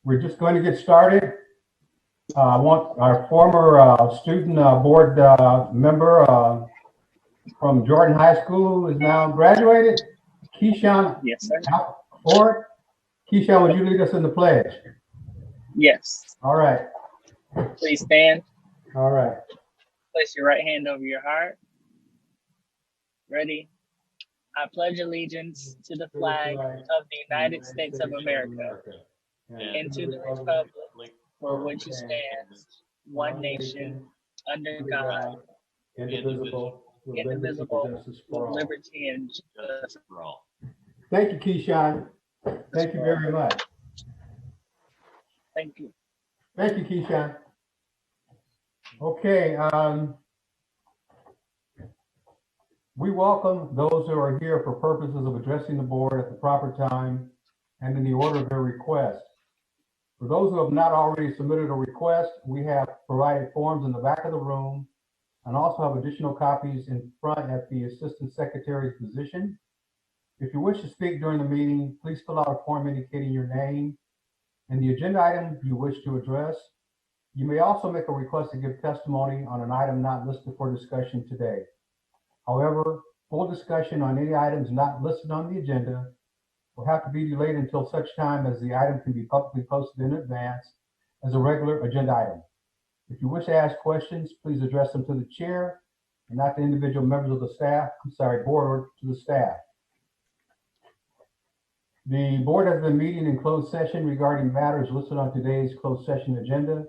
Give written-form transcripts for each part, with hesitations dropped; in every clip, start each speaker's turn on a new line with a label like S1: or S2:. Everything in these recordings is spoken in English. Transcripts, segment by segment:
S1: We're just going to get started. I want our former student board member from Jordan High School who is now graduated, Keyshawn
S2: Yes, sir.
S1: Ford. Keyshawn, would you lead us in the pledge?
S2: Yes.
S1: All right.
S2: Please stand.
S1: All right.
S2: Place your right hand over your heart. Ready? I pledge allegiance to the flag of the United States of America and to the republic for which it stands, one nation, under God, indivisible, with liberty and justice for all.
S1: Thank you, Keyshawn. Thank you very much.
S2: Thank you.
S1: Thank you, Keyshawn. Okay. We welcome those who are here for purposes of addressing the board at the proper time and in the order of their request. For those who have not already submitted a request, we have provided forms in the back of the room and also have additional copies in front at the Assistant Secretary's position. If you wish to speak during the meeting, please fill out a form indicating your name and the agenda item you wish to address. You may also make a request to give testimony on an item not listed for discussion today. However, full discussion on any items not listed on the agenda will have to be delayed until such time as the item can be publicly posted in advance as a regular agenda item. If you wish to ask questions, please address them to the chair and not to individual members of the staff, board, or to the staff. The board has been meeting in closed session regarding matters listed on today's closed session agenda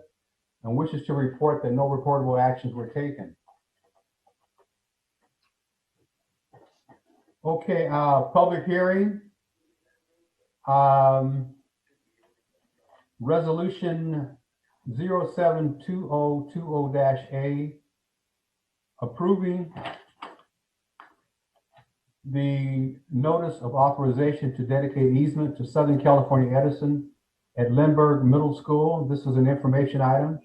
S1: and wishes to report that no reportable actions were taken. Okay, public hearing. Resolution 072020-A, approving the notice of authorization to dedicate easement to Southern California Edison at Lindbergh Middle School. This is an information item.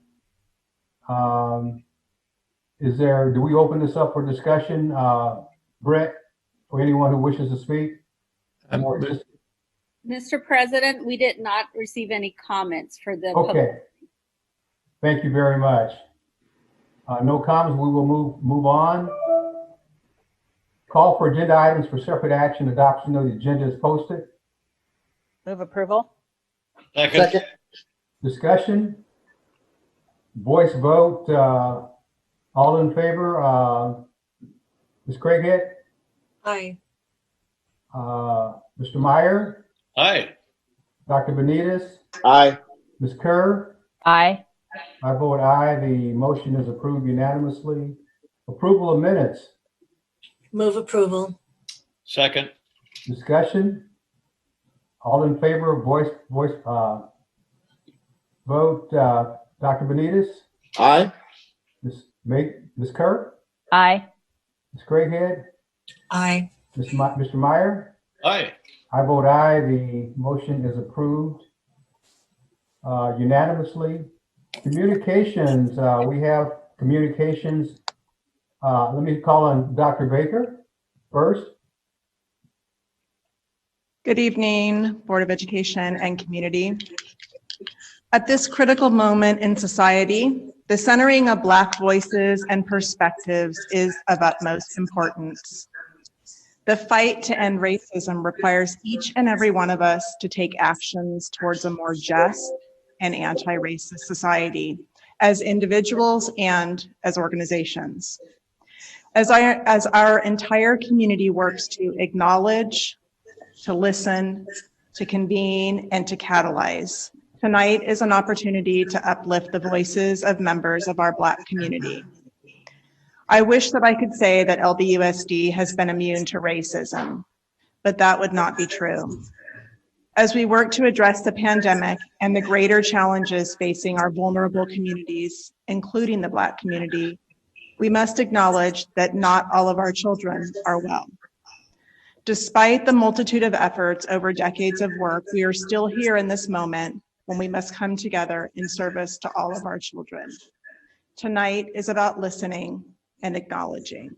S1: Do we open this up for discussion, Brett, for anyone who wishes to speak?
S3: Mr. President, we did not receive any comments for the
S1: Okay. Thank you very much. No comments. We will move on. Call for agenda items for separate action. Adoption of the agenda is posted.
S4: Move approval.
S5: Second.
S1: Discussion. Voice vote. All in favor. Ms. Craighead?
S4: Aye.
S1: Mr. Meyer?
S5: Aye.
S1: Dr. Benitez?
S5: Aye.
S1: Ms. Kerr?
S4: Aye.
S1: I vote aye. The motion is approved unanimously. Approval of minutes.
S6: Move approval.
S5: Second.
S1: Discussion. All in favor, voice vote. Dr. Benitez?
S5: Aye.
S1: Ms. Kerr?
S4: Aye.
S1: Ms. Craighead?
S6: Aye.
S1: Mr. Meyer?
S5: Aye.
S1: I vote aye. The motion is approved unanimously. Communications. We have communications. Let me call on Dr. Baker first.
S7: Good evening, Board of Education and community. At this critical moment in society, the centering of Black voices and perspectives is of utmost importance. The fight to end racism requires each and every one of us to take actions towards a more just and anti-racist society as individuals and as organizations. As our entire community works to acknowledge, to listen, to convene, and to catalyze, tonight is an opportunity to uplift the voices of members of our Black community. I wish that I could say that LBUSD has been immune to racism, but that would not be true. As we work to address the pandemic and the greater challenges facing our vulnerable communities, including the Black community, we must acknowledge that not all of our children are well. Despite the multitude of efforts over decades of work, we are still here in this moment when we must come together in service to all of our children. Tonight is about listening and acknowledging.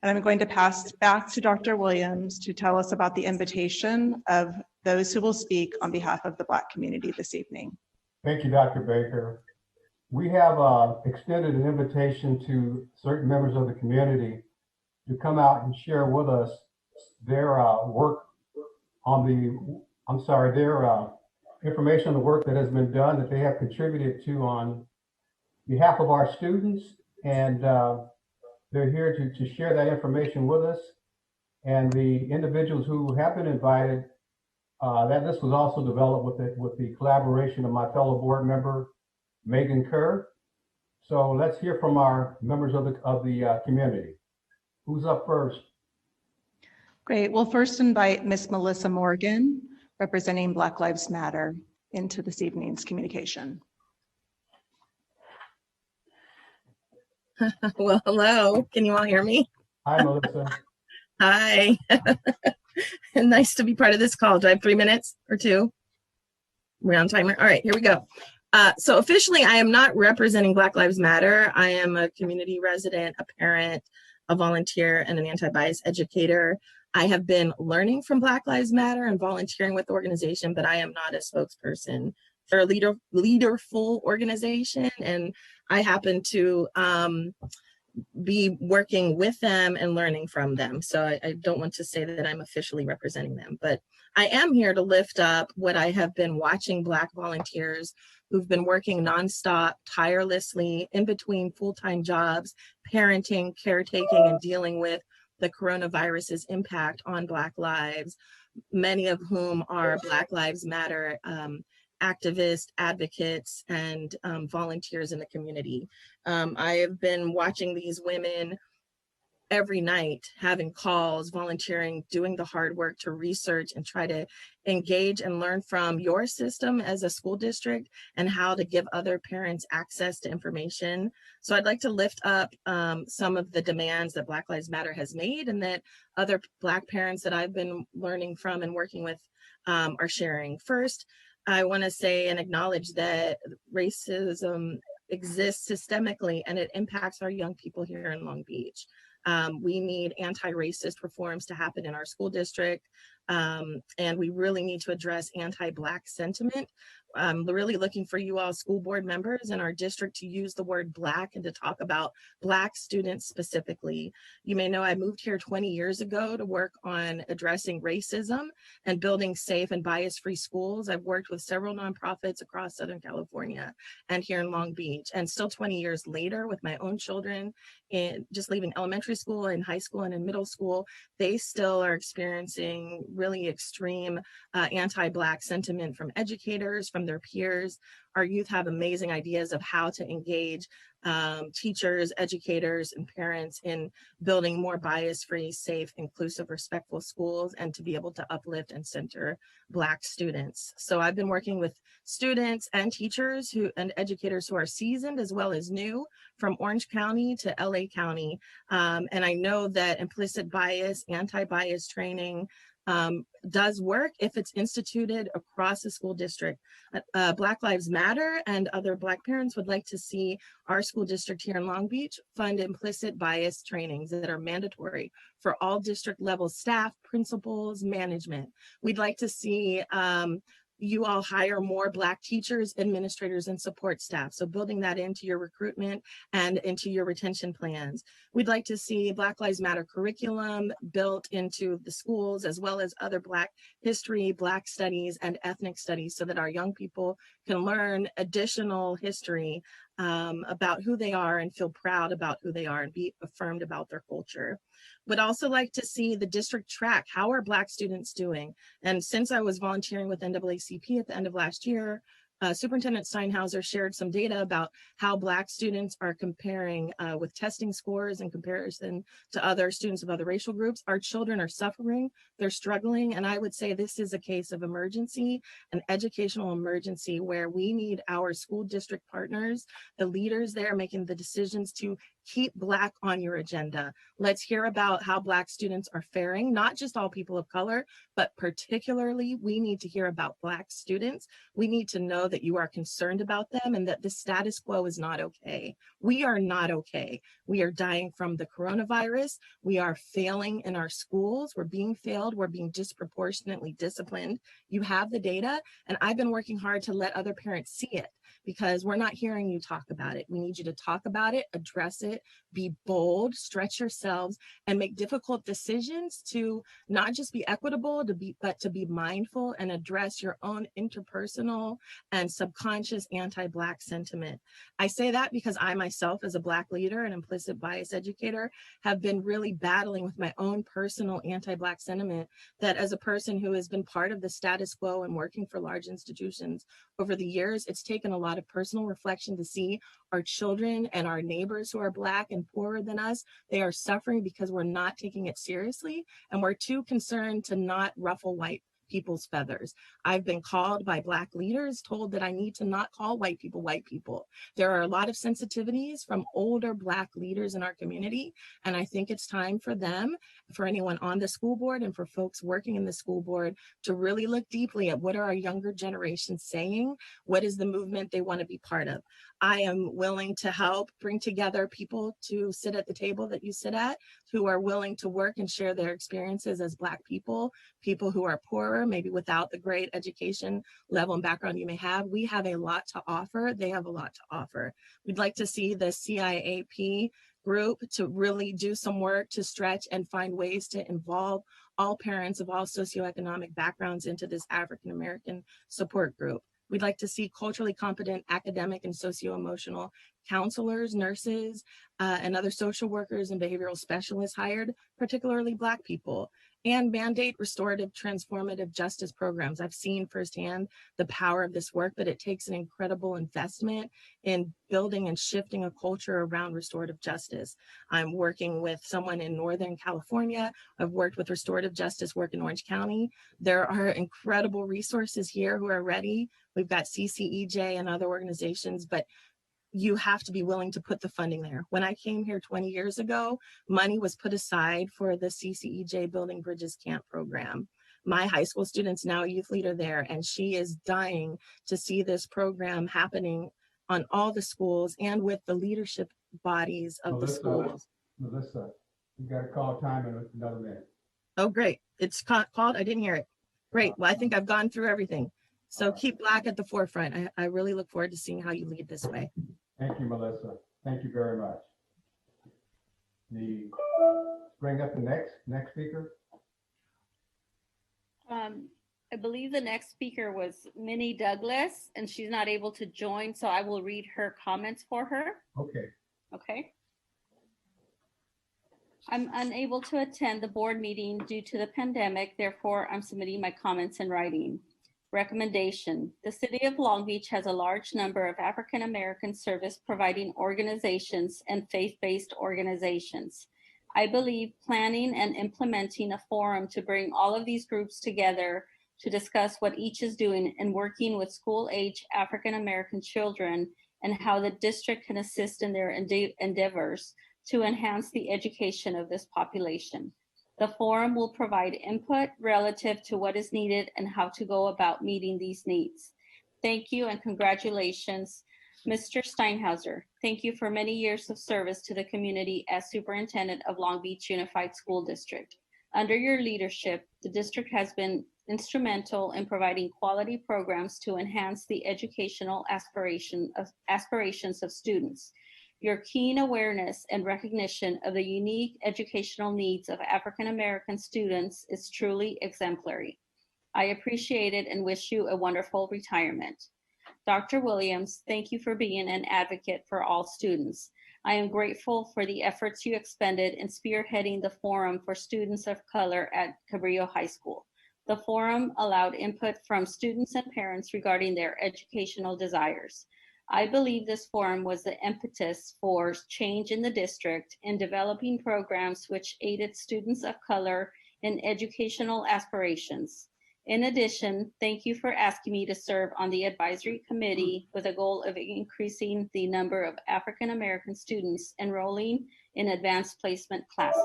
S7: And I'm going to pass back to Dr. Williams to tell us about the invitation of those who will speak on behalf of the Black community this evening.
S1: Thank you, Dr. Baker. We have extended an invitation to certain members of the community to come out and share with us their work on their information on the work that has been done, that they have contributed to on behalf of our students. And they're here to share that information with us. And the individuals who have been invited, that this was also developed with the collaboration of my fellow board member, Megan Kerr. So let's hear from our members of the community. Who's up first?
S7: Great. We'll first invite Miss Melissa Morgan, representing Black Lives Matter, into this evening's communication.
S8: Well, hello. Can you all hear me?
S1: Hi, Melissa.
S8: Hi. Nice to be part of this call. Do I have 3 minutes or 2? Round timer. All right, here we go. So officially, I am not representing Black Lives Matter. I am a community resident, a parent, a volunteer, and an anti-bias educator. I have been learning from Black Lives Matter and volunteering with the organization, but I am not a spokesperson. They're a leaderful organization, and I happen to be working with them and learning from them. So I don't want to say that I'm officially representing them, but I am here to lift up what I have been watching Black volunteers who've been working nonstop, tirelessly, in between full-time jobs, parenting, caretaking, and dealing with the coronavirus's impact on Black lives, many of whom are Black Lives Matter activists, advocates, and volunteers in the community. I have been watching these women every night, having calls, volunteering, doing the hard work to research and try to engage and learn from your system as a school district and how to give other parents access to information. So I'd like to lift up some of the demands that Black Lives Matter has made and that other Black parents that I've been learning from and working with are sharing. First, I want to say and acknowledge that racism exists systemically and it impacts our young people here in Long Beach. We need anti-racist reforms to happen in our school district, and we really need to address anti-Black sentiment. I'm really looking for you all school board members in our district to use the word Black and to talk about Black students specifically. You may know I moved here 20 years ago to work on addressing racism and building safe and bias-free schools. I've worked with several nonprofits across Southern California and here in Long Beach. And still 20 years later with my own children, in just leaving elementary school and high school and in middle school, they still are experiencing really extreme anti-Black sentiment from educators, from their peers. Our youth have amazing ideas of how to engage teachers, educators, and parents in building more bias-free, safe, inclusive, respectful schools and to be able to uplift and center Black students. So I've been working with students and teachers and educators who are seasoned as well as new from Orange County to LA County. And I know that implicit bias, anti-bias training, does work if it's instituted across the school district. Black Lives Matter and other Black parents would like to see our school district here in Long Beach fund implicit bias trainings that are mandatory for all district level staff, principals, management. We'd like to see you all hire more Black teachers, administrators, and support staff. So building that into your recruitment and into your retention plans. We'd like to see Black Lives Matter curriculum built into the schools, as well as other Black history, Black studies, and ethnic studies, so that our young people can learn additional history about who they are and feel proud about who they are and be affirmed about their culture. Would also like to see the district track, how are Black students doing? And since I was volunteering with NAACP at the end of last year, Superintendent Steinhauser shared some data about how Black students are comparing with testing scores in comparison to other students of other racial groups. Our children are suffering, they're struggling, and I would say this is a case of emergency, an educational emergency where we need our school district partners, the leaders there making the decisions to Keep Black on your agenda. Let's hear about how Black students are faring, not just all people of color, but particularly we need to hear about Black students. We need to know that you are concerned about them and that the status quo is not okay. We are not okay. We are dying from the coronavirus. We are failing in our schools. We're being failed. We're being disproportionately disciplined. You have the data, and I've been working hard to let other parents see it because we're not hearing you talk about it. We need you to talk about it, address it, be bold, stretch yourselves, and make difficult decisions to not just be equitable, but to be mindful and address your own interpersonal and subconscious anti-Black sentiment. I say that because I myself, as a Black leader and implicit bias educator, have been really battling with my own personal anti-Black sentiment that as a person who has been part of the status quo and working for large institutions over the years, it's taken a lot of personal reflection to see our children and our neighbors who are Black and poorer than us, they are suffering because we're not taking it seriously and we're too concerned to not ruffle white people's feathers. I've been called by Black leaders, told that I need to not call white people white people. There are a lot of sensitivities from older Black leaders in our community, and I think it's time for them, for anyone on the school board and for folks working in the school board to really look deeply at what are our younger generations saying, what is the movement they want to be part of. I am willing to help bring together people to sit at the table that you sit at, who are willing to work and share their experiences as Black people, people who are poorer, maybe without the great education level and background you may have. We have a lot to offer. They have a lot to offer. We'd like to see the CIAP group to really do some work to stretch and find ways to involve all parents of all socioeconomic backgrounds into this African American support group. We'd like to see culturally competent academic and socio-emotional counselors, nurses, and other social workers and behavioral specialists hired, particularly Black people, and mandate restorative transformative justice programs. I've seen firsthand the power of this work, but it takes an incredible investment in building and shifting a culture around restorative justice. I'm working with someone in Northern California. I've worked with restorative justice work in Orange County. There are incredible resources here who are ready. We've got CCEJ and other organizations, but you have to be willing to put the funding there. When I came here 20 years ago, money was put aside for the CCEJ Building Bridges Camp program. My high school student's now a youth leader there, and she is dying to see this program happening on all the schools and with the leadership bodies of the schools.
S1: Melissa, you got to call time in another minute.
S8: Oh, great. It's called, I didn't hear it. Great. Well, I think I've gone through everything. So keep Black at the forefront. I really look forward to seeing how you lead this way.
S1: Thank you, Melissa. Thank you very much. Bring up the next speaker.
S3: I believe the next speaker was Minnie Douglas, and she's not able to join, so I will read her comments for her.
S1: Okay.
S3: Okay. I'm unable to attend the board meeting due to the pandemic. Therefore, I'm submitting my comments in writing. Recommendation. The city of Long Beach has a large number of African American service providing organizations and faith-based organizations. I believe planning and implementing a forum to bring all of these groups together to discuss what each is doing and working with school-age African American children and how the district can assist in their endeavors to enhance the education of this population. The forum will provide input relative to what is needed and how to go about meeting these needs. Thank you and congratulations, Mr. Steinhauser. Thank you for many years of service to the community as Superintendent of Long Beach Unified School District. Under your leadership, the district has been instrumental in providing quality programs to enhance the educational aspirations of students. Your keen awareness and recognition of the unique educational needs of African American students is truly exemplary. I appreciate it and wish you a wonderful retirement. Dr. Williams, thank you for being an advocate for all students. I am grateful for the efforts you expended in spearheading the forum for students of color at Cabrillo High School. The forum allowed input from students and parents regarding their educational desires. I believe this forum was the impetus for change in the district in developing programs which aided students of color in educational aspirations. In addition, thank you for asking me to serve on the advisory committee with a goal of increasing the number of African American students enrolling in advanced placement classes.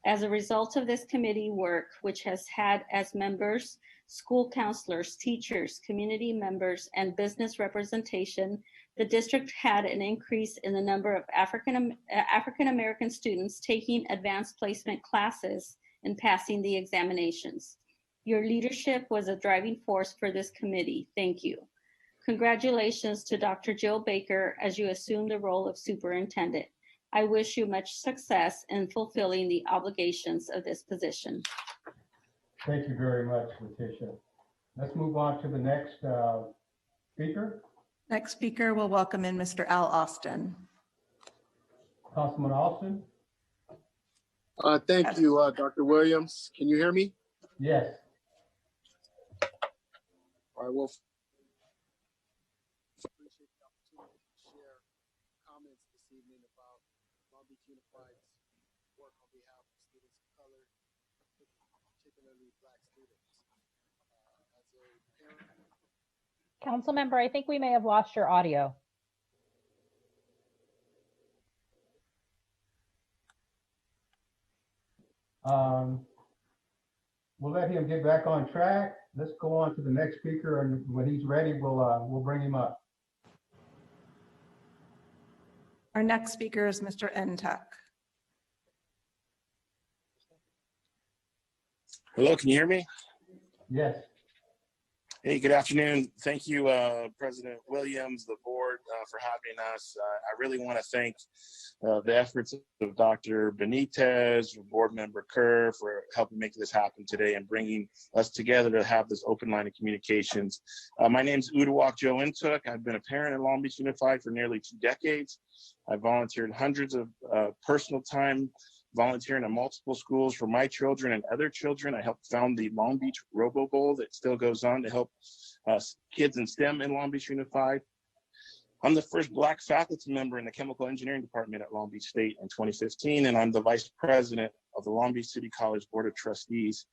S3: As a result of this committee work, which has had as members school counselors, teachers, community members, and business representation, the district had an increase in the number of African American students taking advanced placement classes and passing the examinations. Your leadership was a driving force for this committee. Thank you. Congratulations to Dr. Jill Baker as you assume the role of superintendent. I wish you much success in fulfilling the obligations of this position.
S1: Thank you very much, Letitia. Let's move on to the next speaker,
S7: Next speaker, we'll welcome in Mr. Al Austin.
S1: Councilman Austin.
S9: Thank you, Dr. Williams. Can you hear me?
S1: Yes.
S9: All right, well, appreciate the opportunity to share comments this evening about Long Beach Unified's work on behalf of students of color, particularly Black students. As a parent,
S4: Council member, I think we may have lost your audio.
S1: We'll let him get back on track. Let's go on to the next speaker, and when he's ready, we'll bring him up.
S7: Our next speaker is Mr. Ntek.
S10: Hello, can you hear me?
S1: Yes.
S10: Hey, good afternoon. Thank you, President Williams, the board, for having us. I really want to thank the efforts of Dr. Benitez, board member Kerr, for helping make this happen today and bringing us together to have this open line of communications. My name's Uduak Joe Ntek. I've been a parent at Long Beach Unified for nearly 2 decades. I volunteered hundreds of personal time volunteering at multiple schools for my children and other children. I helped found the Long Beach Robo Bowl that still goes on to help kids in STEM in Long Beach Unified. I'm the first Black faculty member in the chemical engineering department at Long Beach State in 2015, and I'm the vice president of the Long Beach City College Board of Trustees.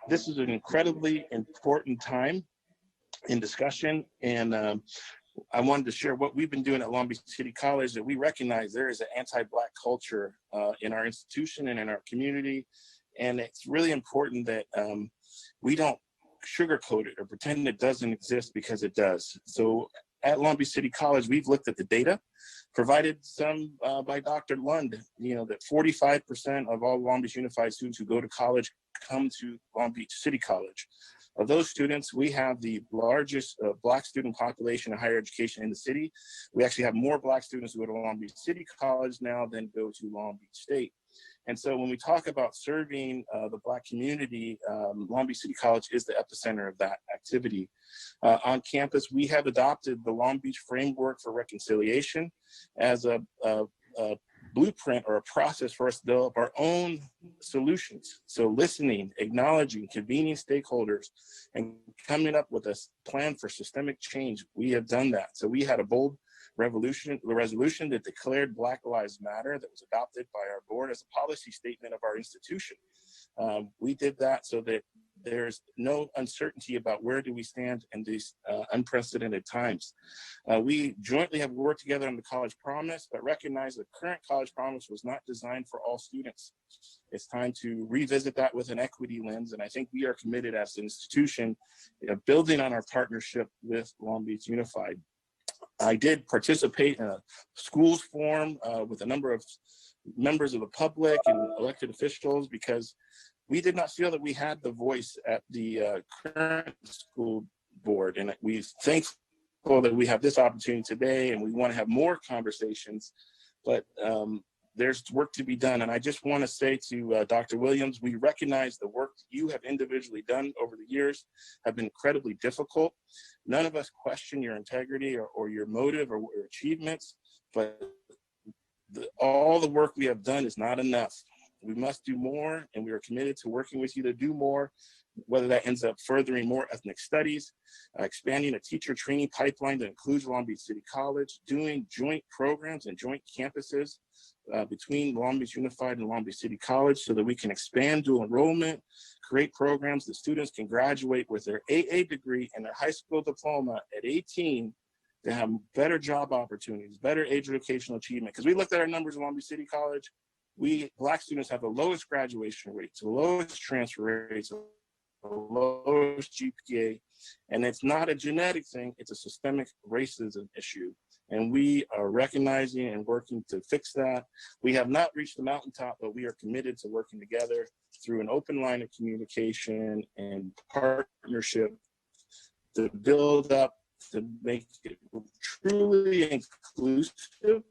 S10: This is an incredibly important time in discussion, and I wanted to share what we've been doing at Long Beach City College, that we recognize there is an anti-Black culture in our institution and in our community. And it's really important that we don't sugarcoat it or pretend it doesn't exist, because it does. So at Long Beach City College, we've looked at the data, provided some by Dr. Lund, that 45% of all Long Beach Unified students who go to college come to Long Beach City College. Of those students, we have the largest Black student population in higher education in the city. We actually have more Black students who go to Long Beach City College now than go to Long Beach State. And so when we talk about serving the Black community, Long Beach City College is the epicenter of that activity. On campus, we have adopted the Long Beach Framework for Reconciliation as a blueprint or a process for us to develop our own solutions. So listening, acknowledging, convening stakeholders, and coming up with a plan for systemic change. We have done that. So we had a bold resolution that declared Black Lives Matter that was adopted by our board as a policy statement of our institution. We did that so that there's no uncertainty about where do we stand in these unprecedented times. We jointly have worked together on the College Promise, but recognize the current College Promise was not designed for all students. It's time to revisit that with an equity lens, and I think we are committed as an institution, building on our partnership with Long Beach Unified. I did participate in a schools forum with a number of members of the public and elected officials, because we did not feel that we had the voice at the current school board. And we're thankful that we have this opportunity today, and we want to have more conversations, but there's work to be done. And I just want to say to Dr. Williams, we recognize the work you have individually done over the years have been incredibly difficult. None of us question your integrity or your motive or your achievements, but all the work we have done is not enough. We must do more, and we are committed to working with you to do more, whether that ends up furthering more ethnic studies, expanding a teacher training pipeline that includes Long Beach City College, doing joint programs and joint campuses between Long Beach Unified and Long Beach City College so that we can expand dual enrollment, create programs that students can graduate with their AA degree and their high school diploma at 18 to have better job opportunities, better educational achievement. Because we looked at our numbers at Long Beach City College, Black students have the lowest graduation rates, the lowest transfer rates, the lowest GPA, and it's not a genetic thing, it's a systemic racism issue. And we are recognizing and working to fix that. We have not reached the mountaintop, but we are committed to working together through an open line of communication and partnership to build up, to make it truly inclusive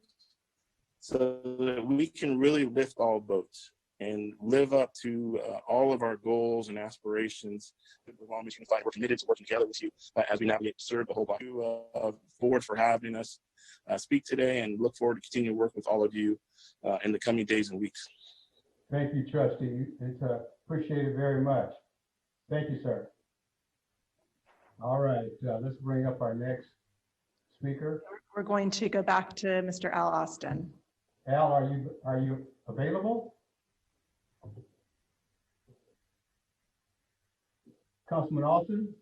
S10: so that we can really lift all boats and live up to all of our goals and aspirations. With Long Beach Unified, we're committed to working together with you as we navigate to serve the whole body. Board for having us speak today, and look forward to continue to work with all of you in the coming days and weeks.
S1: Thank you, Trustee. It's appreciated very much. Thank you, sir. All right, let's bring up our next speaker.
S7: We're going to go back to Mr. Al Austin.
S1: Al, are you available? Councilman Austin?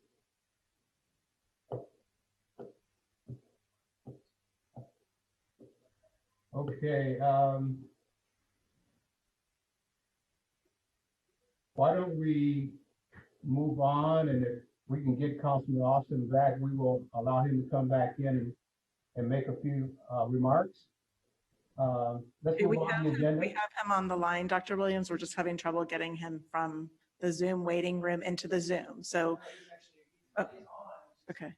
S1: Okay, why don't we move on, and if we can get Councilman Austin back, we will allow him to come back in and make a few remarks. Let's move on the agenda.
S7: We have him on the line, Dr. Williams. We're just having trouble getting him from the Zoom waiting room into the Zoom. So, oh, okay.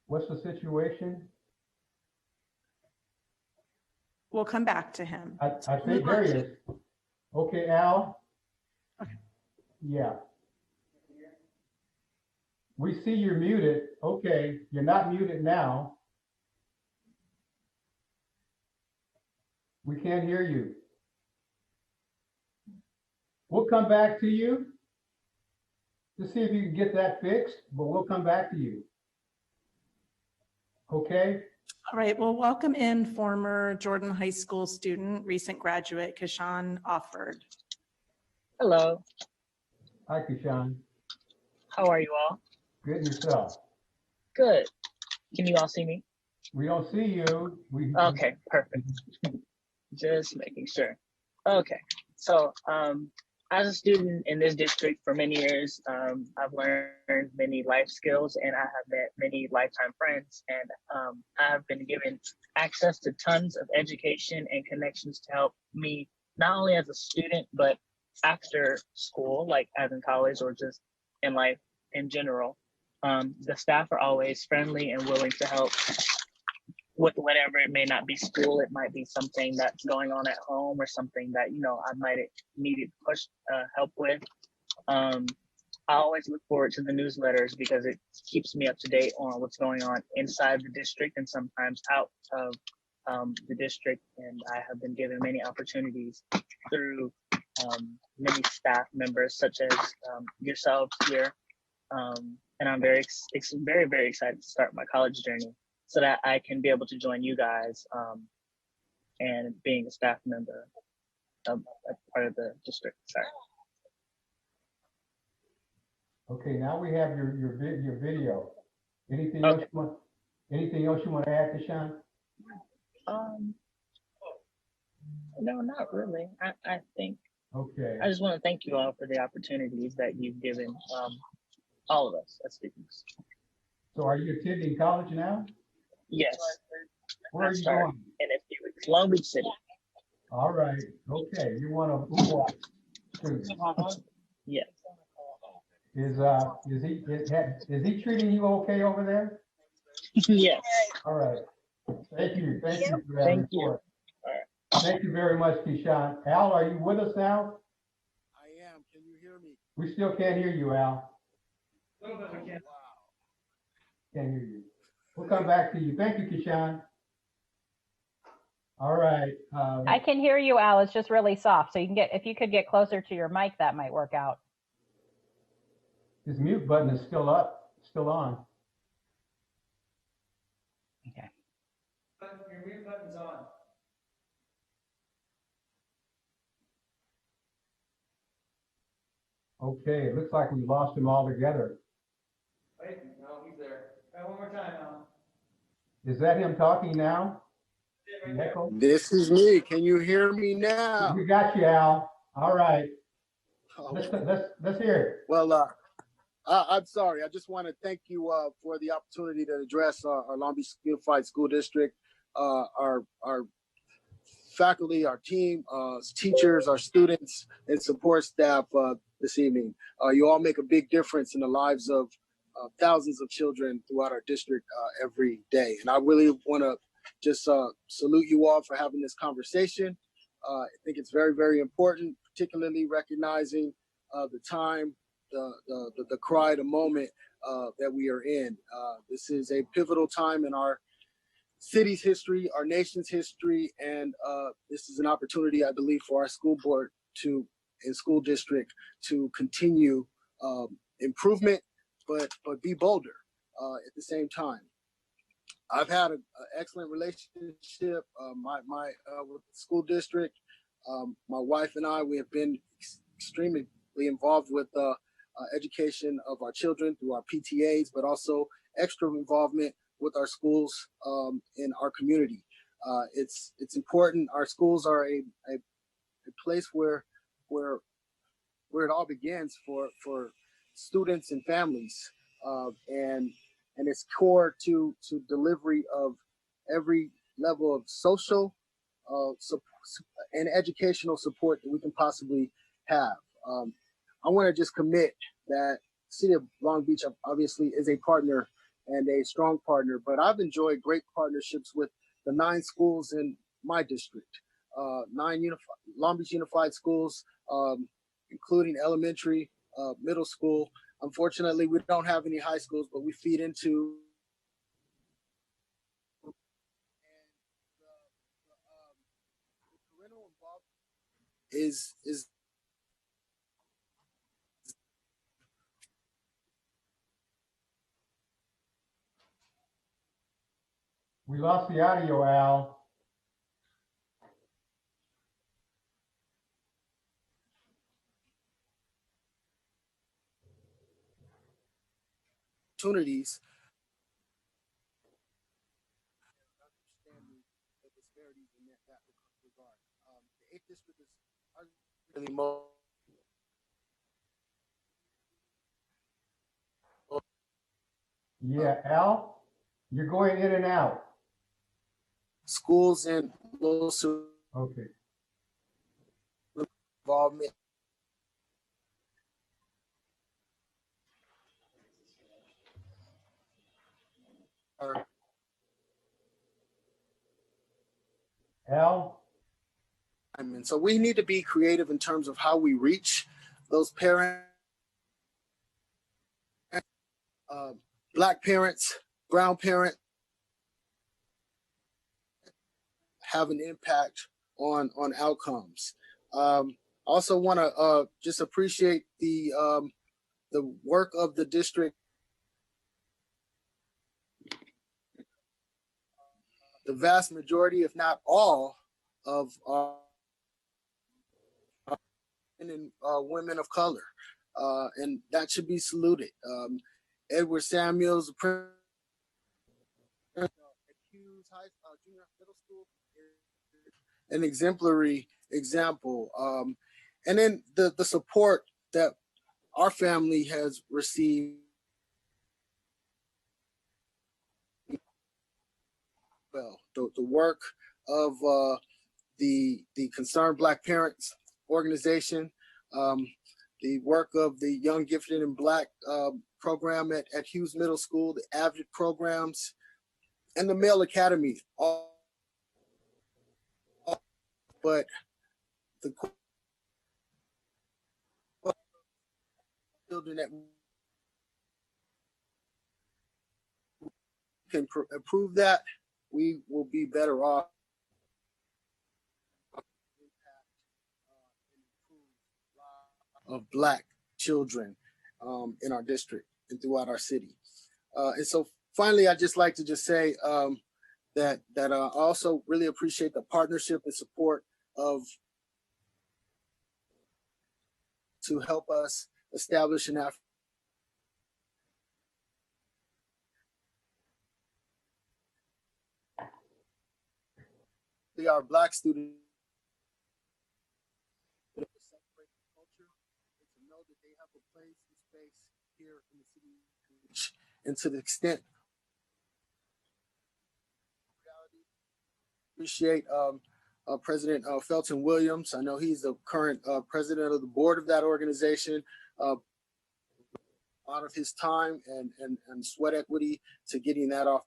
S1: What's the situation?
S7: We'll come back to him.
S1: I think there he is. Okay, Al?
S7: Okay.
S1: Yeah. We see you're muted. Okay, you're not muted now. We can't hear you. We'll come back to you to see if you can get that fixed, but we'll come back to you. Okay?
S7: All right, well, welcome in former Jordan High School student, recent graduate, Kashan Offord.
S2: Hello.
S1: Hi, Kashan.
S2: How are you all?
S1: Good, and yourself?
S2: Good. Can you all see me?
S1: We don't see you.
S2: Okay, perfect. Just making sure. Okay, so as a student in this district for many years, I've learned many life skills, and I have met many lifetime friends, and I have been given access to tons of education and connections to help me not only as a student, but after school, like as in college or just in life in general. The staff are always friendly and willing to help with whatever. It may not be school, it might be something that's going on at home or something that, you know, I might have needed push help with. I always look forward to the newsletters because it keeps me up to date on what's going on inside the district and sometimes out of the district. And I have been given many opportunities through many staff members such as yourselves here. And I'm very, very excited to start my college journey, so that I can be able to join you guys and being a staff member of a part of the district. Sorry.
S1: Okay, now we have your video. Anything else you want? Anything else you want to add, Kashan?
S2: No, not really. I think.
S1: Okay.
S2: I just want to thank you all for the opportunities that you've given all of us as students.
S1: So, are you attending college now?
S2: Yes.
S1: Where are you going?
S2: In a few weeks. Long Beach City.
S1: All right. Okay. You want to UWA student?
S2: Yes.
S1: Is he treating you okay over there?
S2: Yes.
S1: All right. Thank you. Thank you for that
S2: Thank you.
S1: report. Thank you very much, Kishan. Al, are you with us now?
S9: I am. Can you hear me?
S1: We still can't hear you, Al.
S9: Wow.
S1: Can't hear you. We'll come back to you. Thank you, Kishan. All right.
S4: I can hear you, Al. It's just really soft. So you can if you could get closer to your mic, that might work out.
S1: His mute button is still up, still on.
S4: Okay.
S11: Your mute button's on.
S1: Okay, it looks like we lost him altogether.
S11: Wait, no, he's there. Try one more time, Al.
S1: Is that him talking now?
S11: Right there.
S1: Echo?
S9: This is me. Can you hear me now?
S1: We got you, Al. All right.
S9: Oh,
S1: Let's hear it.
S9: well, I'm sorry. I just want to thank you for the opportunity to address our Long Beach Unified School District, our faculty, our team, teachers, our students, and support staff this evening. You all make a big difference in the lives of thousands of children throughout our district every day. And I really want to just salute you all for having this conversation. I think it's very, very important, particularly recognizing the time, the cry, the moment that we are in. This is a pivotal time in our city's history, our nation's history, and this is an opportunity, I believe, for our school board and school district to continue improvement, but be bolder at the same time. I've had an excellent relationship with the school district. My wife and I, we have been extremely involved with education of our children through our PTAs, but also extra involvement with our schools in our community. It's important. Our schools are a place where it all begins for students and families, and it's core to delivery of every level of social and educational support that we can possibly have. I want to just commit that City of Long Beach obviously is a partner and a strong partner, but I've enjoyed great partnerships with the 9 schools in my district, 9 Long Beach Unified Schools, including elementary, middle school. Unfortunately, we don't have any high schools, but we feed into the parental involvement is
S1: We lost the audio, Al.
S9: opportunities. Understanding the disparities in that regard. The 8th district is arguably most
S1: Yeah, Al, you're going in and out.
S9: schools and low
S1: Okay.
S9: involvement.
S1: Al?
S9: And so we need to be creative in terms of how we reach those parents, Black parents, brown parents, have an impact on outcomes. Also want to just appreciate the work of the district. The vast majority, if not all, of men and women of color, and that should be saluted. Edward Samuels, at Hughes Junior Middle School, an exemplary example. And then the support that our family has received. Well, the work of the Concerned Black Parents organization, the work of the Young Gifted and Black program at Hughes Middle School, the AVID programs, and the Male Academy. But the children that can improve that, we will be better off. of Black children in our district and throughout our city. And so finally, I'd just like to just say that I also really appreciate the partnership and support of to help us establish an our Black students celebrate the culture and to know that they have a place and space here in the city. And to the extent appreciate President Felton Williams. I know he's the current president of the board of that organization. Out of his time and sweat equity to getting that off.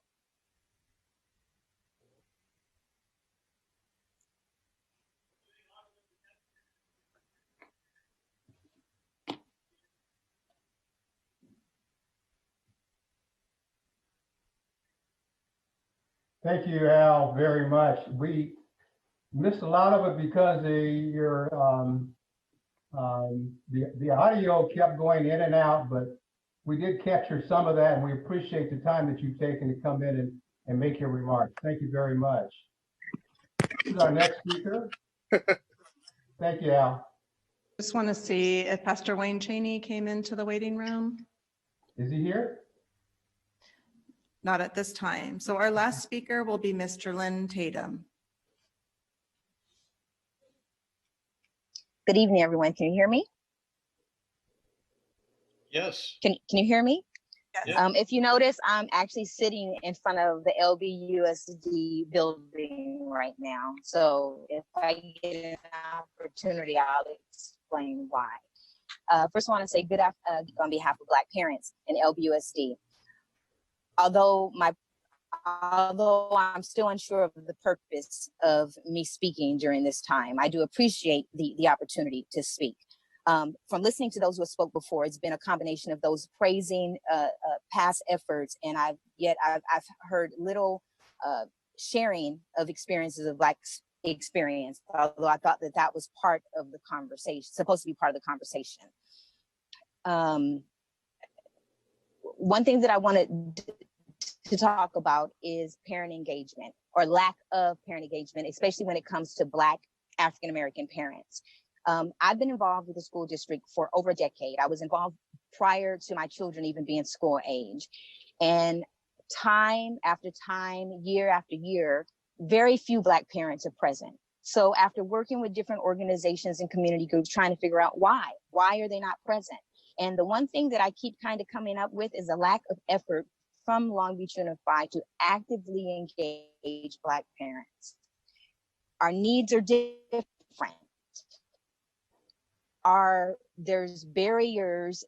S1: Thank you, Al, very much. We missed a lot of it because the audio kept going in and out, but we did capture some of that, and we appreciate the time that you've taken to come in and make your remarks. Thank you very much. Who's our next speaker? Thank you, Al.
S7: Just want to see if Pastor Wayne Cheney came into the waiting room.
S1: Is he here?
S7: Not at this time. So our last speaker will be Mr. Lynn Tatum.
S12: Good evening, everyone. Can you hear me?
S5: Yes.
S12: Can you hear me?
S7: Yes.
S12: If you notice, I'm actually sitting in front of the LBUSD building right now. So if I get an opportunity, I'll explain why. First, I want to say good afternoon on behalf of Black parents in LBUSD. Although I'm still unsure of the purpose of me speaking during this time, I do appreciate the opportunity to speak. From listening to those who have spoke before, it's been a combination of those praising past efforts, and I've heard little sharing of experiences of Black experience, although I thought that was part of the conversation, supposed to be part of the conversation. One thing that I wanted to talk about is parent engagement, or lack of parent engagement, especially when it comes to Black African-American parents. I've been involved with the school district for over a decade. I was involved prior to my children even being school age. And time after time, year after year, very few Black parents are present. So after working with different organizations and community groups, trying to figure out why are they not present? And the one thing that I keep kind of coming up with is a lack of effort from Long Beach Unified to actively engage Black parents. Our needs are different. There's barriers.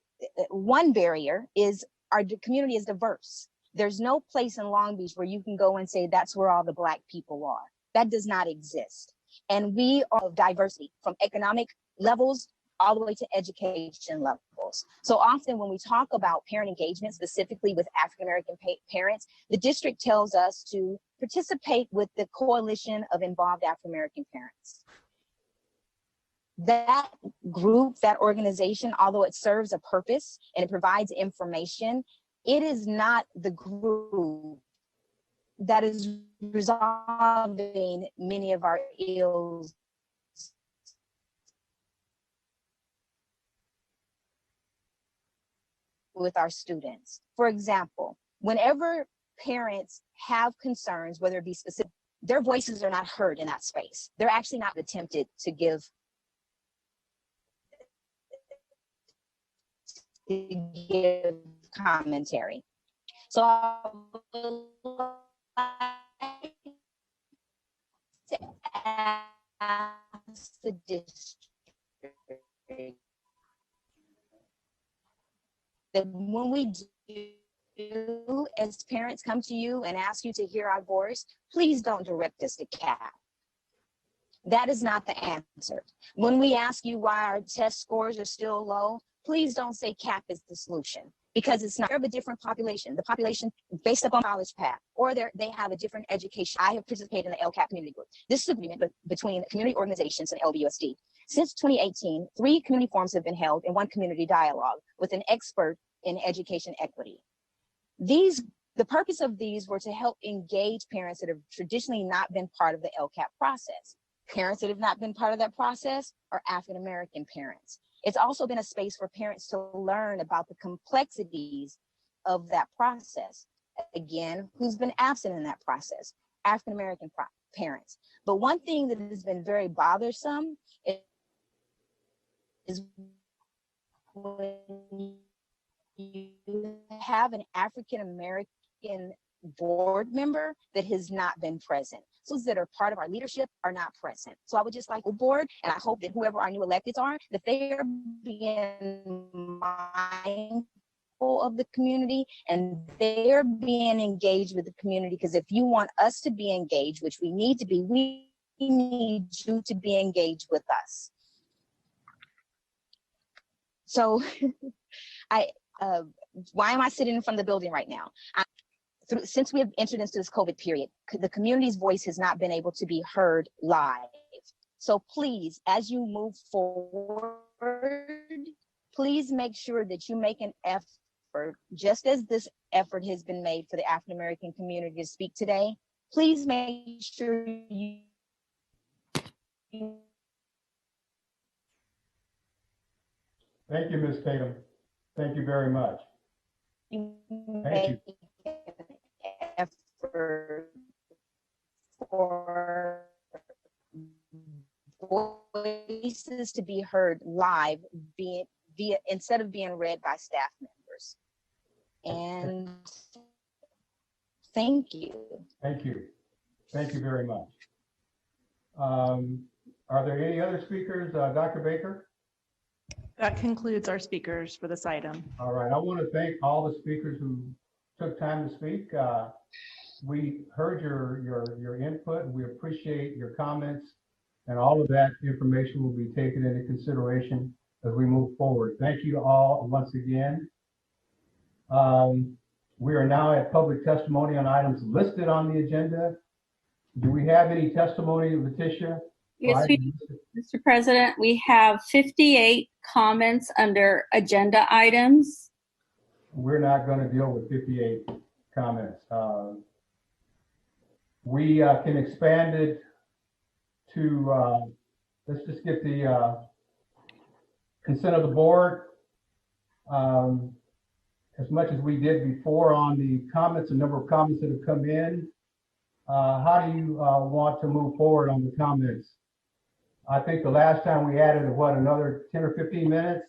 S12: One barrier is our community is diverse. There's no place in Long Beach where you can go and say that's where all the Black people are. That does not exist. And we are of diversity from economic levels all the way to education levels. So often when we talk about parent engagement, specifically with African-American parents, the district tells us to participate with the Coalition of Involved African-American Parents. That group, that organization, although it serves a purpose and it provides information, it is not the group that is resolving many of our ills with our students. For example, whenever parents have concerns, whether it be specific, their voices are not heard in that space. They're actually not attempted to give commentary. So I would like to ask the district that when we do, as parents come to you and ask you to hear our voice, please don't direct us to CAP. That is not the answer. When we ask you why our test scores are still low, please don't say CAP is the solution, because it's not. They're of a different population, the population based upon college path, or they have a different education. I have participated in the LCAP community group. This is an agreement between community organizations and LBUSD. Since 2018, 3 community forums have been held and 1 community dialogue with an expert in education equity. The purpose of these were to help engage parents that have traditionally not been part of the LCAP process. Parents that have not been part of that process are African-American parents. It's also been a space for parents to learn about the complexities of that process. Again, who's been absent in that process? African-American parents. But one thing that has been very bothersome is when you have an African-American board member that has not been present. Those that are part of our leadership are not present. So I would just like the board, and I hope that whoever our new electeds are, that they are being mindful of the community and they're being engaged with the community. Because if you want us to be engaged, which we need to be, we need you to be engaged with us. So why am I sitting in front of the building right now? Since we have entered into this COVID period, the community's voice has not been able to be heard live. So please, as you move forward, please make sure that you make an effort, just as this effort has been made for the African American community to speak today. Please make sure you
S1: Thank you, Ms. Tatum. Thank you very much. Thank you.
S12: Effort for voices to be heard live via instead of being read by staff members. And thank you.
S1: Thank you. Thank you very much. Are there any other speakers? Dr. Baker?
S7: That concludes our speakers for this item.
S1: All right. I want to thank all the speakers who took time to speak. We heard your input. We appreciate your comments, and all of that information will be taken into consideration as we move forward. Thank you all once again. We are now at public testimony on items listed on the agenda. Do we have any testimony, Letitia?
S3: Yes, Mr. President, we have 58 comments under agenda items.
S1: We're not going to deal with 58 comments. We can expand it to, let's just get the consent of the board. As much as we did before on the comments, the number of comments that have come in, how do you want to move forward on the comments? I think the last time we added, what, another 10 or 15 minutes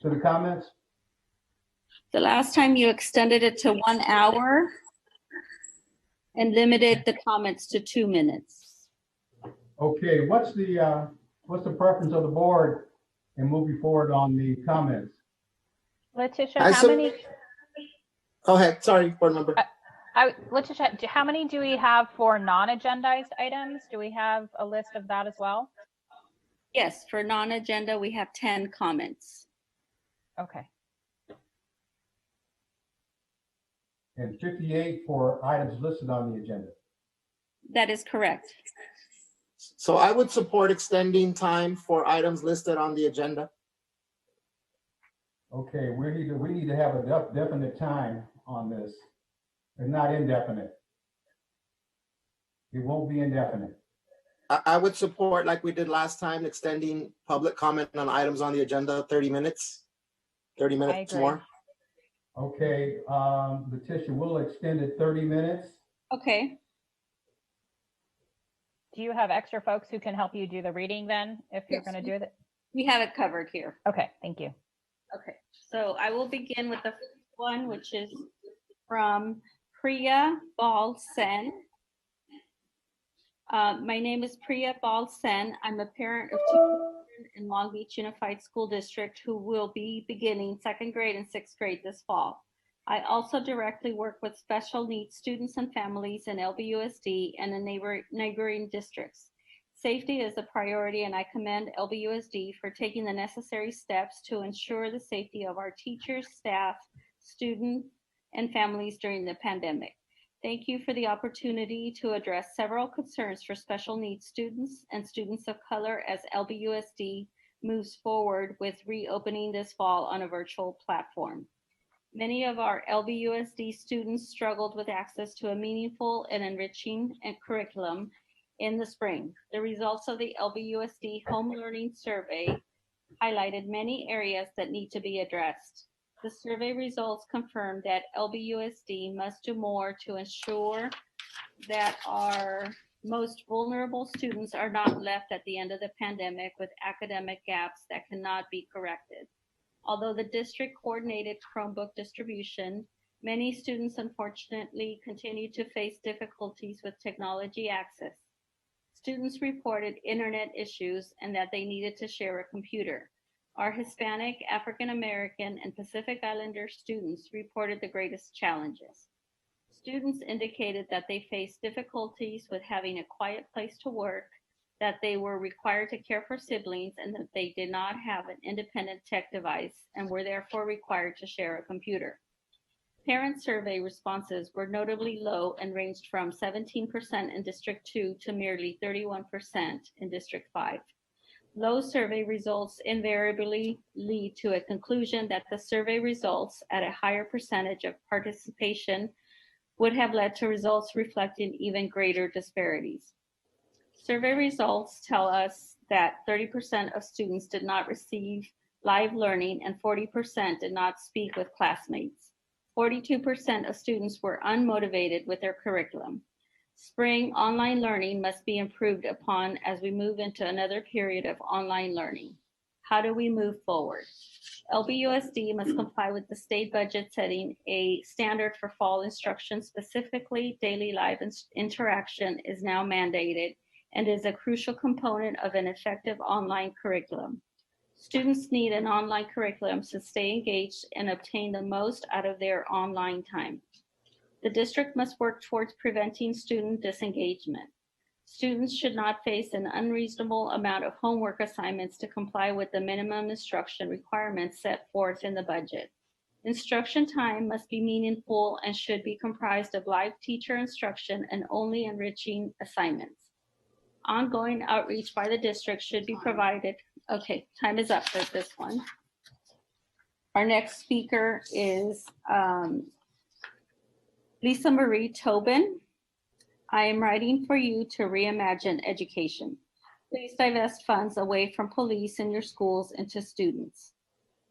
S1: to the comments?
S3: The last time you extended it to 1 hour and limited the comments to 2 minutes.
S1: Okay, what's the preference of the board in moving forward on the comments?
S4: Letitia, how many?
S13: Go ahead. Sorry, board member.
S4: Letitia, how many do we have for non-agendized items? Do we have a list of that as well?
S3: Yes, for non-agenda, we have 10 comments.
S4: Okay.
S1: And 58 for items listed on the agenda.
S3: That is correct.
S13: So I would support extending time for items listed on the agenda.
S1: Okay, we need to have a definite time on this, and not indefinite. It won't be indefinite.
S13: I would support, like we did last time, extending public comment on items on the agenda 30 minutes, 30 minutes more.
S1: Okay, Letitia, we'll extend it 30 minutes.
S3: Okay.
S4: Do you have extra folks who can help you do the reading then, if you're going to do it?
S3: We have it covered here.
S4: Okay, thank you.
S3: Okay, so I will begin with the first one, which is from Priya Bal Sen. My name is Priya Bal Sen. I'm a parent of 2 children in Long Beach Unified School District who will be beginning 2nd grade and 6th grade this fall. I also directly work with special needs students and families in LBUSD and in neighboring districts. Safety is a priority, and I commend LBUSD for taking the necessary steps to ensure the safety of our teachers, staff, students, and families during the pandemic. Thank you for the opportunity to address several concerns for special needs students and students of color as LBUSD moves forward with reopening this fall on a virtual platform. Many of our LBUSD students struggled with access to a meaningful and enriching curriculum in the spring. The results of the LBUSD Home Learning Survey highlighted many areas that need to be addressed. The survey results confirm that LBUSD must do more to ensure that our most vulnerable students are not left at the end of the pandemic with academic gaps that cannot be corrected. Although the district coordinated Chromebook distribution, many students unfortunately continue to face difficulties with technology access. Students reported internet issues and that they needed to share a computer. Our Hispanic, African American, and Pacific Islander students reported the greatest challenges. Students indicated that they faced difficulties with having a quiet place to work, that they were required to care for siblings, and that they did not have an independent tech device and were therefore required to share a computer. Parent survey responses were notably low and ranged from 17% in District 2 to merely 31% in District 5. Low survey results invariably lead to a conclusion that the survey results at a higher percentage of participation would have led to results reflecting even greater disparities. Survey results tell us that 30% of students did not receive live learning and 40% did not speak with classmates. 42% of students were unmotivated with their curriculum. Spring online learning must be improved upon as we move into another period of online learning. How do we move forward? LBUSD must comply with the state budget setting a standard for fall instruction. Specifically, daily live interaction is now mandated and is a crucial component of an effective online curriculum. Students need an online curriculum to stay engaged and obtain the most out of their online time. The district must work towards preventing student disengagement. Students should not face an unreasonable amount of homework assignments to comply with the minimum instruction requirements set forth in the budget. Instruction time must be meaningful and should be comprised of live teacher instruction and only enriching assignments. Ongoing outreach by the district should be provided. Okay, time is up for this one. Our next speaker is Lisa Marie Tobin. I am writing for you to reimagine education. Please divest funds away from police in your schools into students.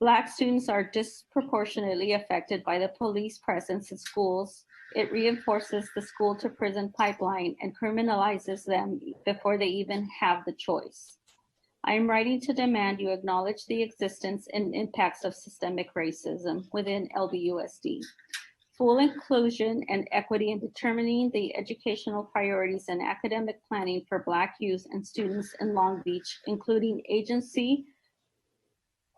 S3: Black students are disproportionately affected by the police presence in schools. It reinforces the school to prison pipeline and criminalizes them before they even have the choice. I am writing to demand you acknowledge the existence and impacts of systemic racism within LBUSD. Full inclusion and equity in determining the educational priorities and academic planning for Black youth and students in Long Beach, including agency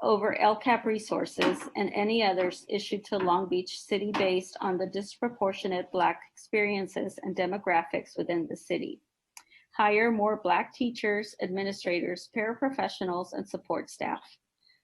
S3: over LCAP resources and any others issued to Long Beach City based on the disproportionate Black experiences and demographics within the city. Hire more Black teachers, administrators, paraprofessionals, and support staff.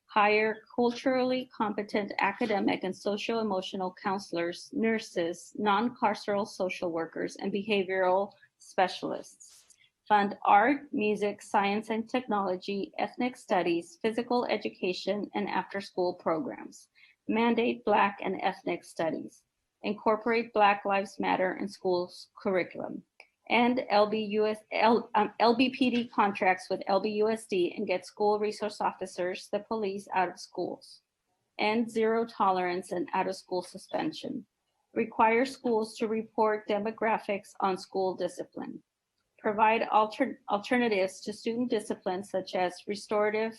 S3: Hire culturally competent academic and social-emotional counselors, nurses, non-carceral social workers, and behavioral specialists. Fund art, music, science and technology, ethnic studies, physical education, and after-school programs. Mandate Black and ethnic studies. Incorporate Black Lives Matter in schools curriculum. And LBPD contracts with LBUSD and get school resource officers, the police, out of schools. End zero tolerance and out-of-school suspension. Require schools to report demographics on school discipline. Provide alternatives to student discipline such as restorative,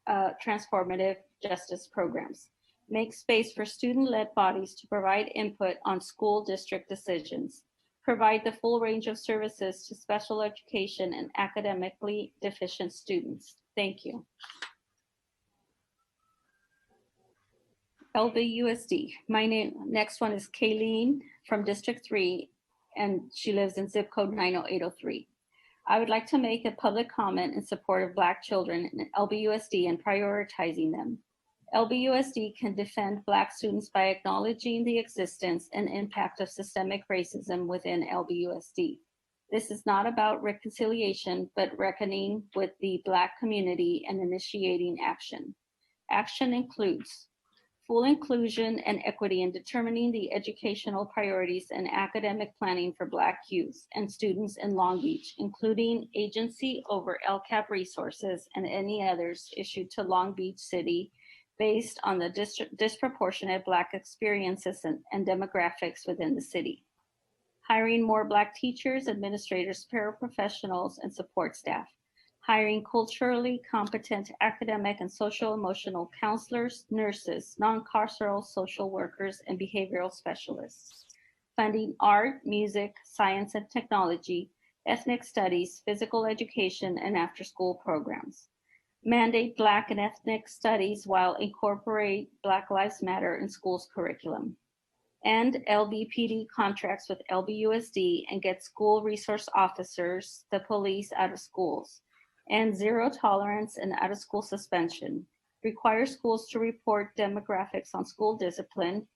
S3: transformative justice programs. Make space for student-led bodies to provide input on school district decisions. Provide the full range of services to special education and academically deficient students. Thank you. LBUSD. My name, next one is Kayleen from District 3, and she lives in zip code 90803. I would like to make a public comment in support of Black children in LBUSD and prioritizing them. LBUSD can defend Black students by acknowledging the existence and impact of systemic racism within LBUSD. This is not about reconciliation, but reckoning with the Black community and initiating action. Action includes full inclusion and equity in determining the educational priorities and academic planning for Black youth and students in Long Beach, including agency over LCAP resources and any others issued to Long Beach City based on the disproportionate Black experiences and demographics within the city. Hiring more Black teachers, administrators, paraprofessionals, and support staff. Hiring culturally competent academic and social emotional counselors, nurses, non-carceral social workers, and behavioral specialists. Funding art, music, science and technology, ethnic studies, physical education, and after-school programs. Mandate Black and ethnic studies while incorporate Black Lives Matter in schools curriculum. And LBPD contracts with LBUSD and get school resource officers, the police, out of schools. And zero tolerance and out-of-school suspension. Require schools to report demographics on school discipline.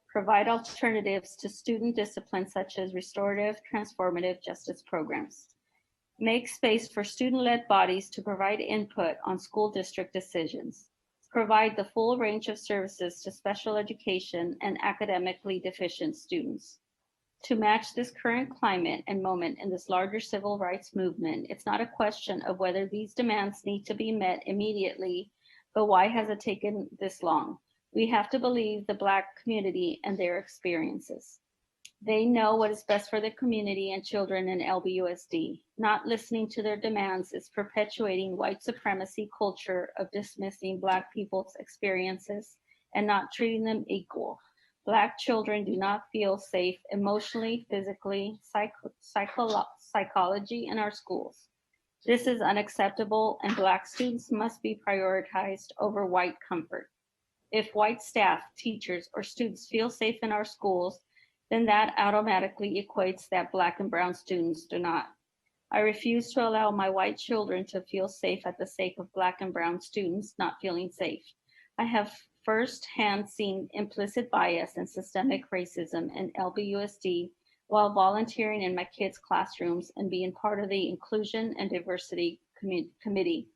S3: Provide alternatives to student discipline such as restorative, transformative justice programs. Make space for student-led bodies to provide input on school district decisions. Provide the full range of services to special education and academically deficient students. To match this current climate and moment in this larger civil rights movement, it's not a question of whether these demands need to be met immediately, but why has it taken this long? We have to believe the Black community and their experiences. They know what is best for the community and children in LBUSD. Not listening to their demands is perpetuating white supremacy culture of dismissing Black people's experiences and not treating them equal. Black children do not feel safe emotionally, physically, psychology in our schools. This is unacceptable and Black students must be prioritized over white comfort. If white staff, teachers, or students feel safe in our schools, then that automatically equates that Black and brown students do not. I refuse to allow my white children to feel safe at the sake of Black and brown students not feeling safe. I have firsthand seen implicit bias and systemic racism in LBUSD while volunteering in my kids' classrooms and being part of the Inclusion and Diversity Committee.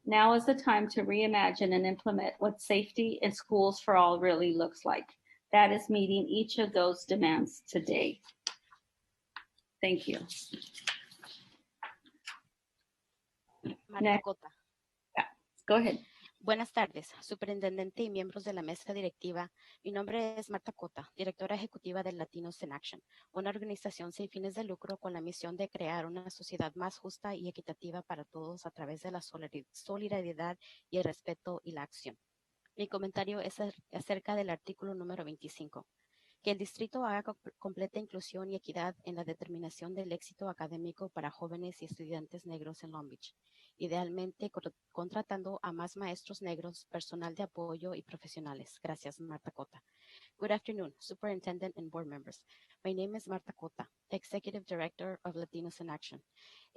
S3: Now is the time to reimagine and implement what safety in schools for all really looks like. That is meeting each of those demands today. Thank you.
S14: Marta Cota.
S3: Go ahead.
S14: Buenas tardes, superintendente y miembros de la mesa directiva. Mi nombre es Marta Cota, directora ejecutiva de Latinos in Action, una organización sin fines de lucro con la misión de crear una sociedad más justa y equitativa para todos a través de la solidaridad y el respeto y la acción. Mi comentario es acerca del artículo número 25. Que el distrito haga completa inclusión y equidad en la determinación del éxito académico para jóvenes y estudiantes negros en Long Beach, idealmente contratando a más maestros negros, personal de apoyo y profesionales. Gracias, Marta Cota. Good afternoon, Superintendent and board members. My name is Marta Cota, Executive Director of Latinos in Action,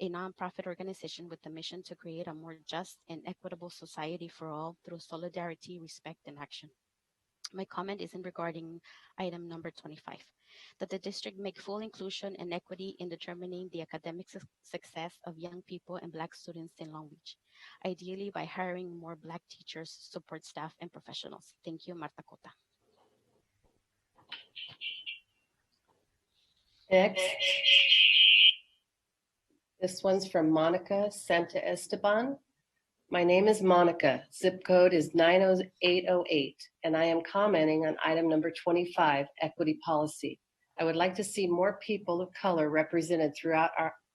S14: a nonprofit organization with the mission to create a more just and equitable society for all through solidarity, respect, and action. My comment is in regarding item number 25, that the district make full inclusion and equity in determining the academic success of young people and Black students in Long Beach, ideally by hiring more Black teachers, support staff, and professionals. Thank you, Marta Cota.
S15: Next. This one's from Monica Santa Esteban. My name is Monica. Zip code is 90808, and I am commenting on item number 25, equity policy. I would like to see more people of color represented throughout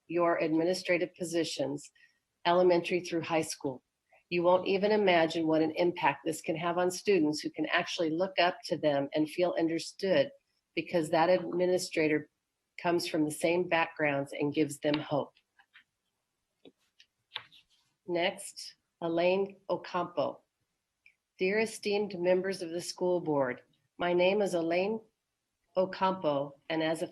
S15: your administrative positions, elementary through high school. You won't even imagine what an impact this can have on students who can actually look up to them and feel understood because that administrator comes from the same backgrounds and gives them hope. Next, Elaine Ocampo. Dear esteemed members of the school board, my name is Elaine Ocampo, and as a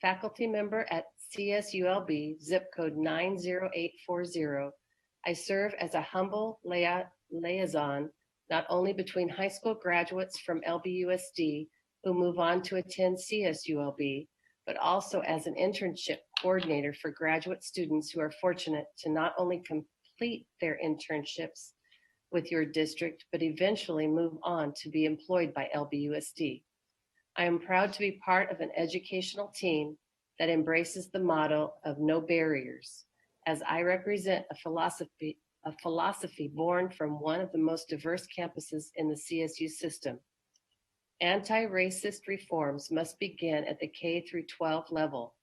S15: faculty member at CSULB, zip code 90840, I serve as a humble liaison not only between high school graduates from LBUSD who move on to attend CSULB, but also as an internship coordinator for graduate students who are fortunate to not only complete their internships with your district, but eventually move on to be employed by LBUSD. I am proud to be part of an educational team that embraces the motto of no barriers, as I represent a philosophy born from one of the most diverse campuses in the CSU system. Anti-racist reforms must begin at the K through 12 level,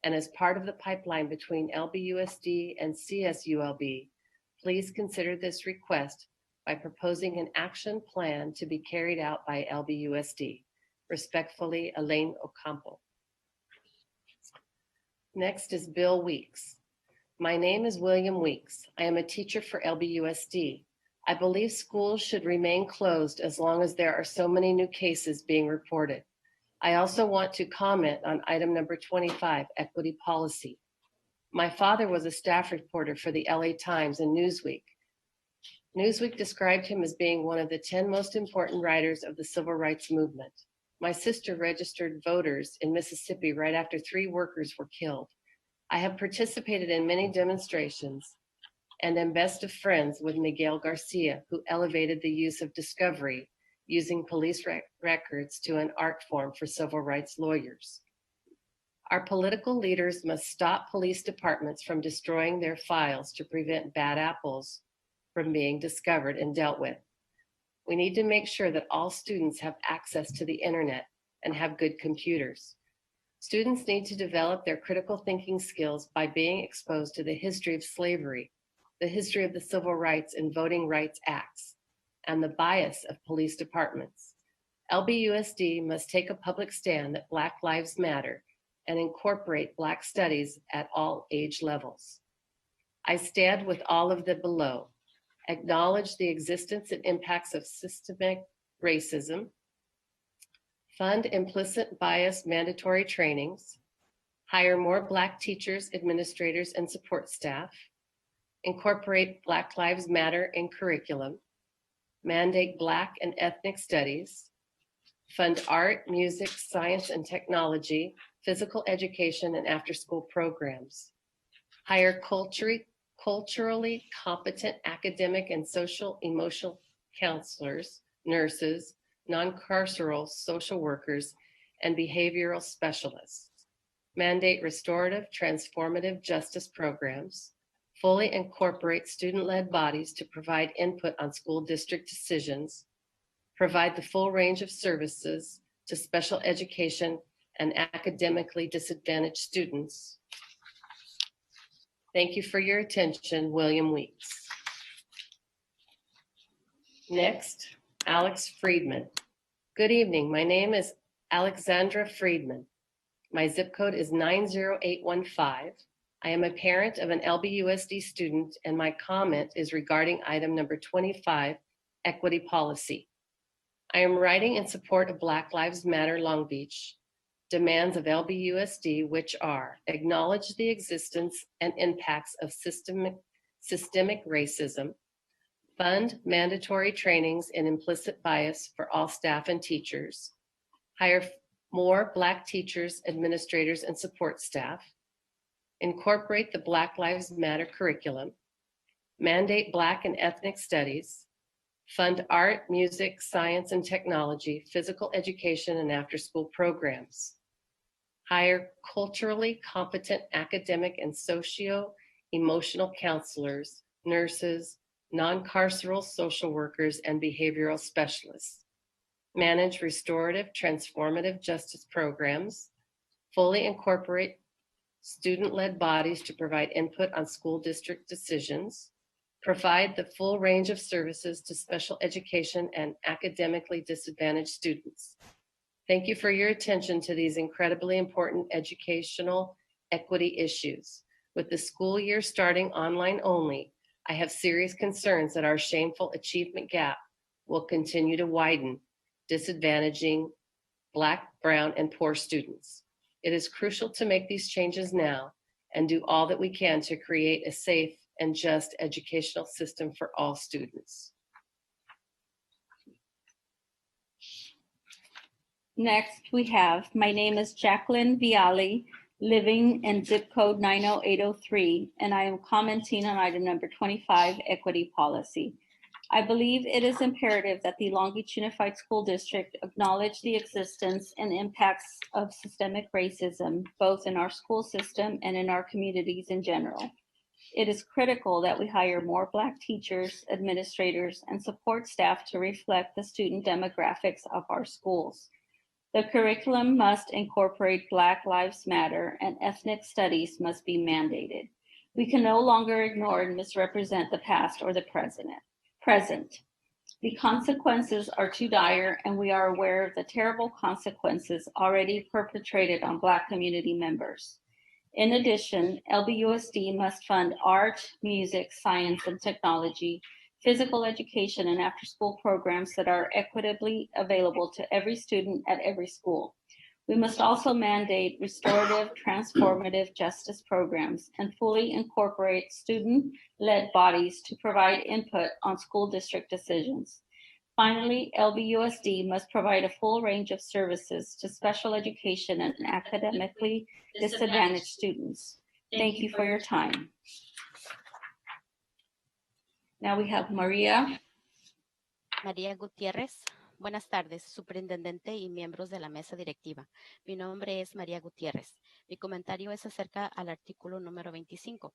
S15: and as part of the pipeline between LBUSD and CSULB, please consider this request by proposing an action plan to be carried out by LBUSD. Respectfully, Elaine Ocampo. Next is Bill Weeks. My name is William Weeks. I am a teacher for LBUSD. I believe schools should remain closed as long as there are so many new cases being reported. I also want to comment on item number 25, equity policy. My father was a staff reporter for the LA Times and Newsweek. Newsweek described him as being one of the 10 most important writers of the civil rights movement. My sister registered voters in Mississippi right after 3 workers were killed. I have participated in many demonstrations and am best of friends with Miguel Garcia, who elevated the use of discovery using police records to an art form for civil rights lawyers. Our political leaders must stop police departments from destroying their files to prevent bad apples from being discovered and dealt with. We need to make sure that all students have access to the internet and have good computers. Students need to develop their critical thinking skills by being exposed to the history of slavery, the history of the Civil Rights and Voting Rights Acts, and the bias of police departments. LBUSD must take a public stand that Black Lives Matter and incorporate Black studies at all age levels. I stand with all of the below. Acknowledge the existence and impacts of systemic racism, fund implicit bias mandatory trainings, hire more Black teachers, administrators, and support staff, incorporate Black Lives Matter in curriculum, mandate Black and ethnic studies, fund art, music, science and technology, physical education, and after-school programs, hire culturally competent academic and social emotional counselors, nurses, non-carceral social workers, and behavioral specialists, mandate restorative, transformative justice programs, fully incorporate student-led bodies to provide input on school district decisions, provide the full range of services to special education and academically disadvantaged students. Thank you for your attention, William Weeks. Next, Alex Friedman. Good evening, my name is Alexandra Friedman. My zip code is 90815. I am a parent of an LBUSD student, and my comment is regarding item number 25, equity policy. I am writing in support of Black Lives Matter Long Beach demands of LBUSD, which are acknowledge the existence and impacts of systemic racism, fund mandatory trainings in implicit bias for all staff and teachers, hire more Black teachers, administrators, and support staff, incorporate the Black Lives Matter curriculum, mandate Black and ethnic studies, fund art, music, science and technology, physical education, and after-school programs, hire culturally competent academic and socio-emotional counselors, nurses, non-carceral social workers, and behavioral specialists, manage restorative, transformative justice programs, fully incorporate student-led bodies to provide input on school district decisions, provide the full range of services to special education and academically disadvantaged students. Thank you for your attention to these incredibly important educational equity issues. With the school year starting online only, I have serious concerns that our shameful achievement gap will continue to widen, disadvantaging Black, brown, and poor students. It is crucial to make these changes now and do all that we can to create a safe and just educational system for all students.
S3: Next, we have, my name is Jacqueline Viali, living in zip code 90803, and I am commenting on item number 25, equity policy. I believe it is imperative that the Long Beach Unified School District acknowledge the existence and impacts of systemic racism, both in our school system and in our communities in general. It is critical that we hire more Black teachers, administrators, and support staff to reflect the student demographics of our schools. The curriculum must incorporate Black Lives Matter, and ethnic studies must be mandated. We can no longer ignore and misrepresent the past or the present. The consequences are too dire, and we are aware of the terrible consequences already perpetrated on Black community members. In addition, LBUSD must fund art, music, science, and technology, physical education, and after-school programs that are equitably available to every student at every school. We must also mandate restorative, transformative justice programs and fully incorporate student-led bodies to provide input on school district decisions. Finally, LBUSD must provide a full range of services to special education and academically disadvantaged students. Thank you for your time. Now we have Maria.
S14: María Gutiérrez. Buenas tardes, superintendente y miembros de la mesa directiva. Mi nombre es María Gutiérrez. Mi comentario es acerca al artículo número 25.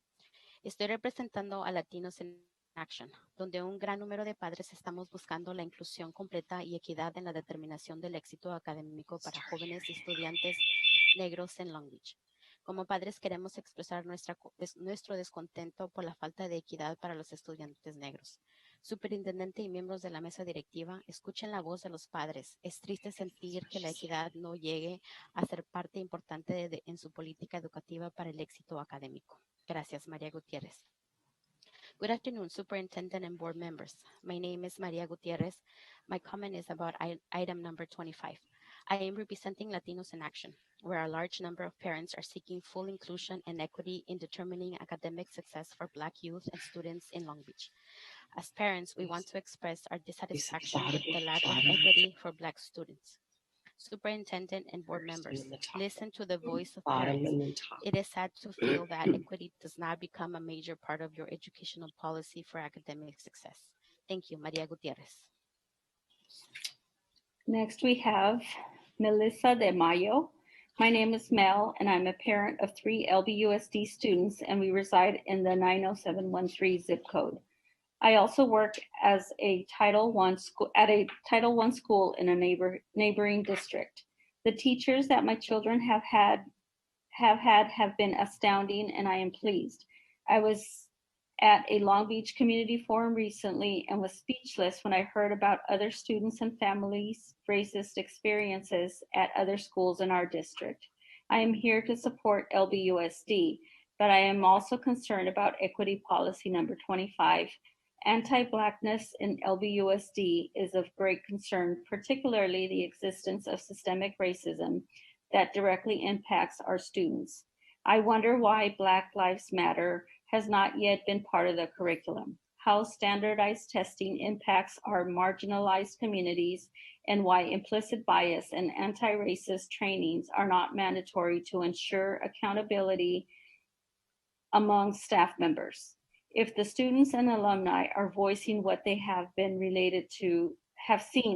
S14: Estoy representando a Latinos in Action, donde un gran número de padres estamos buscando la inclusión completa y equidad en la determinación del éxito académico para jóvenes y estudiantes negros en Long Beach. Como padres queremos expresar nuestro descontento por la falta de equidad para los estudiantes negros. Superintendente y miembros de la mesa directiva, escuchen la voz de los padres. Es triste sentir que la equidad no llegue a ser parte importante en su política educativa para el éxito académico. Gracias, María Gutiérrez. Good afternoon, Superintendent and board members. My name is Maria Gutierrez. My comment is about item number 25. I am representing Latinos in Action, where a large number of parents are seeking full inclusion and equity in determining academic success for Black youth and students in Long Beach. As parents, we want to express our dissatisfaction with the lack of equity for Black students. Superintendent and board members, listen to the voice of parents. It is sad to feel that equity does not become a major part of your educational policy for academic success. Thank you, Maria Gutierrez.
S3: Next, we have Melissa De Mayo. My name is Mel, and I'm a parent of 3 LBUSD students, and we reside in the 90713 zip code. I also work as a Title I school at a Title I school in a neighboring district. The teachers that my children have been astounding, and I am pleased. I was at a Long Beach community forum recently and was speechless when I heard about other students and families' racist experiences at other schools in our district. I am here to support LBUSD, but I am also concerned about equity policy number 25. Anti-Blackness in LBUSD is of great concern, particularly the existence of systemic racism that directly impacts our students. I wonder why Black Lives Matter has not yet been part of the curriculum, how standardized testing impacts our marginalized communities, and why implicit bias and anti-racist trainings are not mandatory to ensure accountability among staff members. If the students and alumni are voicing what they have seen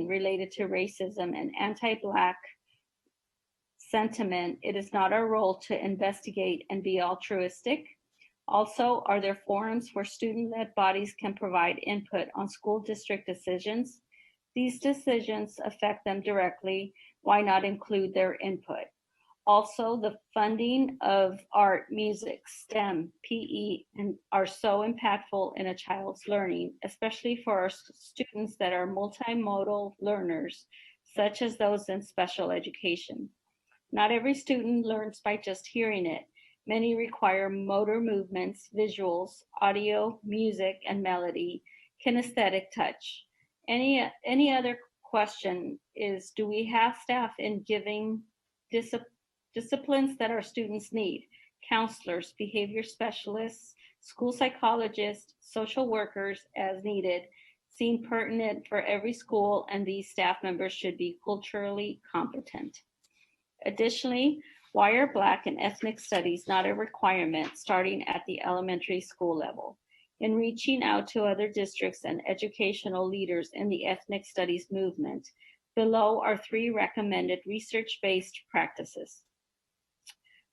S3: related to racism and anti-Black sentiment, it is not our role to investigate and be altruistic. Also, are there forums where student-led bodies can provide input on school district decisions? These decisions affect them directly. Why not include their input? Also, the funding of art, music, STEM, PE, and are so impactful in a child's learning, especially for our students that are multimodal learners, such as those in special education. Not every student learns by just hearing it. Many require motor movements, visuals, audio, music, and melody, kinesthetic touch. Any other question is, do we have staff in giving disciplines that our students need? Counselors, behavior specialists, school psychologists, social workers as needed, seem pertinent for every school, and these staff members should be culturally competent. Additionally, why are Black and ethnic studies not a requirement starting at the elementary school level? In reaching out to other districts and educational leaders in the ethnic studies movement, below are 3 recommended research-based practices.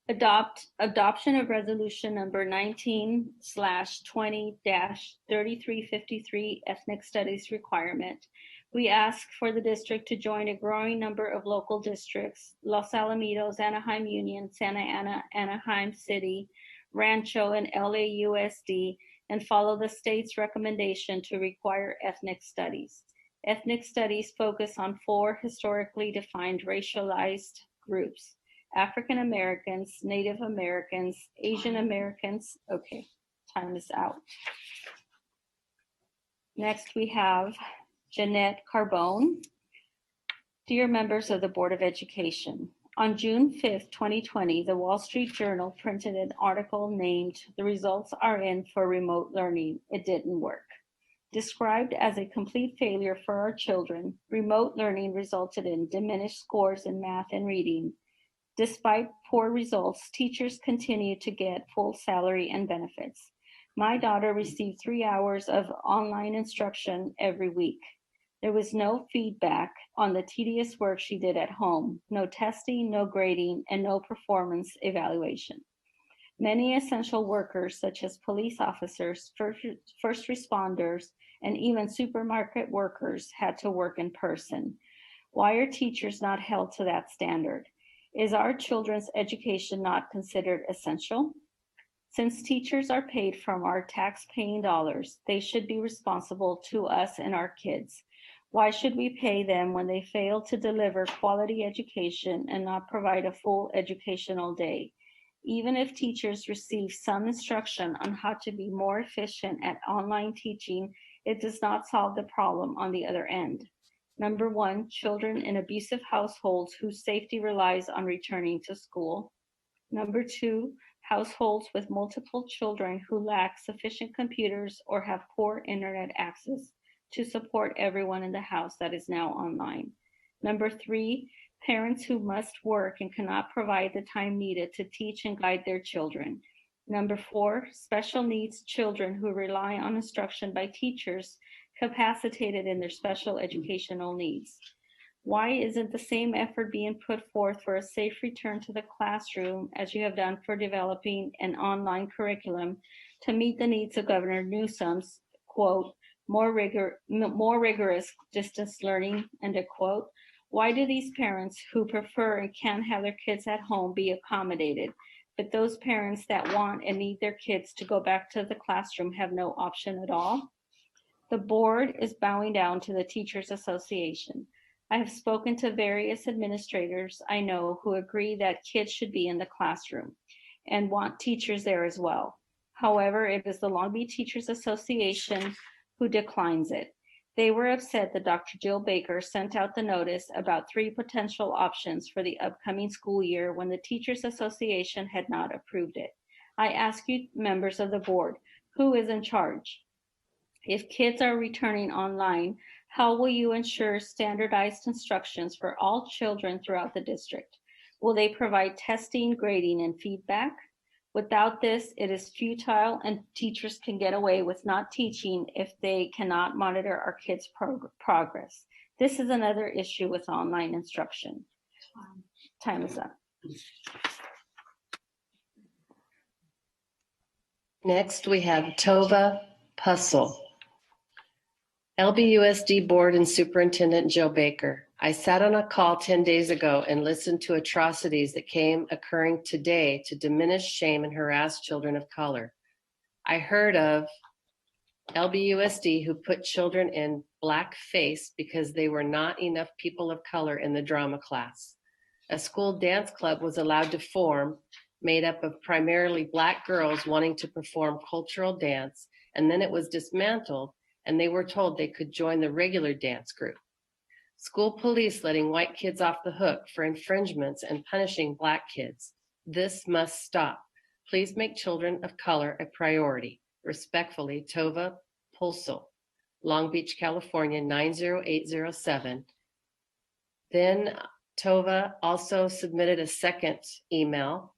S3: Adoption of resolution number 19/20-3353 ethnic studies requirement. We ask for the district to join a growing number of local districts: Los Alamitos, Anaheim Union, Santa Ana, Anaheim City, Rancho, and LAUSD, and follow the state's recommendation to require ethnic studies. Ethnic studies focus on 4 historically defined racialized groups: African Americans, Native Americans, Asian Americans. Okay, time is out. Next, we have Jeanette Carbone. Dear members of the Board of Education, on June 5th, 2020, the Wall Street Journal printed an article named "The Results Are In for Remote Learning. It Didn't Work." Described as a complete failure for our children, remote learning resulted in diminished scores in math and reading. Despite poor results, teachers continue to get full salary and benefits. My daughter received 3 hours of online instruction every week. There was no feedback on the tedious work she did at home, no testing, no grading, and no performance evaluation. Many essential workers, such as police officers, first responders, and even supermarket workers, had to work in person. Why are teachers not held to that standard? Is our children's education not considered essential? Since teachers are paid from our tax-paying dollars, they should be responsible to us and our kids. Why should we pay them when they fail to deliver quality education and not provide a full educational day? Even if teachers receive some instruction on how to be more efficient at online teaching, it does not solve the problem on the other end. Number 1, children in abusive households whose safety relies on returning to school. Number 2, households with multiple children who lack sufficient computers or have poor internet access to support everyone in the house that is now online. Number 3, parents who must work and cannot provide the time needed to teach and guide their children. Number 4, special needs children who rely on instruction by teachers capacitated in their special educational needs. Why isn't the same effort being put forth for a safe return to the classroom as you have done for developing an online curriculum to meet the needs of Governor Newsom's, quote, more rigorous distance learning, end of quote? Why do these parents who prefer and can have their kids at home be accommodated, but those parents that want and need their kids to go back to the classroom have no option at all? The board is bowing down to the Teachers Association. I have spoken to various administrators I know who agree that kids should be in the classroom and want teachers there as well. However, it is the Long Beach Teachers Association who declines it. They were upset that Dr. Jill Baker sent out the notice about 3 potential options for the upcoming school year when the Teachers Association had not approved it. I ask you, members of the board, who is in charge? If kids are returning online, how will you ensure standardized instructions for all children throughout the district? Will they provide testing, grading, and feedback? Without this, it is futile, and teachers can get away with not teaching if they cannot monitor our kids' progress. This is another issue with online instruction. Time is up.
S15: Next, we have Tova Puzzle. LBUSD Board and Superintendent Jill Baker. I sat on a call 10 days ago and listened to atrocities that came occurring today to diminish, shame, and harass children of color. I heard of LBUSD who put children in blackface because they were not enough people of color in the drama class. A school dance club was allowed to form, made up of primarily Black girls wanting to perform cultural dance, and then it was dismantled and they were told they could join the regular dance group. School police letting white kids off the hook for infringements and punishing Black kids. This must stop. Please make children of color a priority. Respectfully, Tova Pulsel. Long Beach, California, 90807. Then Tova also submitted a second email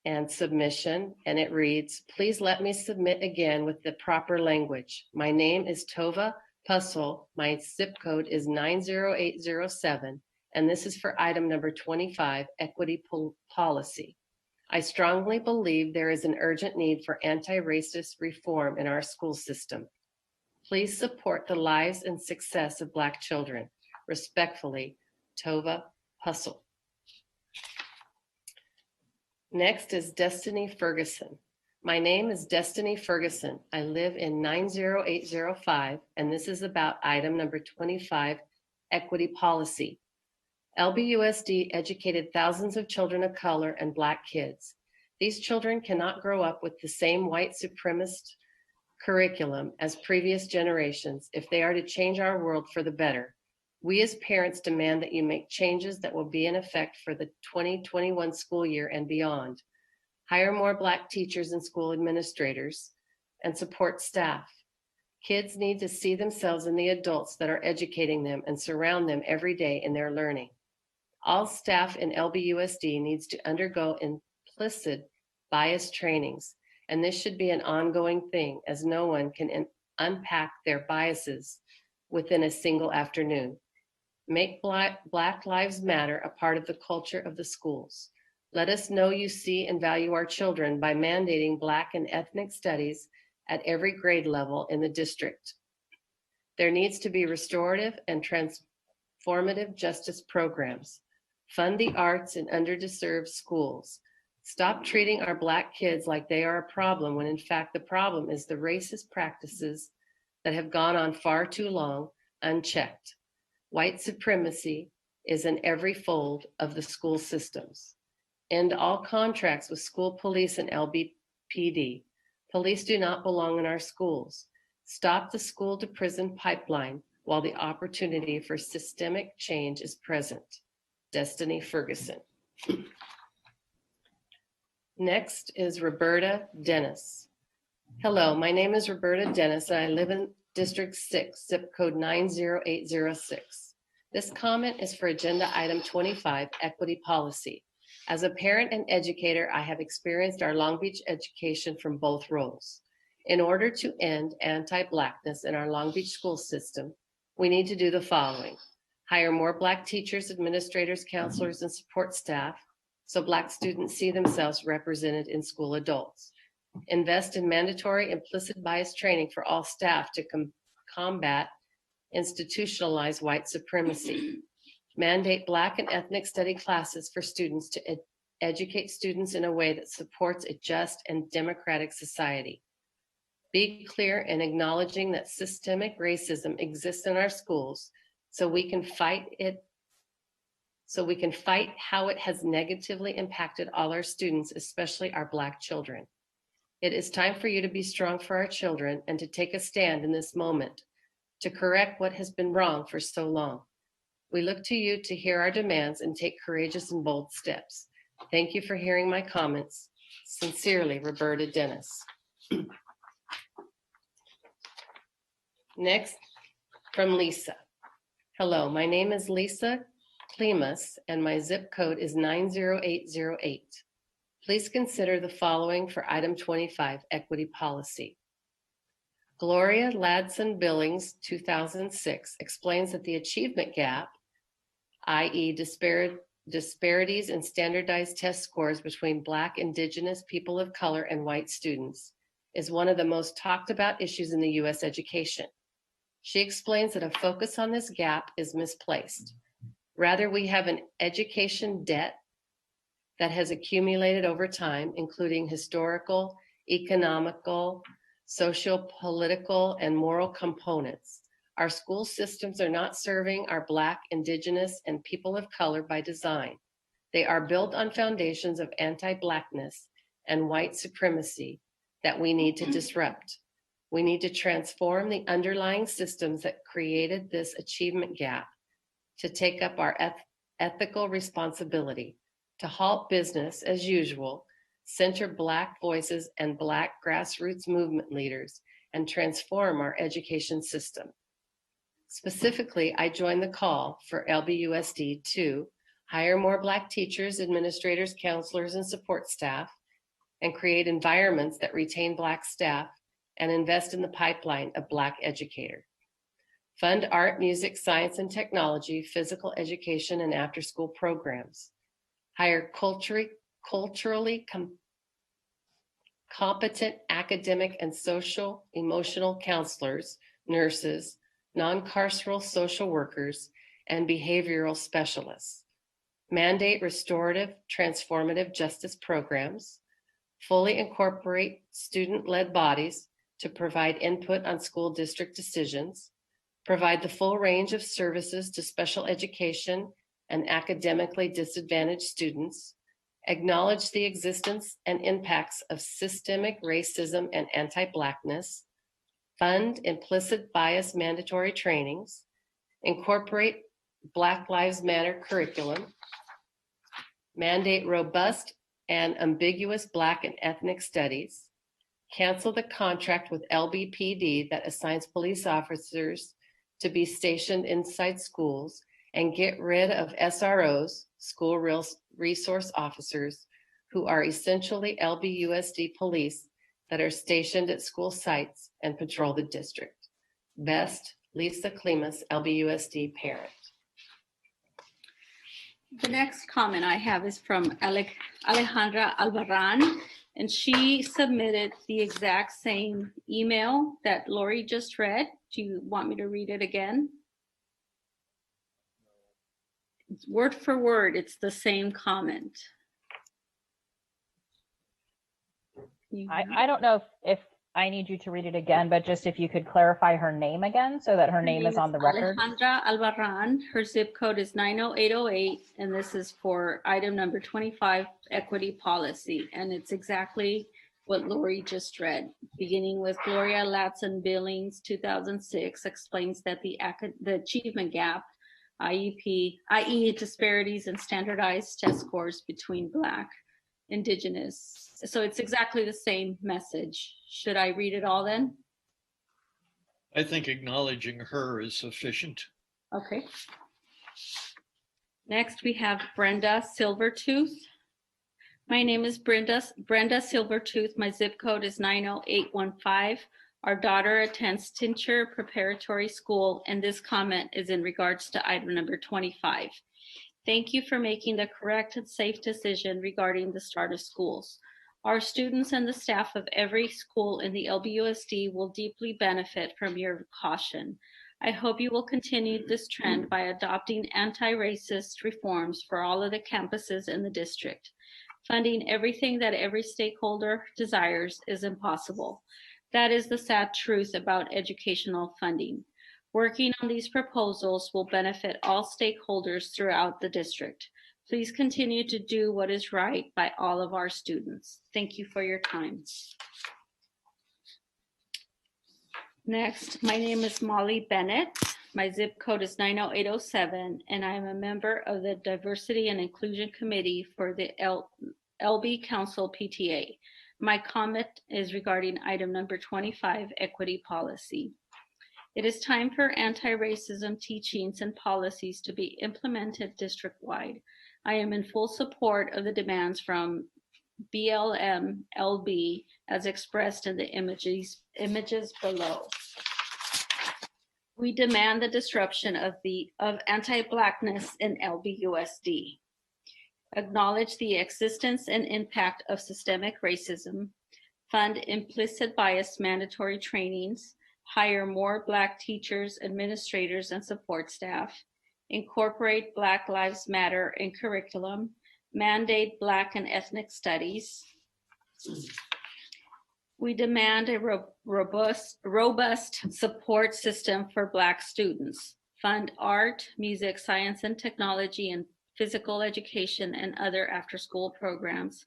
S15: and submission, and it reads, please let me submit again with the proper language. My name is Tova Puzzle. My zip code is 90807, and this is for item number 25, equity policy. I strongly believe there is an urgent need for anti-racist reform in our school system. Please support the lives and success of Black children. Respectfully, Tova Puzzle. Next is Destiny Ferguson. My name is Destiny Ferguson. I live in 90805, and this is about item number 25, equity policy. LBUSD educated thousands of children of color and Black kids. These children cannot grow up with the same white supremacist curriculum as previous generations if they are to change our world for the better. We as parents demand that you make changes that will be in effect for the 2021 school year and beyond. Hire more Black teachers and school administrators and support staff. Kids need to see themselves in the adults that are educating them and surround them every day in their learning. All staff in LBUSD needs to undergo implicit bias trainings, and this should be an ongoing thing as no one can unpack their biases within a single afternoon. Make Black Lives Matter a part of the culture of the schools. Let us know you see and value our children by mandating Black and ethnic studies at every grade level in the district. There needs to be restorative and transformative justice programs. Fund the arts in underserved schools. Stop treating our Black kids like they are a problem when in fact the problem is the racist practices that have gone on far too long unchecked. White supremacy is in every fold of the school systems. End all contracts with school police and LBPD. Police do not belong in our schools. Stop the school to prison pipeline while the opportunity for systemic change is present. Destiny Ferguson. Next is Roberta Dennis. Hello, my name is Roberta Dennis, and I live in District 6, zip code 90806. This comment is for agenda item 25, equity policy. As a parent and educator, I have experienced our Long Beach education from both roles. In order to end anti-Blackness in our Long Beach school system, we need to do the following. Hire more Black teachers, administrators, counselors, and support staff so Black students see themselves represented in school adults. Invest in mandatory implicit bias training for all staff to combat institutionalized white supremacy. Mandate Black and ethnic study classes for students to educate students in a way that supports a just and democratic society. Be clear in acknowledging that systemic racism exists in our schools so we can fight how it has negatively impacted all our students, especially our Black children. It is time for you to be strong for our children and to take a stand in this moment to correct what has been wrong for so long. We look to you to hear our demands and take courageous and bold steps. Thank you for hearing my comments. Sincerely, Roberta Dennis. Next, from Lisa. Hello, my name is Lisa Klimas, and my zip code is 90808. Please consider the following for item 25, equity policy. Gloria Ladson Billings, 2006, explains that the achievement gap, i.e. disparities in standardized test scores between Black, Indigenous, people of color, and white students, is one of the most talked about issues in the U.S. education. She explains that a focus on this gap is misplaced. Rather, we have an education debt that has accumulated over time, including historical, economical, social, political, and moral components. Our school systems are not serving our Black, Indigenous, and people of color by design. They are built on foundations of anti-Blackness and white supremacy that we need to disrupt. We need to transform the underlying systems that created this achievement gap to take up our ethical responsibility, to halt business as usual, center Black voices and Black grassroots movement leaders, and transform our education system. Specifically, I join the call for LBUSD to hire more Black teachers, administrators, counselors, and support staff, and create environments that retain Black staff and invest in the pipeline of Black educators. Fund art, music, science, and technology, physical education, and after-school programs. Hire culturally competent academic and social emotional counselors, nurses, non-carceral social workers, and behavioral specialists. Mandate restorative, transformative justice programs. Fully incorporate student-led bodies to provide input on school district decisions. Provide the full range of services to special education and academically disadvantaged students. Acknowledge the existence and impacts of systemic racism and anti-Blackness. Fund implicit bias mandatory trainings. Incorporate Black Lives Matter curriculum. Mandate robust and ambiguous Black and ethnic studies. Cancel the contract with LBPD that assigns police officers to be stationed inside schools, and get rid of SROs, school resource officers, who are essentially LBUSD police that are stationed at school sites and patrol the district. Best, Lisa Klimas, LBUSD parent.
S3: The next comment I have is from Alejandra Albarran, and she submitted the exact same email that Lori just read. Do you want me to read it again? It's word for word, it's the same comment.
S4: I don't know if I need you to read it again, but just if you could clarify her name again so that her name is on the record.
S3: Alejandra Albarran, her zip code is 90808, and this is for item number 25, equity policy. And it's exactly what Lori just read. Beginning with Gloria Latson Billings, 2006, explains that the achievement gap, i.e. disparities in standardized test scores between Black, Indigenous. So it's exactly the same message. Should I read it all then?
S5: I think acknowledging her is sufficient.
S3: Okay. Next, we have Brenda Silvertooth. My name is Brenda Silvertooth. My zip code is 90815. Our daughter attends Tincher Preparatory School, and this comment is in regards to item number 25. Thank you for making the correct and safe decision regarding the start of schools. Our students and the staff of every school in the LBUSD will deeply benefit from your caution. I hope you will continue this trend by adopting anti-racist reforms for all of the campuses in the district. Funding everything that every stakeholder desires is impossible. That is the sad truth about educational funding. Working on these proposals will benefit all stakeholders throughout the district. Please continue to do what is right by all of our students. Thank you for your time. Next, my name is Molly Bennett. My zip code is 90807, and I am a member of the Diversity and Inclusion Committee for the LB Council PTA. My comment is regarding item number 25, equity policy. It is time for anti-racism teachings and policies to be implemented district-wide. I am in full support of the demands from BLM LB as expressed in the images below. We demand the disruption of anti-Blackness in LBUSD. Acknowledge the existence and impact of systemic racism. Fund implicit bias mandatory trainings. Hire more Black teachers, administrators, and support staff. Incorporate Black Lives Matter in curriculum. Mandate Black and ethnic studies. We demand a robust support system for Black students. Fund art, music, science, and technology, and physical education and other after-school programs.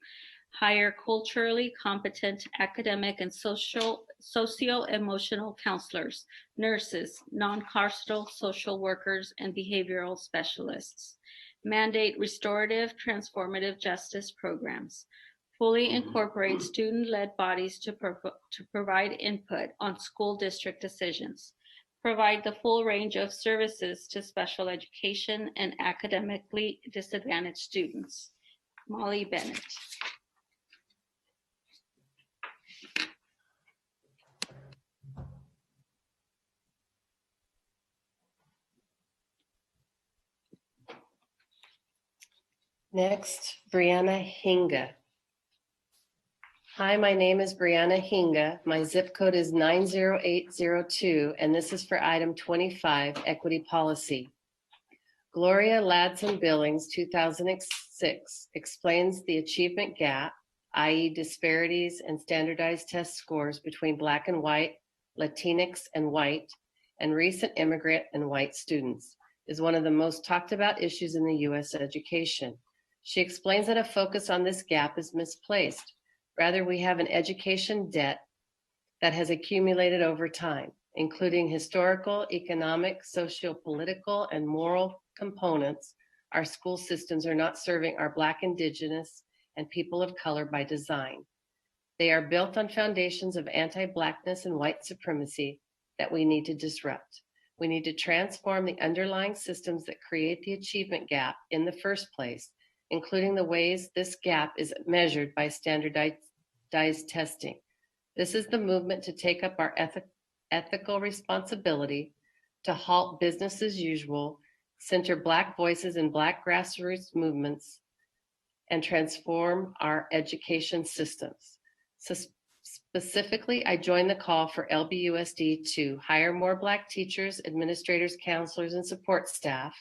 S3: Hire culturally competent academic and socio-emotional counselors, nurses, non-carceral social workers, and behavioral specialists. Mandate restorative, transformative justice programs. fully incorporate student-led bodies to provide input on school district decisions, provide the full range of services to special education and academically disadvantaged students. Molly Bennett.
S15: Next, Brianna Hinga. Hi, my name is Brianna Hinga. My zip code is 90802, and this is for item 25, equity policy. Gloria Ladson Billings, 2006, explains the achievement gap, i.e. disparities in standardized test scores between Black and white, Latinx and white, and recent immigrant and white students, is one of the most talked about issues in the U.S. education. She explains that a focus on this gap is misplaced. Rather, we have an education debt that has accumulated over time, including historical, economic, socio-political, and moral components. Our school systems are not serving our Black, Indigenous, and people of color by design. They are built on foundations of anti-Blackness and white supremacy that we need to disrupt. We need to transform the underlying systems that create the achievement gap in the first place, including the ways this gap is measured by standardized testing. This is the movement to take up our ethical responsibility to halt business as usual, center Black voices in Black grassroots movements, and transform our education systems. So specifically, I join the call for LBUSD to hire more Black teachers, administrators, counselors, and support staff,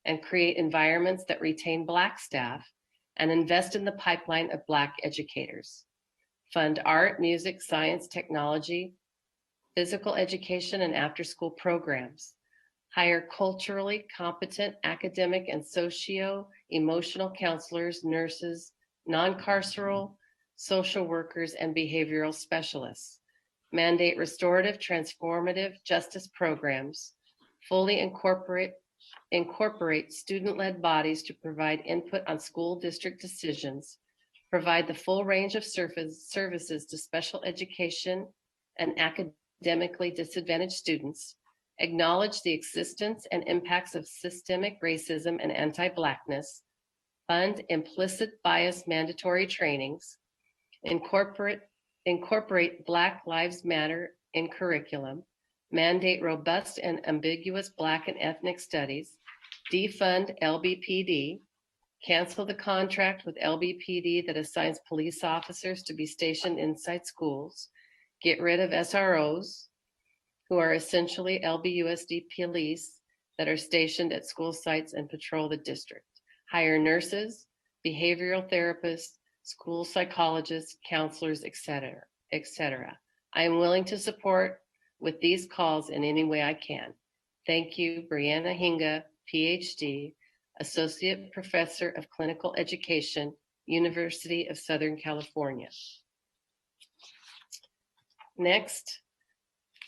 S15: and create environments that retain Black staff, and invest in the pipeline of Black educators. Fund art, music, science, technology, physical education, and after-school programs. Hire culturally competent academic and socio-emotional counselors, nurses, non-carceral social workers, and behavioral specialists. Mandate restorative, transformative justice programs. Fully incorporate student-led bodies to provide input on school district decisions. Provide the full range of services to special education and academically disadvantaged students. Acknowledge the existence and impacts of systemic racism and anti-Blackness. Fund implicit bias mandatory trainings. Incorporate Black Lives Matter in curriculum. Mandate robust and ambiguous Black and ethnic studies. Defund LBPD. Cancel the contract with LBPD that assigns police officers to be stationed inside schools. Get rid of SROs, who are essentially LBUSD police that are stationed at school sites and patrol the district. Hire nurses, behavioral therapists, school psychologists, counselors, etc., etc. I am willing to support with these calls in any way I can. Thank you, Brianna Hinga, PhD, Associate Professor of Clinical Education, University of Southern California. Next,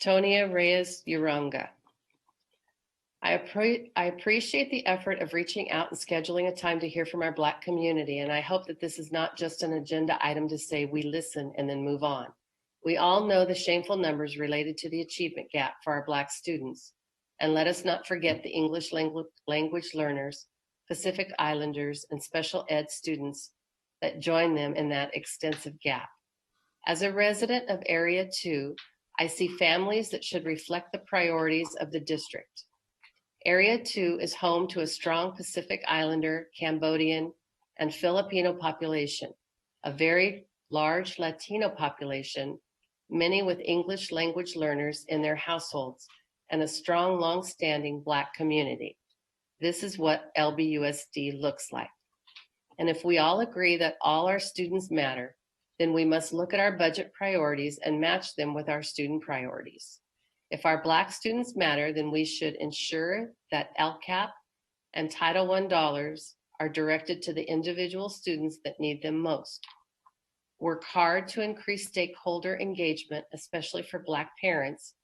S15: Tonia Reyes Uranga. I appreciate the effort of reaching out and scheduling a time to hear from our Black community, and I hope that this is not just an agenda item to say we listen and then move on. We all know the shameful numbers related to the achievement gap for our Black students, and let us not forget the English language learners, Pacific Islanders, and special ed students that join them in that extensive gap. As a resident of Area 2, I see families that should reflect the priorities of the district. Area 2 is home to a strong Pacific Islander, Cambodian, and Filipino population, a very large Latino population, many with English language learners in their households, and a strong, long-standing Black community. This is what LBUSD looks like. And if we all agree that all our students matter, then we must look at our budget priorities and match them with our student priorities. If our Black students matter, then we should ensure that LCAP and Title I dollars are directed to the individual students that need them most. Work hard to increase stakeholder engagement, especially for Black parents,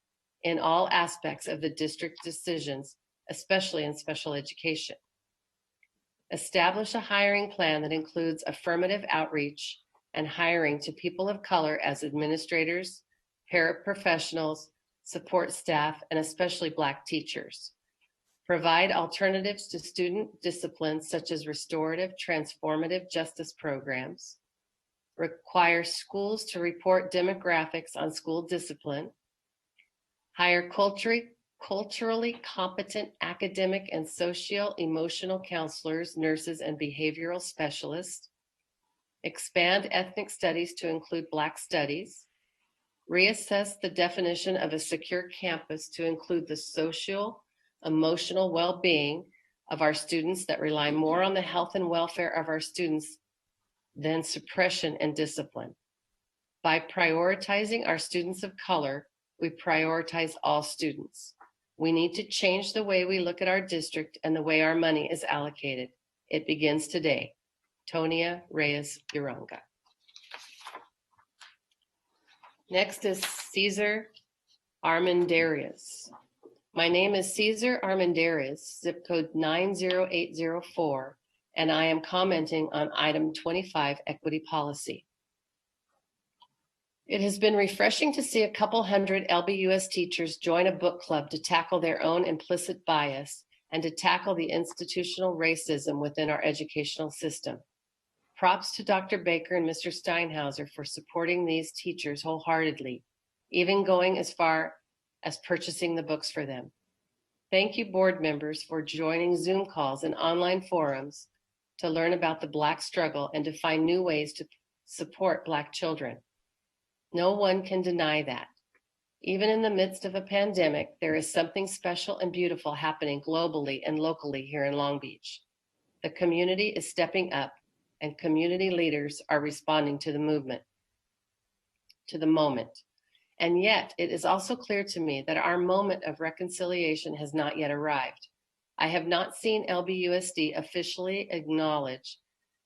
S15: in all aspects of the district decisions, especially in special education. Establish a hiring plan that includes affirmative outreach and hiring to people of color as administrators, paraprofessionals, support staff, and especially Black teachers. Provide alternatives to student disciplines such as restorative, transformative justice programs. Require schools to report demographics on school discipline. Hire culturally competent academic and socio-emotional counselors, nurses, and behavioral specialists. Expand ethnic studies to include Black studies. Reassess the definition of a secure campus to include the social, emotional well-being of our students that rely more on the health and welfare of our students than suppression and discipline. By prioritizing our students of color, we prioritize all students. We need to change the way we look at our district and the way our money is allocated. It begins today. Tonia Reyes Uronga. Next is Cesar Armendariz. My name is Cesar Armendariz, zip code 90804, and I am commenting on item 25, equity policy. It has been refreshing to see a couple hundred LBUS teachers join a book club to tackle their own implicit bias and to tackle the institutional racism within our educational system. Props to Dr. Baker and Mr. Steinhauser for supporting these teachers wholeheartedly, even going as far as purchasing the books for them. Thank you, board members, for joining Zoom calls and online forums to learn about the Black struggle and to find new ways to support Black children. No one can deny that. Even in the midst of a pandemic, there is something special and beautiful happening globally and locally here in Long Beach. The community is stepping up and community leaders are responding to the movement, to the moment. And yet, it is also clear to me that our moment of reconciliation has not yet arrived. I have not seen LBUSD officially acknowledge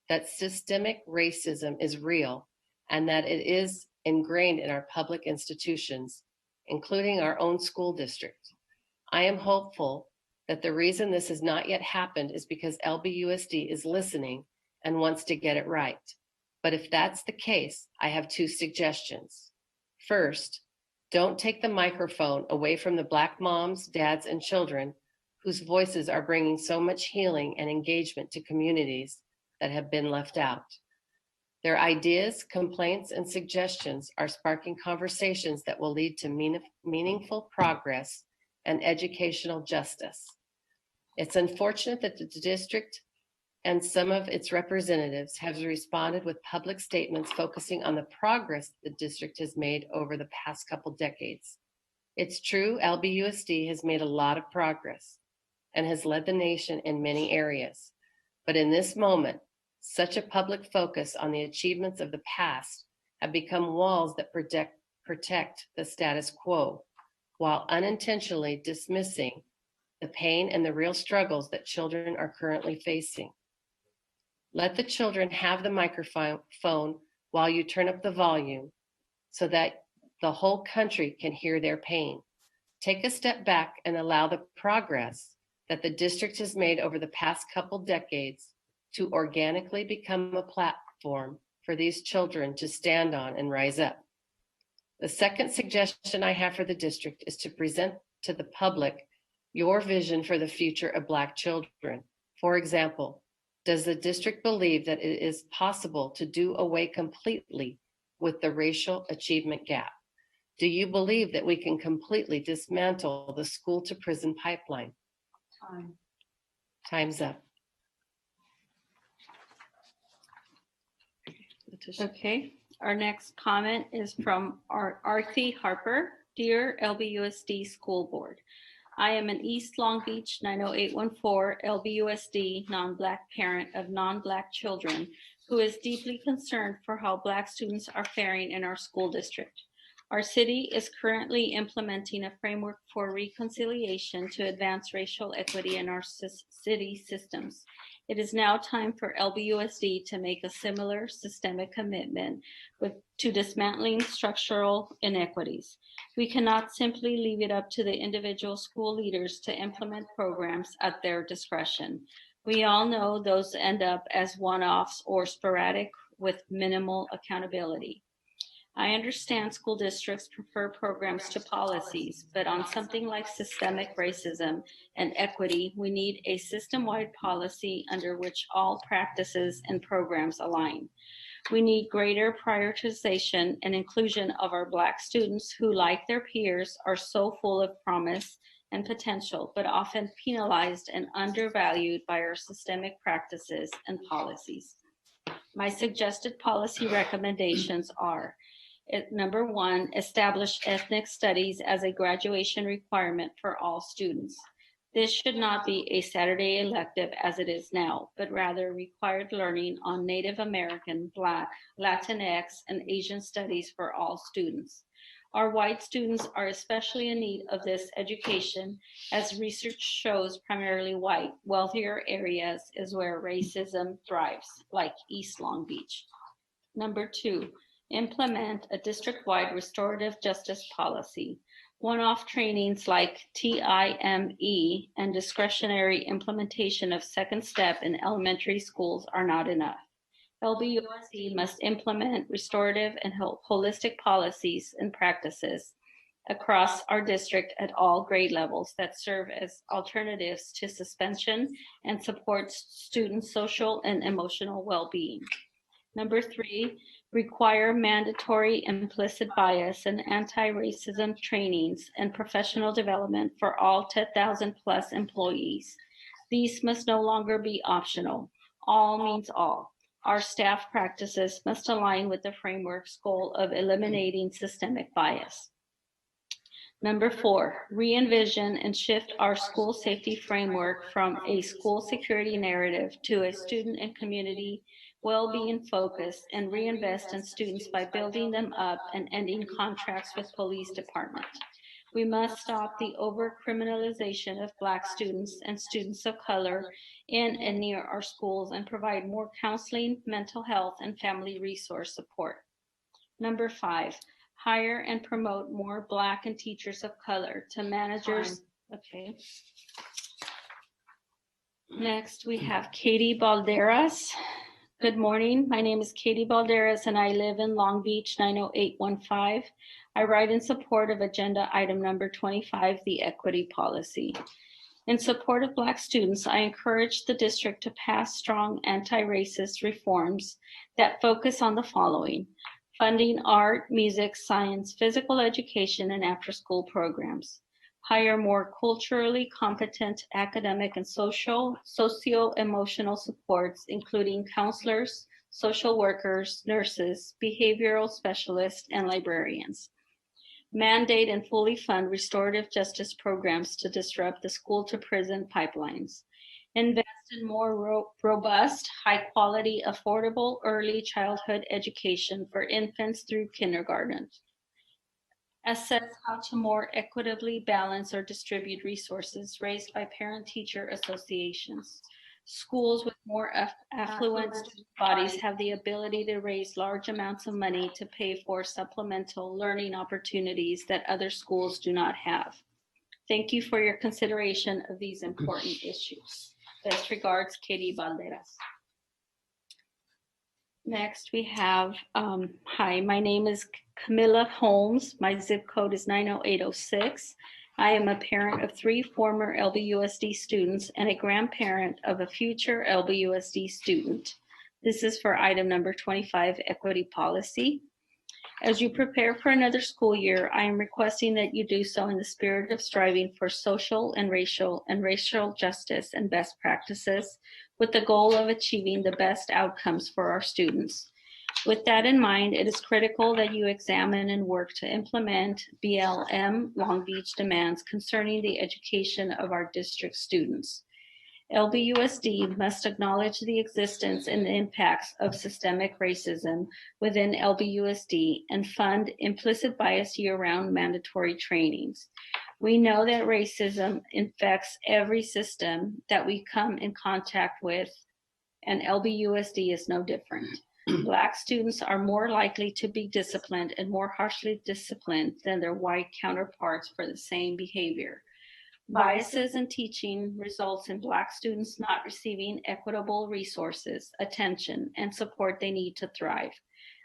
S15: that systemic racism is real and that it is ingrained in our public institutions, including our own school district. I am hopeful that the reason this has not yet happened is because LBUSD is listening and wants to get it right. But if that's the case, I have two suggestions. First, don't take the microphone away from the Black moms, dads, and children whose voices are bringing so much healing and engagement to communities that have been left out. Their ideas, complaints, and suggestions are sparking conversations that will lead to meaningful progress and educational justice. It's unfortunate that the district and some of its representatives have responded with public statements focusing on the progress the district has made over the past couple decades. It's true, LBUSD has made a lot of progress and has led the nation in many areas. But in this moment, such a public focus on the achievements of the past have become walls that protect the status quo, while unintentionally dismissing the pain and the real struggles that children are currently facing. Let the children have the microphone while you turn up the volume so that the whole country can hear their pain. Take a step back and allow the progress that the district has made over the past couple decades to organically become a platform for these children to stand on and rise up. The second suggestion I have for the district is to present to the public your vision for the future of Black children. For example, does the district believe that it is possible to do away completely with the racial achievement gap? Do you believe that we can completely dismantle the school to prison pipeline? Time's up. Letitia.
S3: Okay, our next comment is from Arthi Harper. Dear LBUSD School Board, I am an East Long Beach 90814 LBUSD non-Black parent of non-Black children who is deeply concerned for how Black students are faring in our school district. Our city is currently implementing a framework for reconciliation to advance racial equity in our city systems. It is now time for LBUSD to make a similar systemic commitment to dismantling structural inequities. We cannot simply leave it up to the individual school leaders to implement programs at their discretion. We all know those end up as one-offs or sporadic with minimal accountability. I understand school districts prefer programs to policies, but on something like systemic racism and equity, we need a system-wide policy under which all practices and programs align. We need greater prioritization and inclusion of our Black students who, like their peers, are so full of promise and potential, but often penalized and undervalued by our systemic practices and policies. My suggested policy recommendations are: number one, establish ethnic studies as a graduation requirement for all students. This should not be a Saturday elective as it is now, but rather required learning on Native American, Black, Latinx, and Asian studies for all students. Our white students are especially in need of this education, as research shows primarily white, wealthier areas is where racism thrives, like East Long Beach. Number two, implement a district-wide restorative justice policy. One-off trainings like TIME and discretionary implementation of second step in elementary schools are not enough. LBUSD must implement restorative and holistic policies and practices across our district at all grade levels that serve as alternatives to suspension and support students' social and emotional well-being. Number three, require mandatory implicit bias and anti-racism trainings and professional development for all 10,000 plus employees. These must no longer be optional. All means all. Our staff practices must align with the framework's goal of eliminating systemic bias. Number four, re-envision and shift our school safety framework from a school security narrative to a student and community well-being focus, and reinvest in students by building them up and ending contracts with police department. We must stop the over-criminalization of Black students and students of color in and near our schools and provide more counseling, mental health, and family resource support. Number five, hire and promote more Black and teachers of color to managers. Okay. Next, we have Katie Balderas. Good morning. My name is Katie Balderas and I live in Long Beach, 90815. I write in support of agenda item number 25, the equity policy. In support of Black students, I encourage the district to pass strong anti-racist reforms that focus on the following: funding art, music, science, physical education, and after-school programs. Hire more culturally competent academic and socio-emotional supports, including counselors, social workers, nurses, behavioral specialists, and librarians. Mandate and fully fund restorative justice programs to disrupt the school-to-prison pipelines. Invest in more robust, high-quality, affordable early childhood education for infants through kindergarten. Assess how to more equitably balance or distribute resources raised by parent-teacher associations. Schools with more affluent student bodies have the ability to raise large amounts of money to pay for supplemental learning opportunities that other schools do not have. Thank you for your consideration of these important issues. Best regards, Katie Balderas. Next, we have, hi, my name is Camilla Holmes. My zip code is 90806. I am a parent of 3 former LBUSD students and a grandparent of a future LBUSD student. This is for item number 25, equity policy. As you prepare for another school year, I am requesting that you do so in the spirit of striving for social and racial justice and best practices, with the goal of achieving the best outcomes for our students. With that in mind, it is critical that you examine and work to implement BLM Long Beach demands concerning the education of our district students. LBUSD must acknowledge the existence and the impacts of systemic racism within LBUSD and fund implicit bias year-round mandatory trainings. We know that racism infects every system that we come in contact with, and LBUSD is no different. Black students are more likely to be disciplined and more harshly disciplined than their white counterparts for the same behavior. Biases in teaching results in Black students not receiving equitable resources, attention, and support they need to thrive.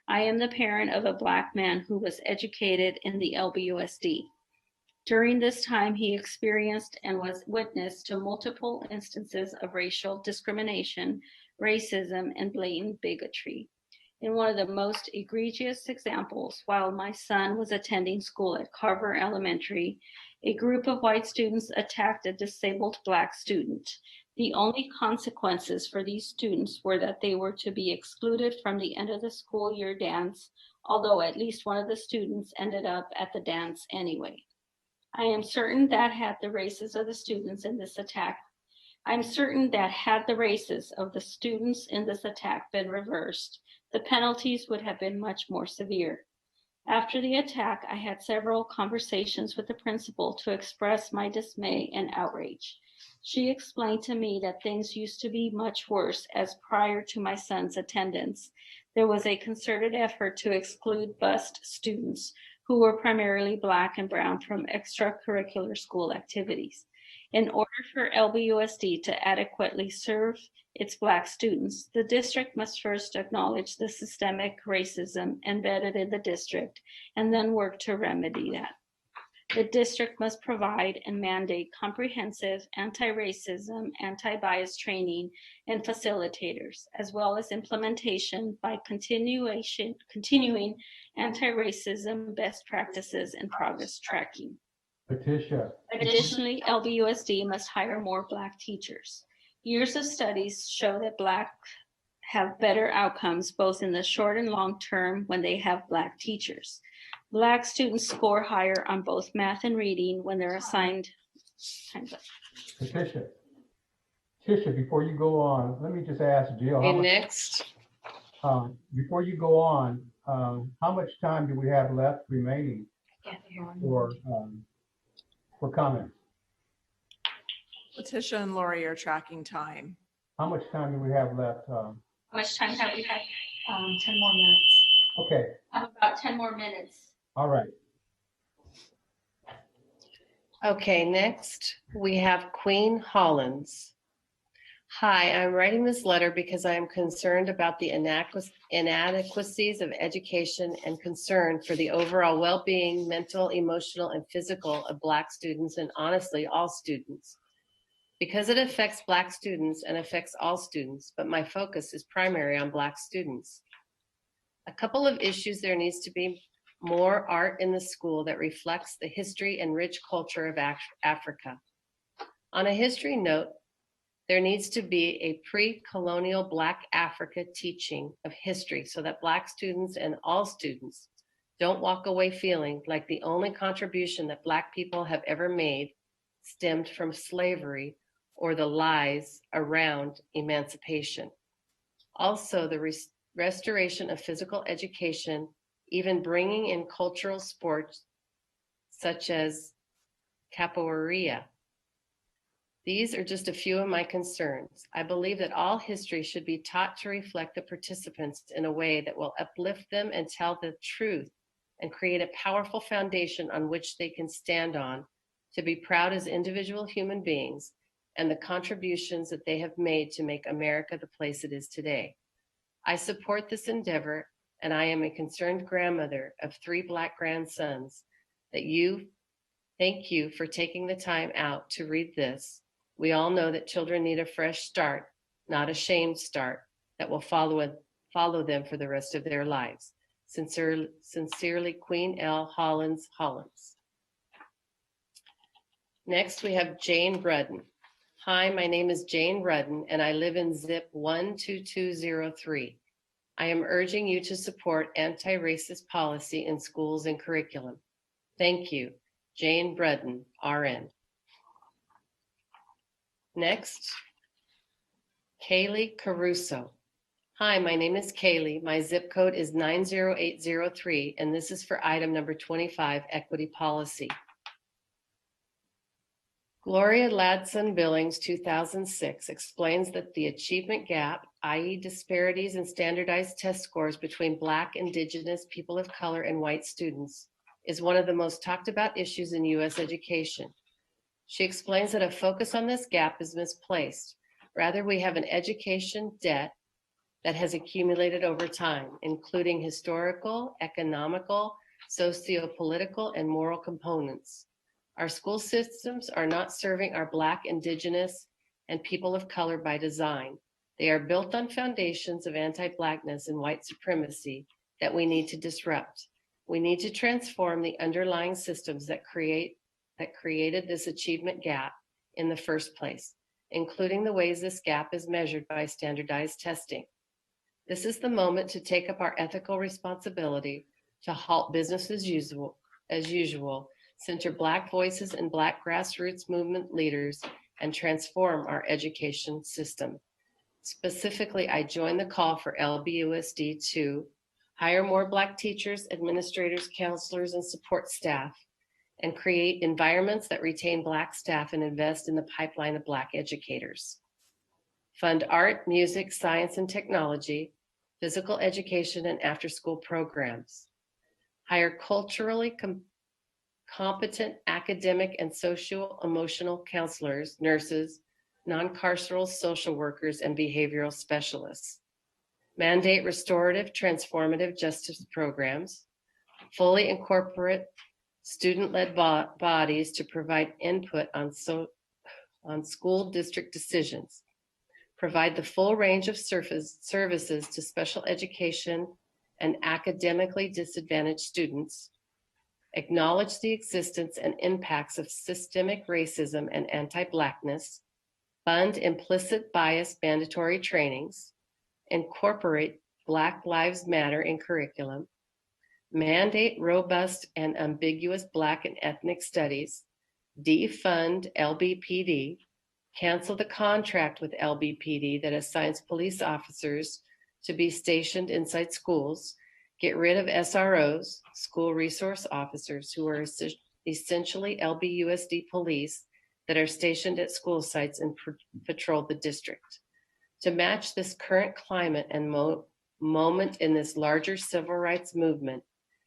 S3: I am the parent of a Black man who was educated in the LBUSD. During this time, he experienced and was witness to multiple instances of racial discrimination, racism, and blatant bigotry. In one of the most egregious examples, while my son was attending school at Carver Elementary, a group of white students attacked a disabled Black student. The only consequences for these students were that they were to be excluded from the end of the school year dance, although at least one of the students ended up at the dance anyway. I am certain that had the races of the students in this attack been reversed, the penalties would have been much more severe. After the attack, I had several conversations with the principal to express my dismay and outrage. She explained to me that things used to be much worse, as prior to my son's attendance, there was a concerted effort to exclude bused students who were primarily Black and brown from extracurricular school activities. In order for LBUSD to adequately serve its Black students, the district must first acknowledge the systemic racism embedded in the district and then work to remedy that. The district must provide and mandate comprehensive anti-racism, anti-bias training and facilitators, as well as implementation by continuing anti-racism best practices and progress tracking.
S1: Patricia.
S3: Additionally, LBUSD must hire more Black teachers. Years of studies show that Black have better outcomes both in the short and long term when they have Black teachers. Black students score higher on both math and reading when they're assigned.
S1: Patricia, before you go on, let me just ask Jill.
S15: Okay, next.
S1: Before you go on, how much time do we have left remaining for comments?
S7: Letitia and Lori are tracking time.
S1: How much time do we have left?
S3: How much time have we had? 10 more minutes.
S1: Okay.
S3: About 10 more minutes.
S1: All right.
S15: Okay, next we have Queen Hollins. Hi, I'm writing this letter because I am concerned about the inadequacies of education and concern for the overall well-being, mental, emotional, and physical of Black students, and honestly, all students. Because it affects Black students and affects all students, but my focus is primary on Black students. A couple of issues: there needs to be more art in the school that reflects the history and rich culture of Africa. On a history note, there needs to be a pre-colonial Black Africa teaching of history so that Black students and all students don't walk away feeling like the only contribution that Black people have ever made stemmed from slavery or the lies around emancipation. Also, the restoration of physical education, even bringing in cultural sports such as capoeira. These are just a few of my concerns. I believe that all history should be taught to reflect the participants in a way that will uplift them and tell the truth and create a powerful foundation on which they can stand on to be proud as individual human beings and the contributions that they have made to make America the place it is today. I support this endeavor, and I am a concerned grandmother of 3 Black grandsons. Thank you for taking the time out to read this. We all know that children need a fresh start, not a shamed start that will follow them for the rest of their lives. Sincerely, Queen L. Hollins. Next, we have Jane Rudden. Hi, my name is Jane Rudden, and I live in zip 12203. I am urging you to support anti-racist policy in schools and curriculum. Thank you. Jane Rudden, RN. Next, Kaylee Caruso. Hi, my name is Kaylee. My zip code is 90803, and this is for item number 25, equity policy. Gloria Ladson Billings, 2006, explains that the achievement gap, i.e. disparities in standardized test scores between Black, Indigenous, people of color, and white students, is one of the most talked about issues in U.S. education. She explains that a focus on this gap is misplaced. Rather, we have an education debt that has accumulated over time, including historical, economical, socio-political, and moral components. Our school systems are not serving our Black, Indigenous, and people of color by design. They are built on foundations of anti-Blackness and white supremacy that we need to disrupt. We need to transform the underlying systems that created this achievement gap in the first place, including the ways this gap is measured by standardized testing. This is the moment to take up our ethical responsibility to halt business as usual, center Black voices and Black grassroots movement leaders, and transform our education system. Specifically, I join the call for LBUSD to hire more Black teachers, administrators, counselors, and support staff, and create environments that retain Black staff and invest in the pipeline of Black educators. Fund art, music, science, and technology, physical education, and after-school programs. Hire culturally competent academic and socio-emotional counselors, nurses, non-carceral social workers, and behavioral specialists. Mandate restorative, transformative justice programs. Fully incorporate student-led bodies to provide input on school district decisions. Provide the full range of services to special education and academically disadvantaged students. Acknowledge the existence and impacts of systemic racism and anti-Blackness. Fund implicit bias mandatory trainings. Incorporate Black Lives Matter in curriculum. Mandate robust and ambiguous Black and ethnic studies. Defund LBPD. Cancel the contract with LBPD that assigns police officers to be stationed inside schools. Get rid of SROs, school resource officers, who are essentially LBUSD police that are stationed at school sites and patrol the district. To match this current climate and moment in this larger civil rights movement,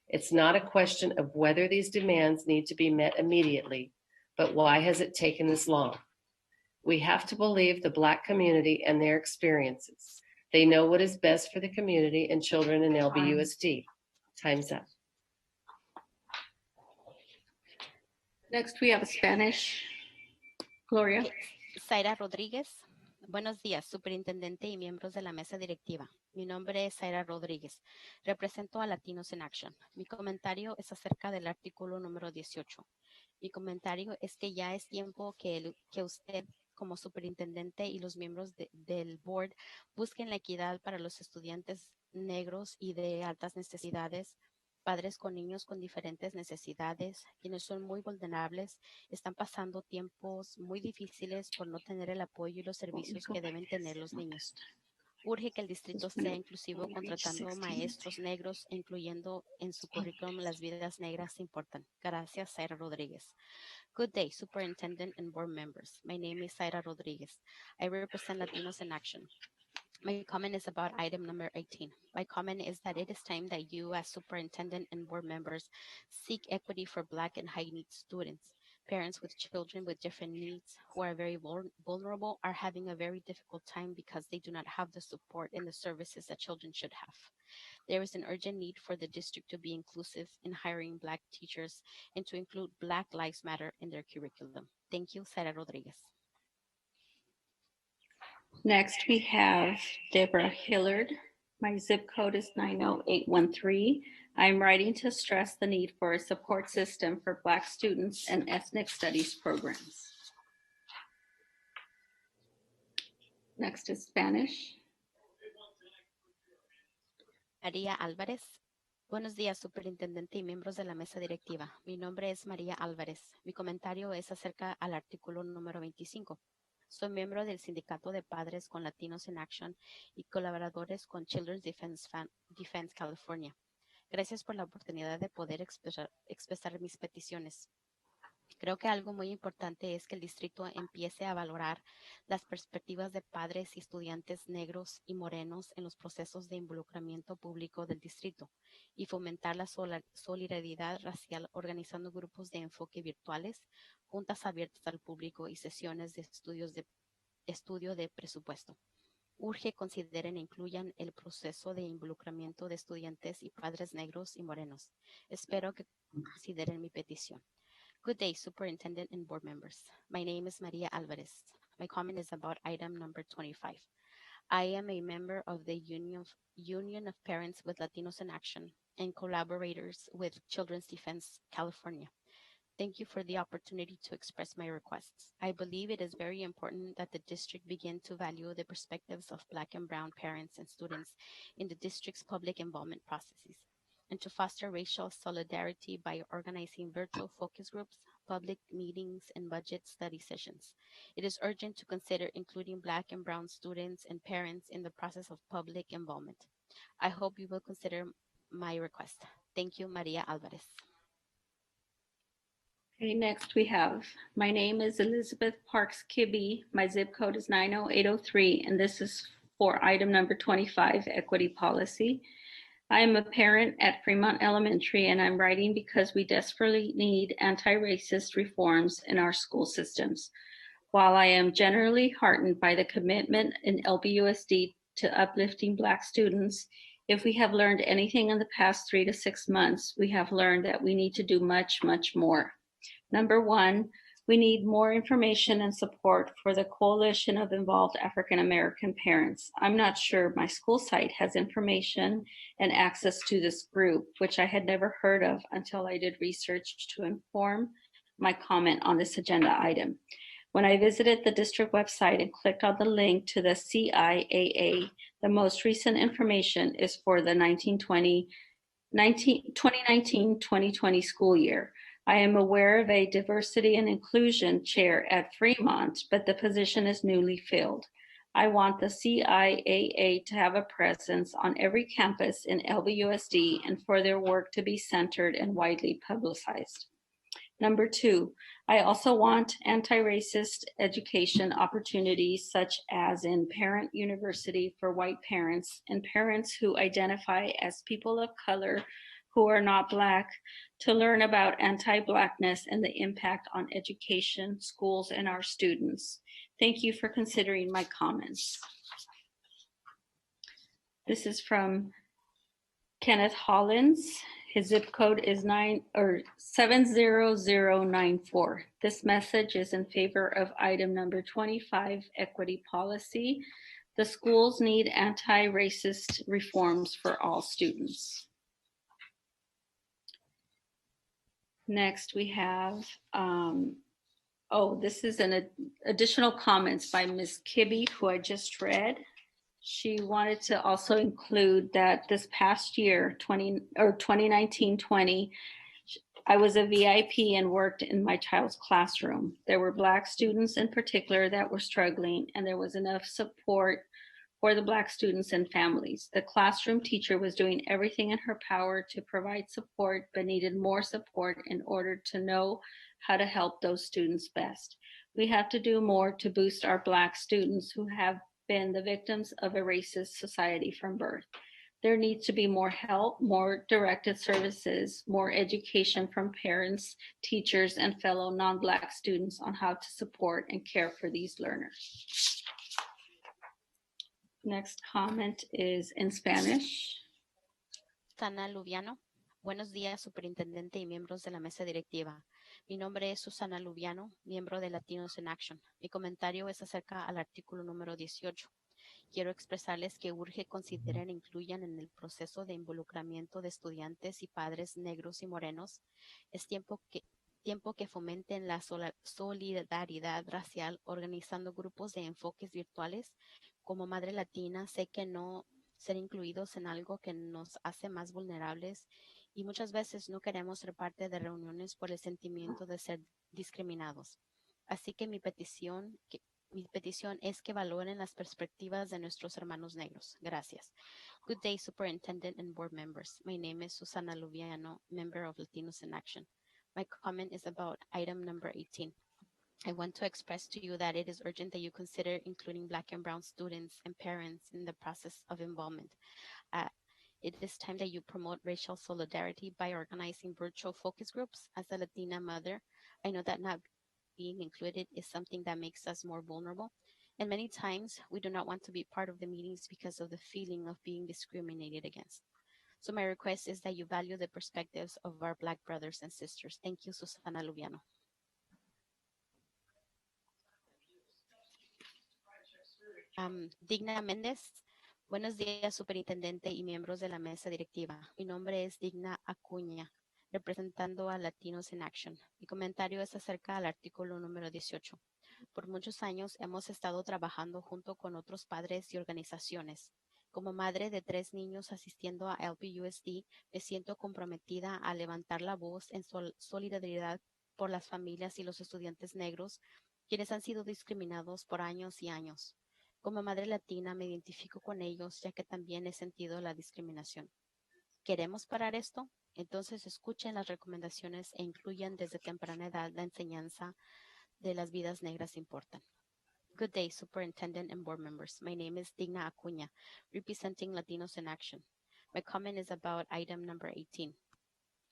S15: it's not a question of whether these demands need to be met immediately, but why has it taken this long? We have to believe the Black community and their experiences. They know what is best for the community and children in LBUSD. Time's up.
S3: Next, we have Spanish. Gloria.
S14: Zaira Rodríguez. Buenos días, superintendente y miembros de la mesa directiva. Mi nombre es Zaira Rodríguez. Represento a Latinos in Action. Mi comentario es acerca del artículo número 18. Mi comentario es que ya es tiempo que usted, como superintendente, y los miembros del board busquen la equidad para los estudiantes negros y de altas necesidades, padres con niños con diferentes necesidades, quienes son muy vulnerables, están pasando tiempos muy difíciles por no tener el apoyo y los servicios que deben tener los niños. Urge que el distrito sea inclusivo, contratando maestros negros e incluyendo en su currículum las vidas negras importan. Gracias, Zaira Rodríguez. Good day, Superintendent and board members. My name is Zaira Rodríguez. I represent Latinos in Action. My comment is about item number 18. My comment is that it is time that you, as superintendent and board members, seek equity for Black and high-need students. Parents with children with different needs who are very vulnerable are having a very difficult time because they do not have the support and the services that children should have. There is an urgent need for the district to be inclusive in hiring Black teachers and to include Black Lives Matter in their curriculum. Thank you, Zaira Rodríguez.
S3: Next, we have Deborah Hillard. My zip code is 90813. I'm writing to stress the need for a support system for Black students and ethnic studies programs. Next is Spanish.
S14: María Álvarez. Buenos días, superintendente y miembros de la mesa directiva. Mi nombre es María Álvarez. Mi comentario es acerca al artículo número 25. Soy miembro del Sindicato de Padres con Latinos in Action y colaboradores con Children's Defense California. Gracias por la oportunidad de poder expresar mis peticiones. Creo que algo muy importante es que el distrito empiece a valorar las perspectivas de padres y estudiantes negros y morenos en los procesos de involucramiento público del distrito y fomentar la solidaridad racial organizando grupos de enfoque virtuales, juntas abiertas al público y sesiones de estudio de presupuesto. Urge consideren e incluyan el proceso de involucramiento de estudiantes y padres negros y morenos. Espero que consideren mi petición. Good day, Superintendent and board members. My name is Maria Alvarez. My comment is about item number 25. I am a member of the Union of Parents with Latinos in Action and collaborators with Children's Defense California. Thank you for the opportunity to express my requests. I believe it is very important that the district begin to value the perspectives of Black and Brown parents and students in the district's public involvement processes, and to foster racial solidarity by organizing virtual focus groups, public meetings, and budget study sessions. It is urgent to consider including Black and Brown students and parents in the process of public involvement. I hope you will consider my request. Thank you, Maria Alvarez.
S3: Okay, next we have, my name is Elizabeth Parks Kibbe. My zip code is 90803, and this is for item number 25, equity policy. I am a parent at Fremont Elementary, and I'm writing because we desperately need anti-racist reforms in our school systems. While I am generally heartened by the commitment in LBUSD to uplifting Black students, if we have learned anything in the past 3 to 6 months, we have learned that we need to do much, much more. Number one, we need more information and support for the Coalition of Involved African American Parents. I'm not sure my school site has information and access to this group, which I had never heard of until I did research to inform my comment on this agenda item. When I visited the district website and clicked on the link to the CIAA, the most recent information is for the 2019-2020 school year. I am aware of a diversity and inclusion chair at Fremont, but the position is newly filled. I want the CIAA to have a presence on every campus in LBUSD and for their work to be centered and widely publicized. Number two, I also want anti-racist education opportunities such as in Parent University for white parents and parents who identify as people of color who are not Black to learn about anti-Blackness and the impact on education, schools, and our students. Thank you for considering my comments. This is from Kenneth Hollins. His zip code is 70094. This message is in favor of item number 25, equity policy. The schools need anti-racist reforms for all students. Next, we have, this is an additional comments by Ms. Kibbe, who I just read. She wanted to also include that this past year, 2019-20, I was a VIP and worked in my child's classroom. There were Black students in particular that were struggling, and there was enough support for the Black students and families. The classroom teacher was doing everything in her power to provide support, but needed more support in order to know how to help those students best. We have to do more to boost our Black students who have been the victims of a racist society from birth. There needs to be more help, more directed services, more education from parents, teachers, and fellow non-Black students on how to support and care for these learners. Next comment is in Spanish.
S14: Susana Lubiano. Buenos días, superintendente y miembros de la mesa directiva. Mi nombre es Susana Lubiano, miembro de Latinos in Action. Mi comentario es acerca al artículo número 18. Quiero expresarles que urge consideren e incluyan en el proceso de involucramiento de estudiantes y padres negros y morenos. Es tiempo que fomenten la solidaridad racial organizando grupos de enfoques virtuales. Como madre latina, sé que no ser incluidos en algo que nos hace más vulnerables y muchas veces no queremos ser parte de reuniones por el sentimiento de ser discriminados. Así que mi petición es que valoren las perspectivas de nuestros hermanos negros. Gracias. Good day, Superintendent and board members. My name is Susana Lubiano, member of Latinos in Action. My comment is about item number 18. I want to express to you that it is urgent that you consider including Black and Brown students and parents in the process of involvement. It is time that you promote racial solidarity by organizing virtual focus groups. As a Latina mother, I know that not being included is something that makes us more vulnerable. And many times we do not want to be part of the meetings because of the feeling of being discriminated against. So my request is that you value the perspectives of our Black brothers and sisters. Thank you, Susana Lubiano. Digna Méndez. Buenos días, superintendente y miembros de la mesa directiva. Mi nombre es Digna Acuña, representando a Latinos in Action. Mi comentario es acerca del artículo número 18. Por muchos años hemos estado trabajando junto con otros padres y organizaciones. Como madre de 3 niños asistiendo a LBUSD, me siento comprometida a levantar la voz en solidaridad por las familias y los estudiantes negros, quienes han sido discriminados por años y años. Como madre latina me identifico con ellos, ya que también he sentido la discriminación. ¿Queremos parar esto? Entonces escuchen las recomendaciones e incluyan desde temprana edad la enseñanza de las vidas negras importan. Good day, Superintendent and board members. My name is Digna Acuña, representing Latinos in Action. My comment is about item number 18.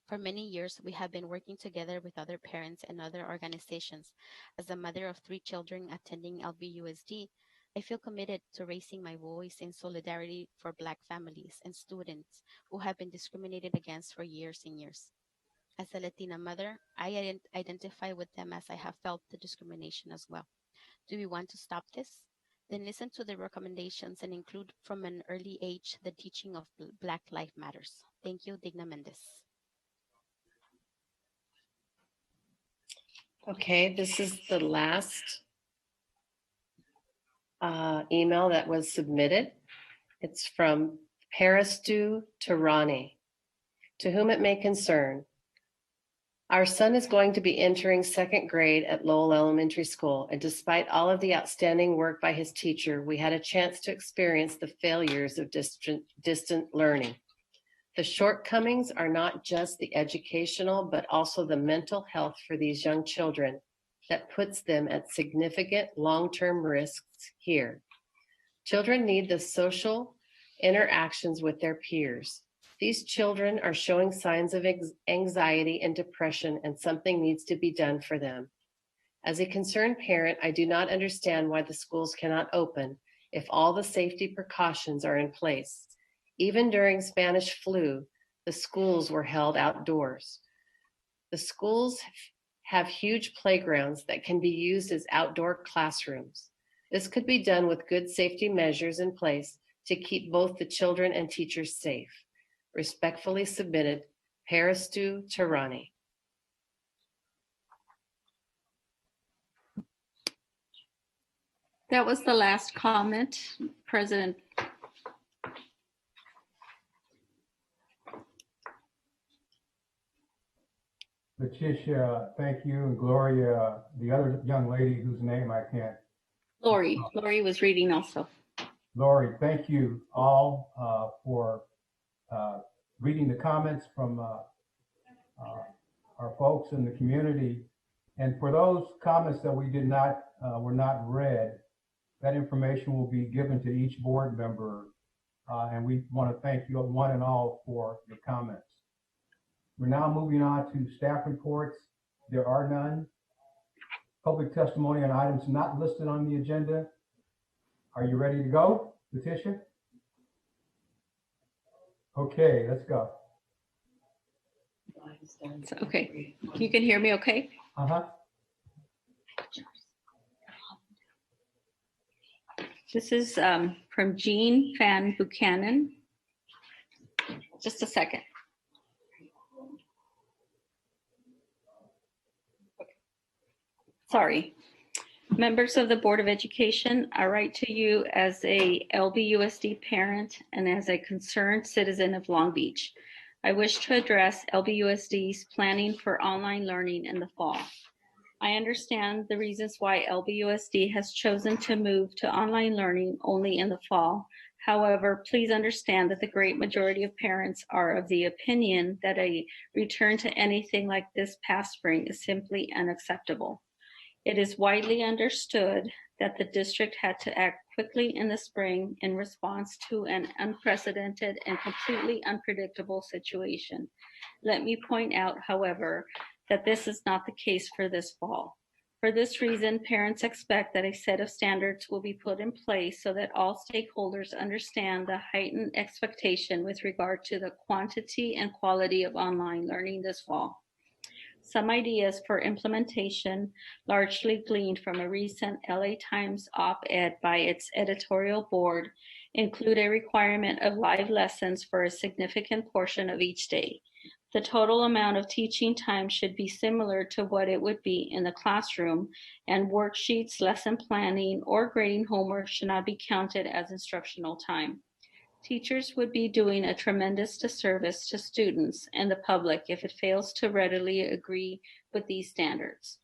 S14: For many years, we have been working together with other parents and other organizations. As a mother of 3 children attending LBUSD, I feel committed to raising my voice in solidarity for Black families and students who have been discriminated against for years and years. As a Latina mother, I identify with them as I have felt the discrimination as well. Do we want to stop this? Then listen to the recommendations and include from an early age the teaching of Black Lives Matters. Thank you, Digna Méndez.
S15: Okay, this is the last email that was submitted. It's from Parastu Tarani. To whom it may concern, our son is going to be entering 2nd grade at Lowell Elementary School, and despite all of the outstanding work by his teacher, we had a chance to experience the failures of distant learning. The shortcomings are not just the educational, but also the mental health for these young children that puts them at significant long-term risks here. Children need the social interactions with their peers. These children are showing signs of anxiety and depression, and something needs to be done for them. As a concerned parent, I do not understand why the schools cannot open if all the safety precautions are in place. Even during Spanish flu, the schools were held outdoors. The schools have huge playgrounds that can be used as outdoor classrooms. This could be done with good safety measures in place to keep both the children and teachers safe. Respectfully submitted, Parastu Tarani.
S3: That was the last comment, President.
S1: Letitia, thank you, and Gloria, the other young lady whose name I can't.
S3: Lori was reading also.
S1: Lori, thank you all for reading the comments from our folks in the community. And for those comments that we did not, were not read, that information will be given to each board member. And we want to thank you one and all for your comments. We're now moving on to staff reports. There are none. Public testimony on items not listed on the agenda. Are you ready to go, Letitia? Okay, let's go.
S3: Okay, you can hear me okay?
S1: Uh-huh.
S3: This is from Jean Van Buchanan. Just a second. Sorry. Members of the Board of Education, I write to you as a LBUSD parent and as a concerned citizen of Long Beach. I wish to address LBUSD's planning for online learning in the fall. I understand the reasons why LBUSD has chosen to move to online learning only in the fall. However, please understand that the great majority of parents are of the opinion that a return to anything like this past spring is simply unacceptable. It is widely understood that the district had to act quickly in the spring in response to an unprecedented and completely unpredictable situation. Let me point out, however, that this is not the case for this fall. For this reason, parents expect that a set of standards will be put in place so that all stakeholders understand the heightened expectation with regard to the quantity and quality of online learning this fall. Some ideas for implementation, largely gleaned from a recent LA Times op-ed by its editorial board, include a requirement of live lessons for a significant portion of each day. The total amount of teaching time should be similar to what it would be in the classroom, and worksheets, lesson planning, or grading homework should not be counted as instructional time. Teachers would be doing a tremendous disservice to students and the public if it fails to readily agree with these standards.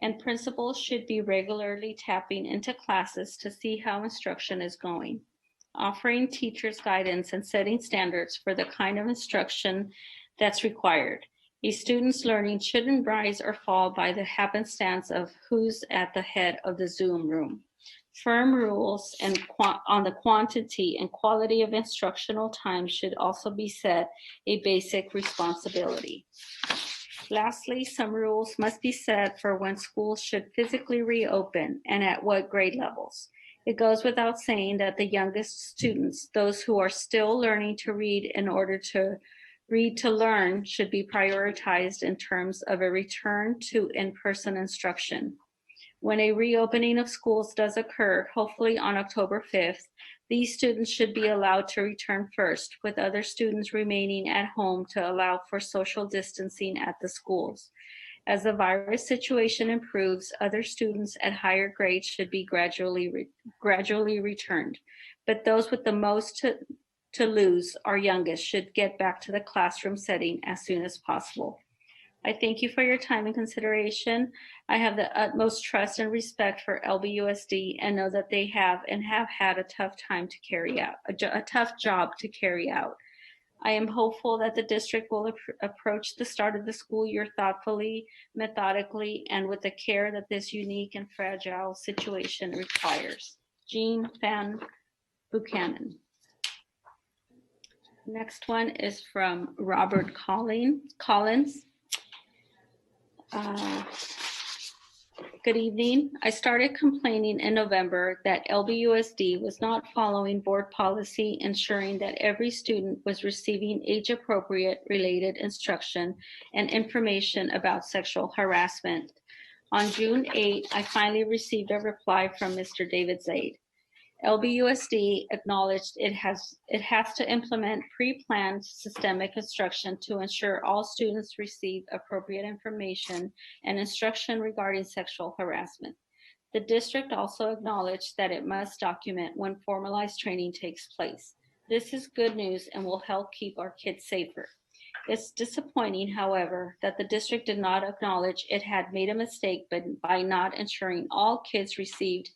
S3: And principals should be regularly tapping into classes to see how instruction is going, offering teachers guidance and setting standards for the kind of instruction that's required. A student's learning shouldn't rise or fall by the happenstance of who's at the head of the Zoom room. Firm rules on the quantity and quality of instructional time should also be set a basic responsibility. Lastly, some rules must be set for when schools should physically reopen and at what grade levels. It goes without saying that the youngest students, those who are still learning to read in order to read to learn, should be prioritized in terms of a return to in-person instruction. When a reopening of schools does occur, hopefully on October 5th, these students should be allowed to return first, with other students remaining at home to allow for social distancing at the schools. As the virus situation improves, other students at higher grades should be gradually returned. But those with the most to lose, our youngest, should get back to the classroom setting as soon as possible. I thank you for your time and consideration. I have the utmost trust and respect for LBUSD and know that they have and have had a tough time to carry out, a tough job to carry out. I am hopeful that the district will approach the start of the school year thoughtfully, methodically, and with the care that this unique and fragile situation requires. Jean Van Buchanan. Next one is from Robert Collins. Good evening. I started complaining in November that LBUSD was not following board policy ensuring that every student was receiving age-appropriate related instruction and information about sexual harassment. On June 8, I finally received a reply from Mr. David Zaid. LBUSD acknowledged it has to implement pre-planned systemic instruction to ensure all students receive appropriate information and instruction regarding sexual harassment. The district also acknowledged that it must document when formalized training takes place. This is good news and will help keep our kids safer. It's disappointing, however, that the district did not acknowledge it had made a mistake by not ensuring all kids received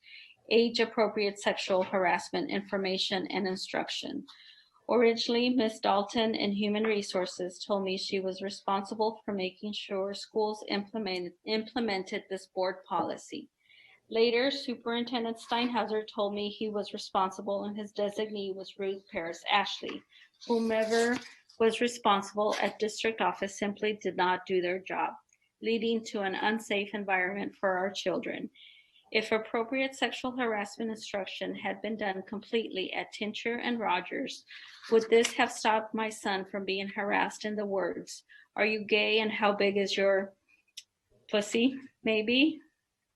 S3: age-appropriate sexual harassment information and instruction. Originally, Ms. Dalton in Human Resources told me she was responsible for making sure schools implemented this board policy. Later, Superintendent Steinhauser told me he was responsible and his designee was Ruth Paris Ashley. Whomever was responsible at district office simply did not do their job, leading to an unsafe environment for our children. If appropriate sexual harassment instruction had been done completely at Tincher and Rogers, would this have stopped my son from being harassed in the words, "Are you gay and how big is your pussy?" Maybe.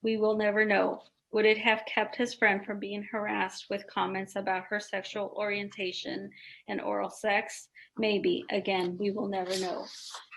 S3: We will never know. Would it have kept his friend from being harassed with comments about her sexual orientation and oral sex? Maybe. Again, we will never know.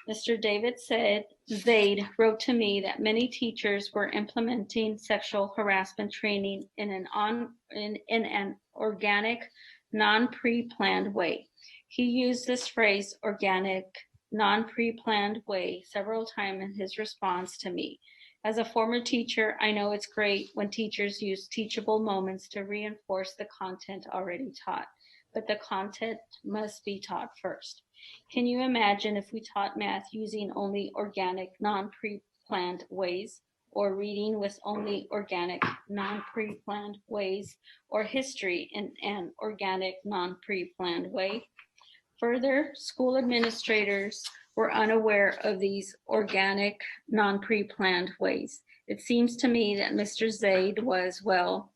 S3: Mr. David Zaid wrote to me that many teachers were implementing sexual harassment training in an organic, non-pre-planned way. He used this phrase, organic, non-pre-planned way, several times in his response to me. As a former teacher, I know it's great when teachers use teachable moments to reinforce the content already taught. but the content must be taught first. Can you imagine if we taught math using only organic, non-pre-planned ways, or reading with only organic, non-pre-planned ways, or history in an organic, non-pre-planned way? Further, school administrators were unaware of these organic, non-pre-planned ways. It seems to me that Mr. Zaid was, well,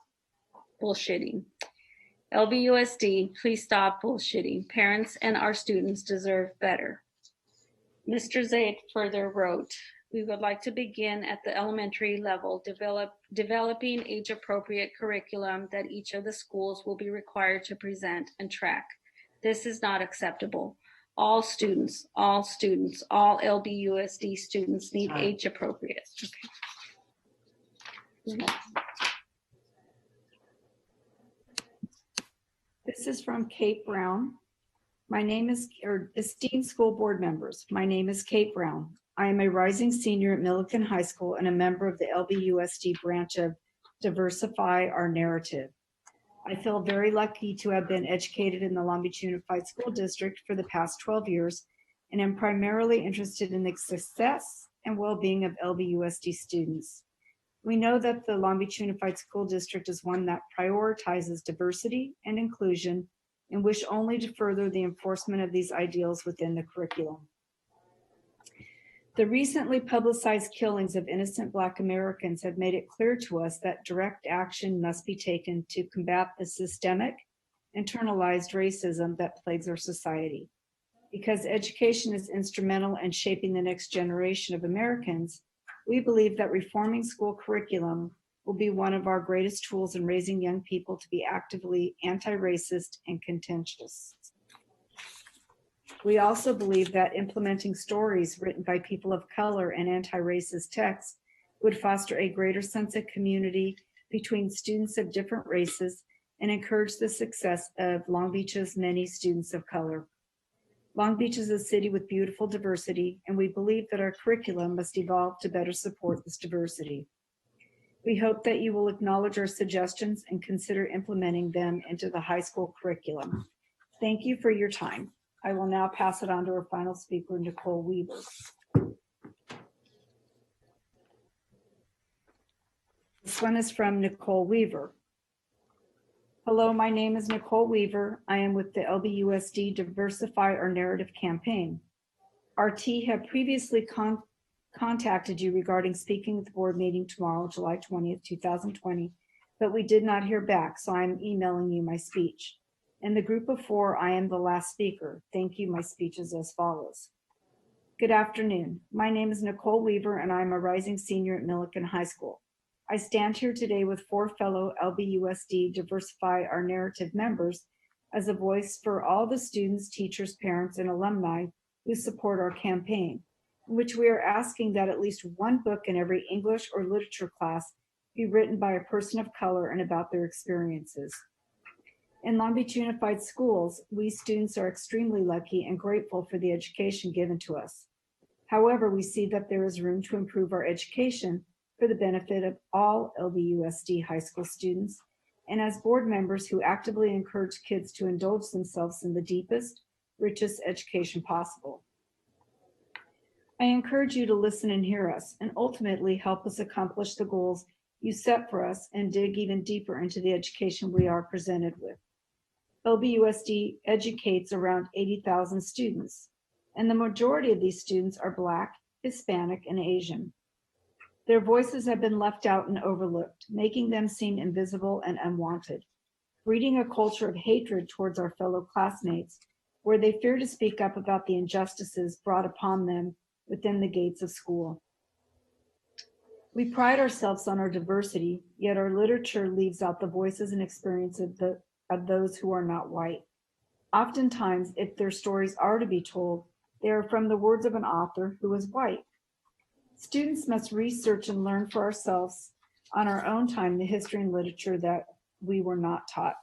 S3: bullshitting. LBUSD, please stop bullshitting. Parents and our students deserve better. Mr. Zaid further wrote, we would like to begin at the elementary level, developing age-appropriate curriculum that each of the schools will be required to present and track. This is not acceptable. All students, all LBUSD students need age-appropriate. Okay.
S16: This is from Kate Brown. My name is, or esteemed school board members, my name is Kate Brown. I am a rising senior at Millikan High School and a member of the LBUSD branch of Diversify Our Narrative. I feel very lucky to have been educated in the Long Beach Unified School District for the past 12 years and am primarily interested in the success and well-being of LBUSD students. We know that the Long Beach Unified School District is one that prioritizes diversity and inclusion and wish only to further the enforcement of these ideals within the curriculum. The recently publicized killings of innocent Black Americans have made it clear to us that direct action must be taken to combat the systemic, internalized racism that plagues our society. Because education is instrumental in shaping the next generation of Americans, we believe that reforming school curriculum will be one of our greatest tools in raising young people to be actively anti-racist and contentious. We also believe that implementing stories written by people of color and anti-racist texts would foster a greater sense of community between students of different races and encourage the success of Long Beach's many students of color. Long Beach is a city with beautiful diversity, and we believe that our curriculum must evolve to better support this diversity. We hope that you will acknowledge our suggestions and consider implementing them into the high school curriculum. Thank you for your time. I will now pass it on to our final speaker, Nicole Weaver. This one is from Nicole Weaver. Hello, my name is Nicole Weaver. I am with the LBUSD Diversify Our Narrative campaign. RT have previously contacted you regarding speaking at the board meeting tomorrow, July 20th, 2020, but we did not hear back, so I'm emailing you my speech. In the group of 4, I am the last speaker. Thank you. My speech is as follows. Good afternoon. My name is Nicole Weaver, and I'm a rising senior at Millikan High School. I stand here today with 4 fellow LBUSD Diversify Our Narrative members as a voice for all the students, teachers, parents, and alumni who support our campaign, in which we are asking that at least one book in every English or literature class be written by a person of color and about their experiences. In Long Beach Unified Schools, we students are extremely lucky and grateful for the education given to us. However, we see that there is room to improve our education for the benefit of all LBUSD high school students, and as board members who actively encourage kids to indulge themselves in the deepest, richest education possible. I encourage you to listen and hear us, and ultimately help us accomplish the goals you set for us and dig even deeper into the education we are presented with. LBUSD educates around 80,000 students, and the majority of these students are Black, Hispanic, and Asian. Their voices have been left out and overlooked, making them seem invisible and unwanted, breeding a culture of hatred towards our fellow classmates, where they fear to speak up about the injustices brought upon them within the gates of school. We pride ourselves on our diversity, yet our literature leaves out the voices and experiences of those who are not white. Oftentimes, if their stories are to be told, they are from the words of an author who is white. Students must research and learn for ourselves on our own time the history and literature that we were not taught.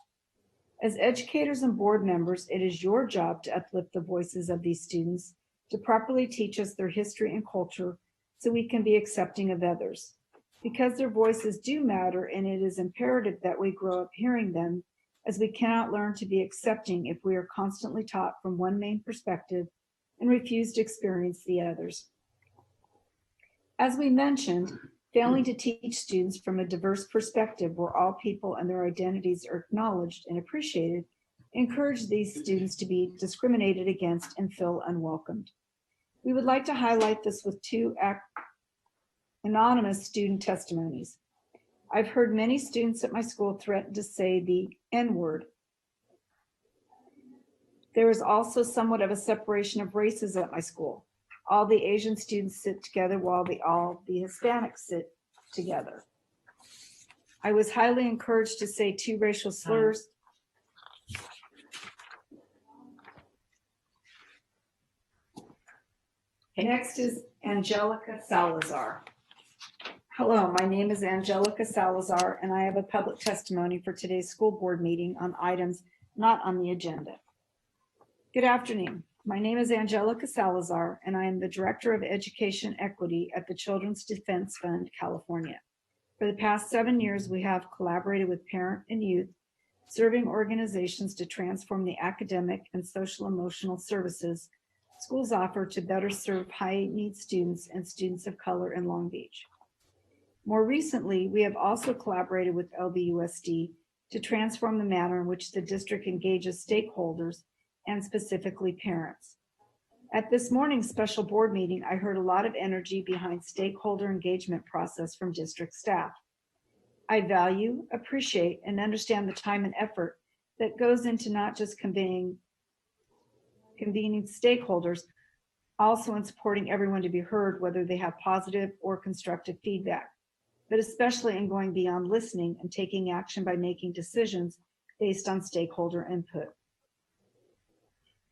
S16: As educators and board members, it is your job to uplift the voices of these students, to properly teach us their history and culture so we can be accepting of others. Because their voices do matter, and it is imperative that we grow up hearing them as we cannot learn to be accepting if we are constantly taught from one main perspective and refuse to experience the others. As we mentioned, failing to teach students from a diverse perspective where all people and their identities are acknowledged and appreciated encourage these students to be discriminated against and feel unwelcomed. We would like to highlight this with two anonymous student testimonies. I've heard many students at my school threaten to say the N-word. There is also somewhat of a separation of races at my school. All the Asian students sit together while all the Hispanics sit together. I was highly encouraged to say two racial slurs. Next is Angelica Salazar. Hello, my name is Angelica Salazar, and I have a public testimony for today's school board meeting on items not on the agenda. Good afternoon. My name is Angelica Salazar, and I am the Director of Education Equity at the Children's Defense Fund, California. For the past 7 years, we have collaborated with parent and youth, serving organizations to transform the academic and social emotional services schools offer to better serve high-need students and students of color in Long Beach. More recently, we have also collaborated with LBUSD to transform the manner in which the district engages stakeholders and specifically parents. At this morning's special board meeting, I heard a lot of energy behind stakeholder engagement process from district staff. I value, appreciate, and understand the time and effort that goes into not just convening stakeholders, also in supporting everyone to be heard, whether they have positive or constructive feedback, but especially in going beyond listening and taking action by making decisions based on stakeholder input.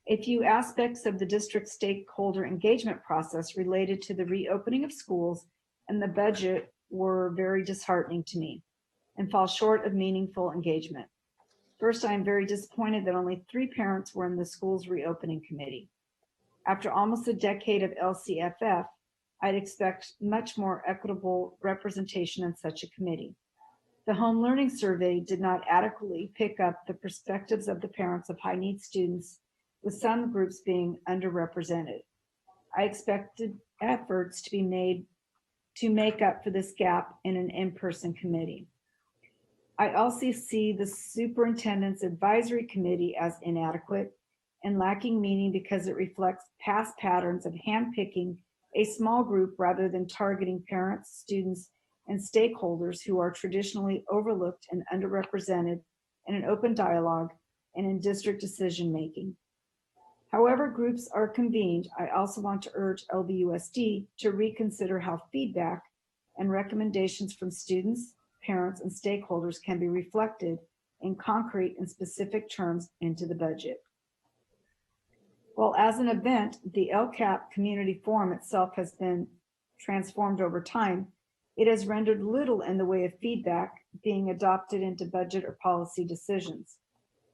S16: A few aspects of the district stakeholder engagement process related to the reopening of schools and the budget were very disheartening to me and fall short of meaningful engagement. First, I am very disappointed that only 3 parents were in the school's reopening committee. After almost a decade of LCFF, I'd expect much more equitable representation in such a committee. The home learning survey did not adequately pick up the perspectives of the parents of high-need students, with some groups being underrepresented. I expected efforts to be made to make up for this gap in an in-person committee. I also see the superintendent's advisory committee as inadequate and lacking meaning because it reflects past patterns of handpicking a small group rather than targeting parents, students, and stakeholders who are traditionally overlooked and underrepresented in an open dialogue and in district decision-making. However groups are convened, I also want to urge LBUSD to reconsider how feedback and recommendations from students, parents, and stakeholders can be reflected in concrete and specific terms into the budget. While as an event, the LCAP Community Forum itself has been transformed over time, it has rendered little in the way of feedback being adopted into budget or policy decisions.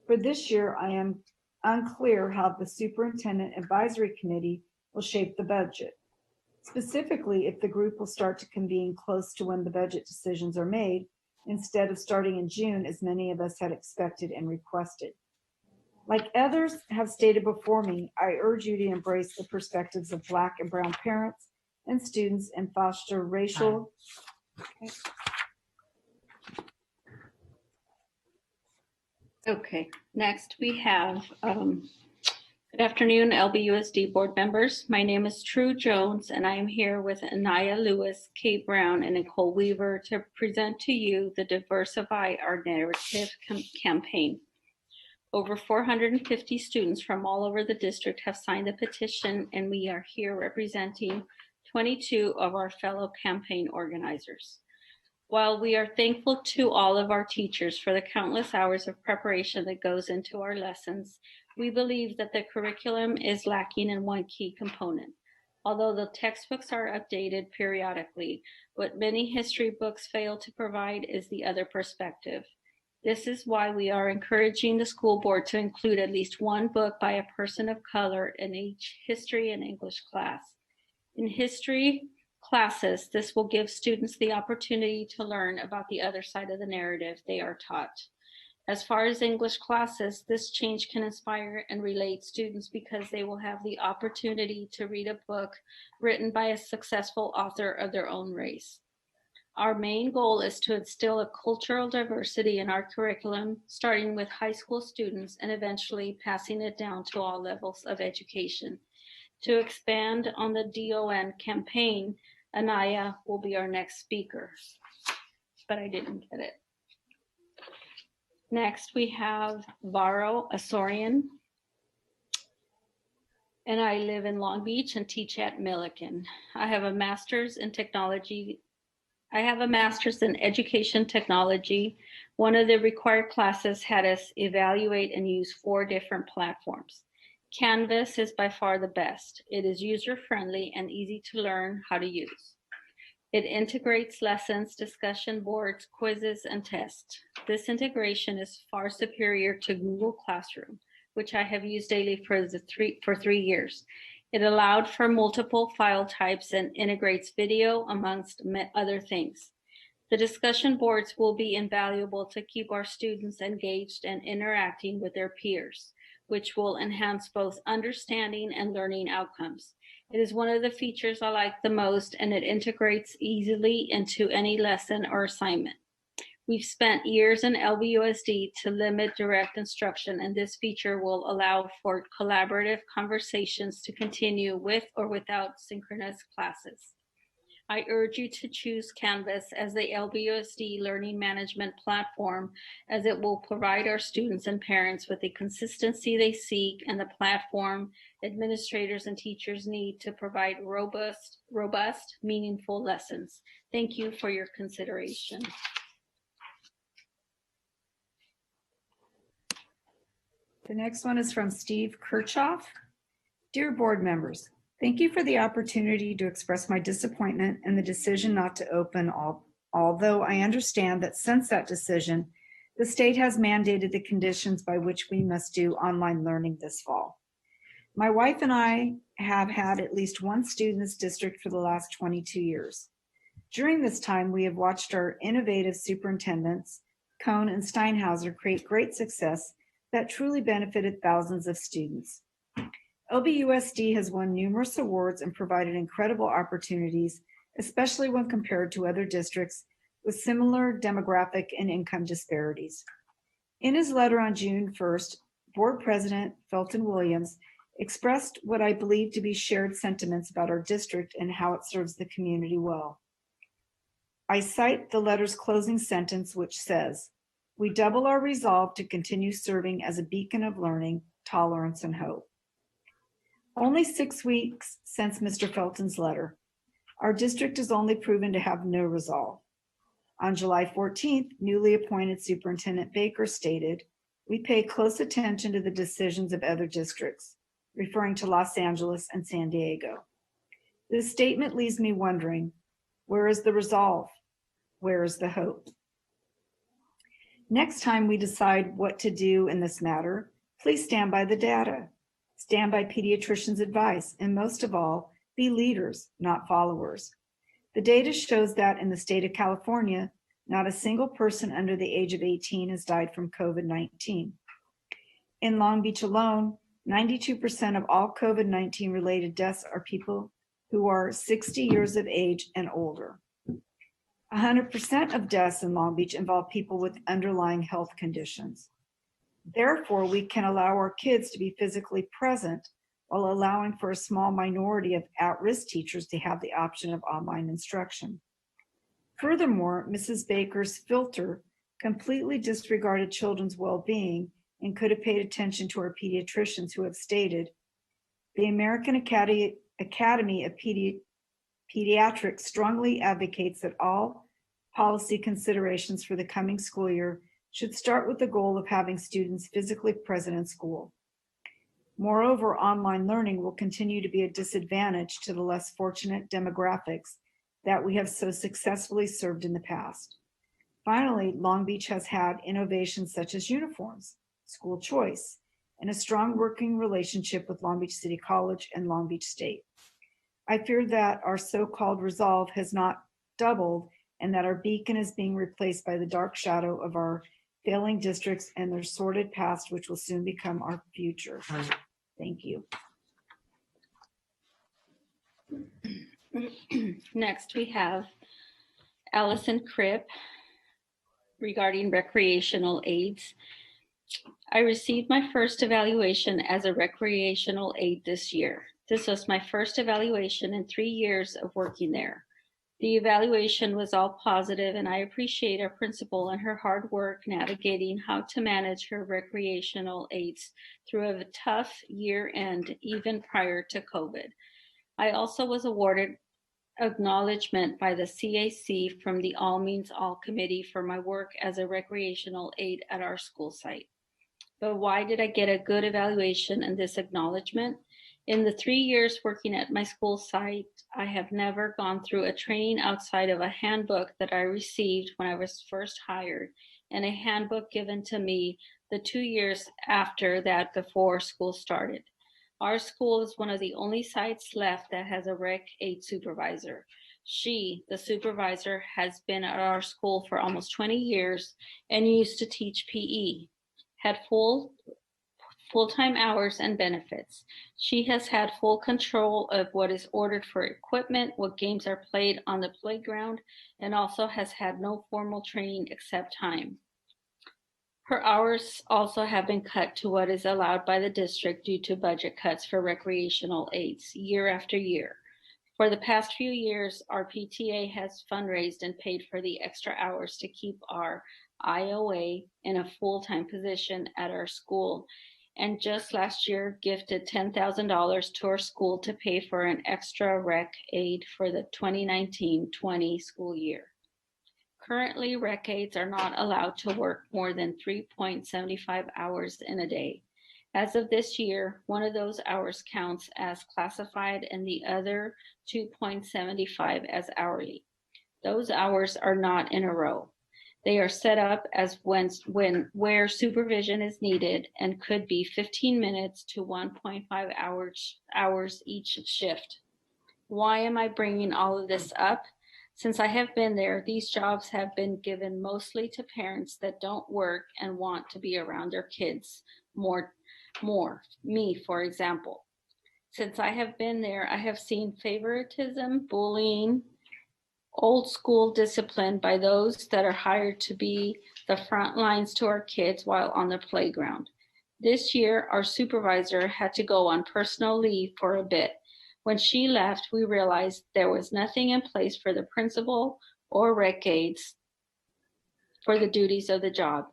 S16: For this year, I am unclear how the Superintendent Advisory Committee will shape the budget. Specifically, if the group will start to convene close to when the budget decisions are made, instead of starting in June, as many of us had expected and requested. Like others have stated before me, I urge you to embrace the perspectives of Black and Brown parents and students and foster racial.
S3: Okay, next we have, good afternoon, LBUSD board members. My name is True Jones, and I am here with Anaya Lewis, Kate Brown, and Nicole Weaver to present to you the Diversify Our Narrative campaign. Over 450 students from all over the district have signed the petition, and we are here representing 22 of our fellow campaign organizers. While we are thankful to all of our teachers for the countless hours of preparation that goes into our lessons, we believe that the curriculum is lacking in one key component. Although the textbooks are updated periodically, what many history books fail to provide is the other perspective. This is why we are encouraging the school board to include at least one book by a person of color in each history and English class. In history classes, this will give students the opportunity to learn about the other side of the narrative they are taught. As far as English classes, this change can inspire and relate students because they will have the opportunity to read a book written by a successful author of their own race. Our main goal is to instill a cultural diversity in our curriculum, starting with high school students and eventually passing it down to all levels of education. To expand on the DON campaign, Anaya will be our next speaker, but I didn't get it. Next, we have Varo Asorian, and I live in Long Beach and teach at Millikan. I have a master's in technology. I have a master's in education technology. One of the required classes had us evaluate and use 4 different platforms. Canvas is by far the best. It is user-friendly and easy to learn how to use. It integrates lessons, discussion boards, quizzes, and tests. This integration is far superior to Google Classroom, which I have used daily for 3 years. It allowed for multiple file types and integrates video amongst other things. The discussion boards will be invaluable to keep our students engaged and interacting with their peers, which will enhance both understanding and learning outcomes. It is one of the features I like the most, and it integrates easily into any lesson or assignment. We've spent years in LBUSD to limit direct instruction, and this feature will allow for collaborative conversations to continue with or without synchronous classes. I urge you to choose Canvas as the LBUSD learning management platform, as it will provide our students and parents with the consistency they seek and the platform administrators and teachers need to provide robust, meaningful lessons. Thank you for your consideration.
S16: The next one is from Steve Kirchhoff. Dear board members, thank you for the opportunity to express my disappointment in the decision not to open, although I understand that since that decision, the state has mandated the conditions by which we must do online learning this fall. My wife and I have had at least one student in this district for the last 22 years. During this time, we have watched our innovative superintendents, Cohn and Steinhauser, create great success that truly benefited thousands of students. LBUSD has won numerous awards and provided incredible opportunities, especially when compared to other districts with similar demographic and income disparities. In his letter on June 1st, Board President Felton Williams expressed what I believe to be shared sentiments about our district and how it serves the community well. I cite the letter's closing sentence, which says, "We double our resolve to continue serving as a beacon of learning, tolerance, and hope." Only 6 weeks since Mr. Felton's letter, our district has only proven to have no resolve. On July 14th, newly appointed Superintendent Baker stated, "We pay close attention to the decisions of other districts," referring to Los Angeles and San Diego. This statement leaves me wondering, where is the resolve? Where is the hope? Next time we decide what to do in this matter, please stand by the data. Stand by pediatricians' advice, and most of all, be leaders, not followers. The data shows that in the state of California, not a single person under the age of 18 has died from COVID-19. In Long Beach alone, 92% of all COVID-19 related deaths are people who are 60 years of age and older. 100% of deaths in Long Beach involve people with underlying health conditions. Therefore, we can allow our kids to be physically present while allowing for a small minority of at-risk teachers to have the option of online instruction. Furthermore, Mrs. Baker's filter completely disregarded children's well-being and could have paid attention to our pediatricians who have stated, "The American Academy of Pediatrics strongly advocates that all policy considerations for the coming school year should start with the goal of having students physically present in school. Moreover, online learning will continue to be a disadvantage to the less fortunate demographics that we have so successfully served in the past." Finally, Long Beach has had innovations such as uniforms, school choice, and a strong working relationship with Long Beach City College and Long Beach State. I fear that our so-called resolve has not doubled and that our beacon is being replaced by the dark shadow of our failing districts, and their sordid past, which will soon become our future. Thank you.
S3: Next, we have Allison Cripp regarding recreational aids. I received my first evaluation as a recreational aide this year. This was my first evaluation in 3 years of working there. The evaluation was all positive, and I appreciate our principal and her hard work navigating how to manage her recreational aides through a tough year end, even prior to COVID. I also was awarded acknowledgement by the CAC from the All Means All Committee for my work as a recreational aide at our school site. But why did I get a good evaluation and this acknowledgement? In the 3 years working at my school site, I have never gone through a training outside of a handbook that I received when I was first hired and a handbook given to me the 2 years after that before school started. Our school is one of the only sites left that has a rec aid supervisor. She, the supervisor, has been at our school for almost 20 years and used to teach PE, had full-time hours and benefits. She has had full control of what is ordered for equipment, what games are played on the playground, and also has had no formal training except time. Her hours also have been cut to what is allowed by the district due to budget cuts for recreational aids year after year. For the past few years, our PTA has fundraised and paid for the extra hours to keep our IOA in a full-time position at our school, and just last year gifted $10,000 to our school to pay for an extra rec aid for the 2019-20 school year. Currently, rec aides are not allowed to work more than 3.75 hours in a day. As of this year, one of those hours counts as classified and the other 2.75 as hourly. Those hours are not in a row. They are set up as where supervision is needed and could be 15 minutes to 1.5 hours each shift. Why am I bringing all of this up? Since I have been there, these jobs have been given mostly to parents that don't work and want to be around their kids more. Me, for example. Since I have been there, I have seen favoritism, bullying, old school discipline by those that are hired to be the front lines to our kids while on the playground. This year, our supervisor had to go on personal leave for a bit. When she left, we realized there was nothing in place for the principal or rec aides for the duties of the job.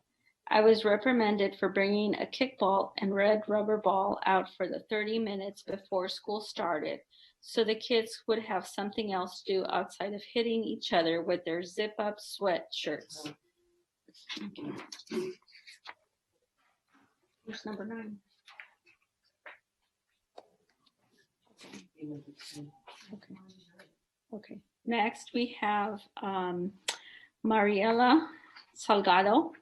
S3: I was reprimanded for bringing a kickball and red rubber ball out for the 30 minutes before school started, so the kids would have something else to do outside of hitting each other with their zip-up sweatshirts. Okay. Here's number 9. Okay. Next, we have Mariela Salgado.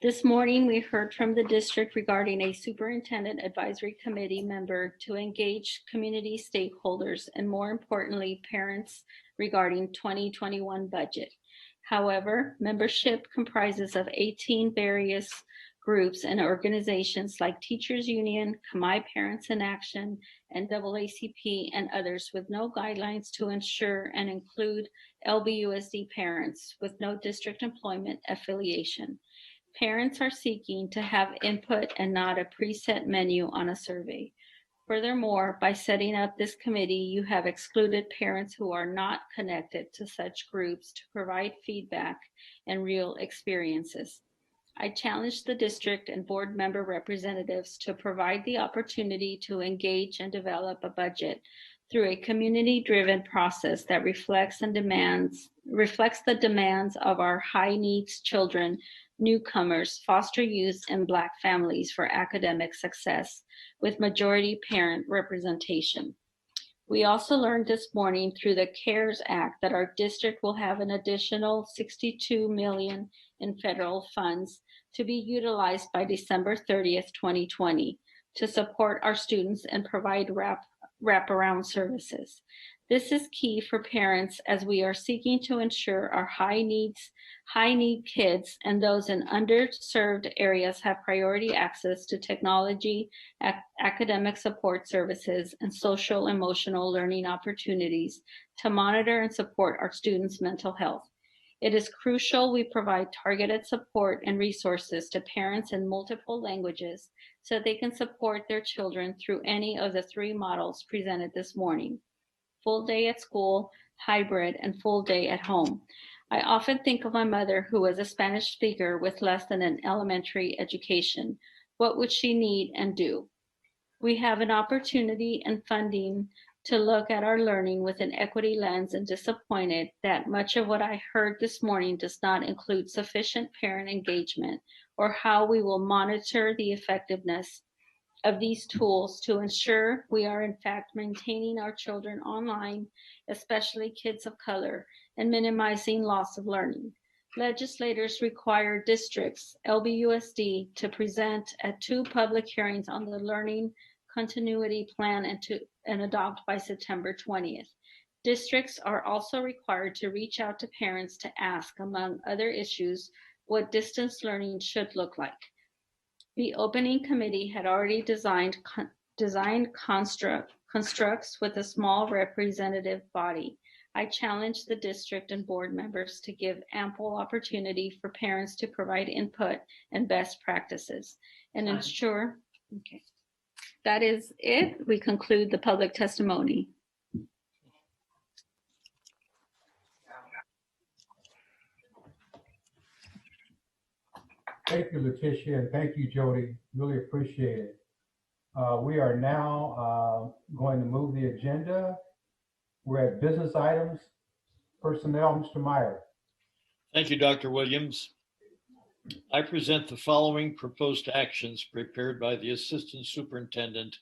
S3: This morning, we heard from the district regarding a superintendent advisory committee member to engage community stakeholders and, more importantly, parents regarding 2021 budget. However, membership comprises of 18 various groups and organizations like Teachers Union, Kamai Parents in Action, NAACP, and others with no guidelines to ensure and include LBUSD parents with no district employment affiliation. Parents are seeking to have input and not a preset menu on a survey. Furthermore, by setting up this committee, you have excluded parents who are not connected to such groups to provide feedback and real experiences. I challenge the district and board member representatives to provide the opportunity to engage and develop a budget through a community-driven process that reflects the demands of our high-needs children, newcomers, foster youth, and Black families for academic success, with majority parent representation. We also learned this morning through the CARES Act that our district will have an additional $62 million in federal funds to be utilized by December 30th, 2020 to support our students and provide wraparound services. This is key for parents as we are seeking to ensure our high need kids and those in underserved areas have priority access to technology, academic support services, and social emotional learning opportunities to monitor and support our students' mental health. It is crucial we provide targeted support and resources to parents in multiple languages so they can support their children through any of the 3 models presented this morning: full day at school, hybrid, and full day at home. I often think of my mother, who was a Spanish speaker with less than an elementary education. What would she need and do? We have an opportunity and funding to look at our learning with an equity lens, and disappointed that much of what I heard this morning does not include sufficient parent engagement or how we will monitor the effectiveness of these tools to ensure we are in fact maintaining our children online, especially kids of color, and minimizing loss of learning. Legislators require districts, LBUSD, to present at 2 public hearings on the Learning Continuity Plan and adopt by September 20th. Districts are also required to reach out to parents to ask, among other issues, what distance learning should look like. The opening committee had already designed constructs with a small representative body. I challenged the district and board members to give ample opportunity for parents to provide input and best practices and ensure, okay. That is it. We conclude the public testimony.
S1: Thank you, Letitia, and thank you, Jody. Really appreciate it. We are now going to move the agenda. We're at business items, personnel. Mr. Meyer.
S5: Thank you, Dr. Williams. I present the following proposed actions prepared by the Assistant Superintendent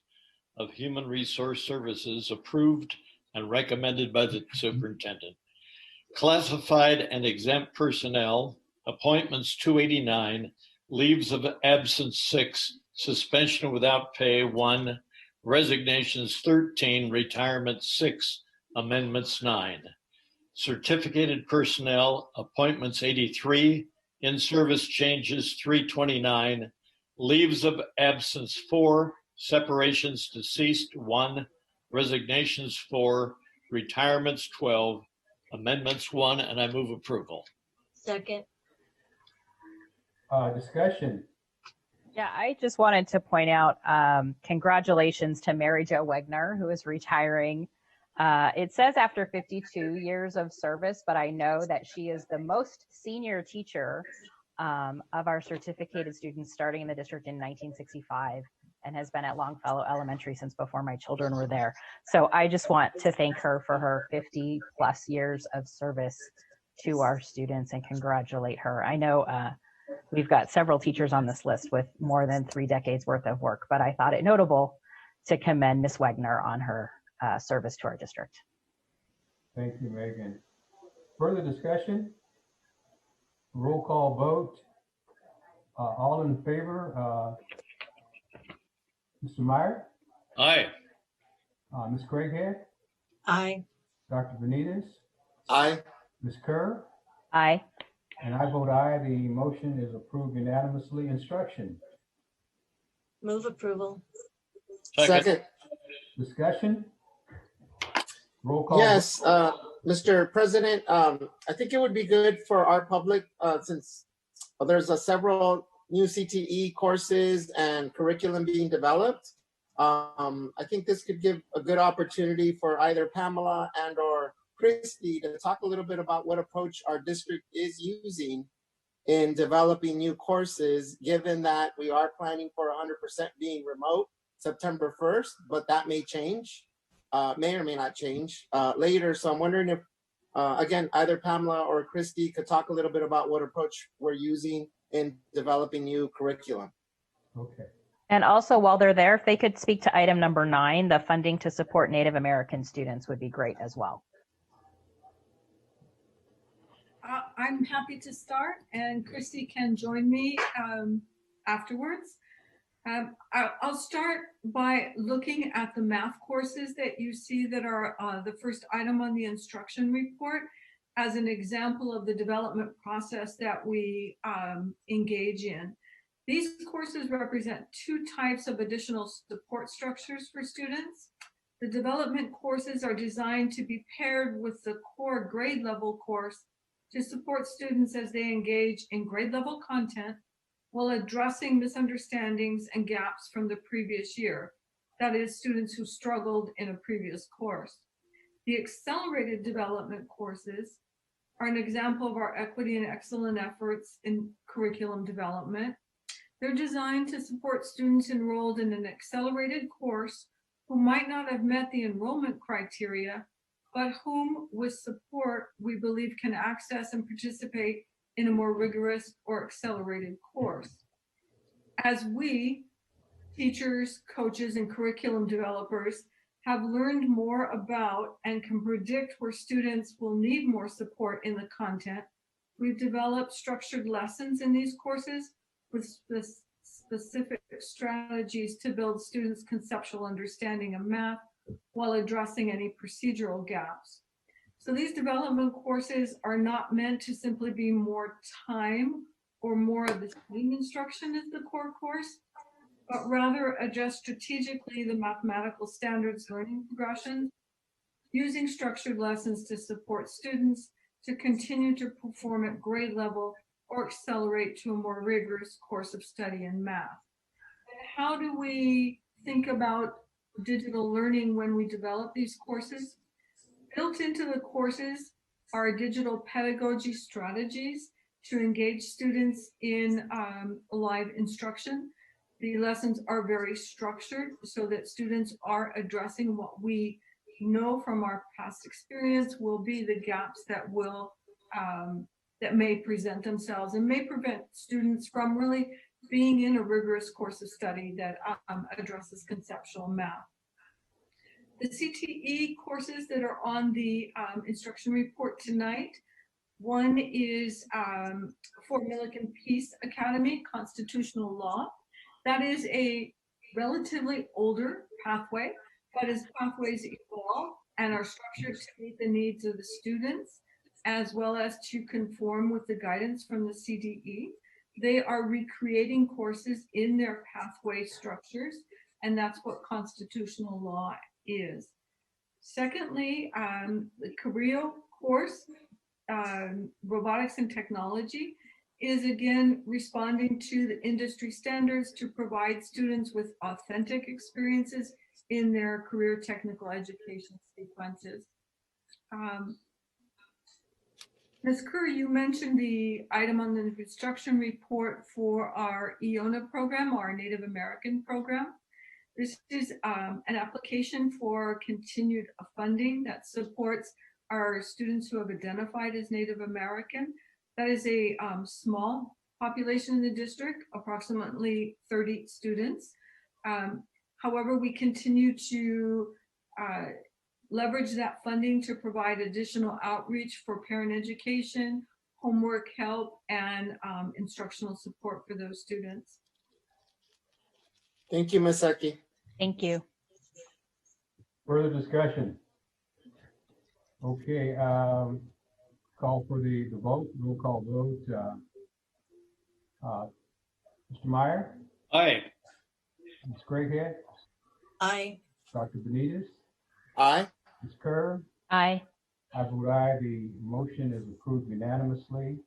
S5: of Human Resource Services, approved and recommended by the Superintendent. Classified and exempt personnel, appointments 289, leaves of absence 6, suspension without pay 1, resignations 13, retirement 6, amendments 9. Certificated personnel, appointments 83, in-service changes 329, leaves of absence 4, separations deceased 1, resignations 4, retirements 12, amendments 1, and I move approval.
S6: Second.
S1: Discussion.
S4: Yeah, I just wanted to point out congratulations to Mary Jo Wegner, who is retiring. It says after 52 years of service, but I know that she is the most senior teacher of our certificated students, starting in the district in 1965, and has been at Longfellow Elementary since before my children were there. So I just want to thank her for her 50 plus years of service to our students and congratulate her. I know we've got several teachers on this list with more than 3 decades worth of work, but I thought it notable to commend Ms. Wegner on her service to our district.
S1: Thank you, Megan. Further discussion? Roll call vote. All in favor? Mr. Meyer?
S5: Aye.
S1: Ms. Craighead?
S6: Aye.
S1: Dr. Benitez?
S13: Aye.
S1: Ms. Kerr?
S4: Aye.
S1: And I vote aye. The motion is approved unanimously. Instruction.
S6: Move approval.
S13: Second.
S1: Discussion? Roll call.
S13: Yes, Mr. President, I think it would be good for our public, since there's several new CTE courses and curriculum being developed. I think this could give a good opportunity for either Pamela and or Christy to talk a little bit about what approach our district is using in developing new courses, given that we are planning for 100% being remote September 1st, but that may change, may or may not change later. So I'm wondering if, again, either Pamela or Christy could talk a little bit about what approach we're using in developing new curriculum.
S1: Okay.
S4: And also, while they're there, if they could speak to item number 9, the funding to support Native American students would be great as well.
S17: I'm happy to start, and Christy can join me afterwards. I'll start by looking at the math courses that you see that are the first item on the instruction report as an example of the development process that we engage in. These courses represent two types of additional support structures for students. The development courses are designed to be paired with the core grade level course to support students as they engage in grade level content while addressing misunderstandings and gaps from the previous year. That is, students who struggled in a previous course. The accelerated development courses are an example of our equity and excellent efforts in curriculum development. They're designed to support students enrolled in an accelerated course who might not have met the enrollment criteria, but whom with support we believe can access and participate in a more rigorous or accelerated course. As we, teachers, coaches, and curriculum developers, have learned more about and can predict where students will need more support in the content, we've developed structured lessons in these courses with specific strategies to build students' conceptual understanding of math while addressing any procedural gaps. So these development courses are not meant to simply be more time or more of the same instruction as the core course, but rather adjust strategically the mathematical standards learning progression, using structured lessons to support students to continue to perform at grade level or accelerate to a more rigorous course of study in math. How do we think about digital learning when we develop these courses? Built into the courses are digital pedagogy strategies to engage students in live instruction. The lessons are very structured so that students are addressing what we know from our past experience will be the gaps that will that may present themselves and may prevent students from really being in a rigorous course of study that addresses conceptual math. The CTE courses that are on the instruction report tonight, one is for Millikan Peace Academy, Constitutional Law. That is a relatively older pathway, but as pathways evolve and are structured to meet the needs of the students, as well as to conform with the guidance from the CDE, they are recreating courses in their pathway structures, and that's what constitutional law is. Secondly, the Carrillo course, Robotics and Technology, is again responding to the industry standards to provide students with authentic experiences in their career technical education sequences. Ms. Kerr, you mentioned the item on the instruction report for our EONA program, our Native American program. This is an application for continued funding that supports our students who have identified as Native American. That is a small population in the district, approximately 30 students. However, we continue to leverage that funding to provide additional outreach for parent education, homework help, and instructional support for those students.
S13: Thank you, Ms. Seki.
S4: Thank you.
S1: Further discussion? Okay, call for the vote, roll call vote. Mr. Meyer?
S5: Aye.
S1: Ms. Craighead?
S6: Aye.
S1: Dr. Benitez?
S13: Aye.
S1: Ms. Kerr?
S4: Aye.
S1: I vote aye. The motion is approved unanimously.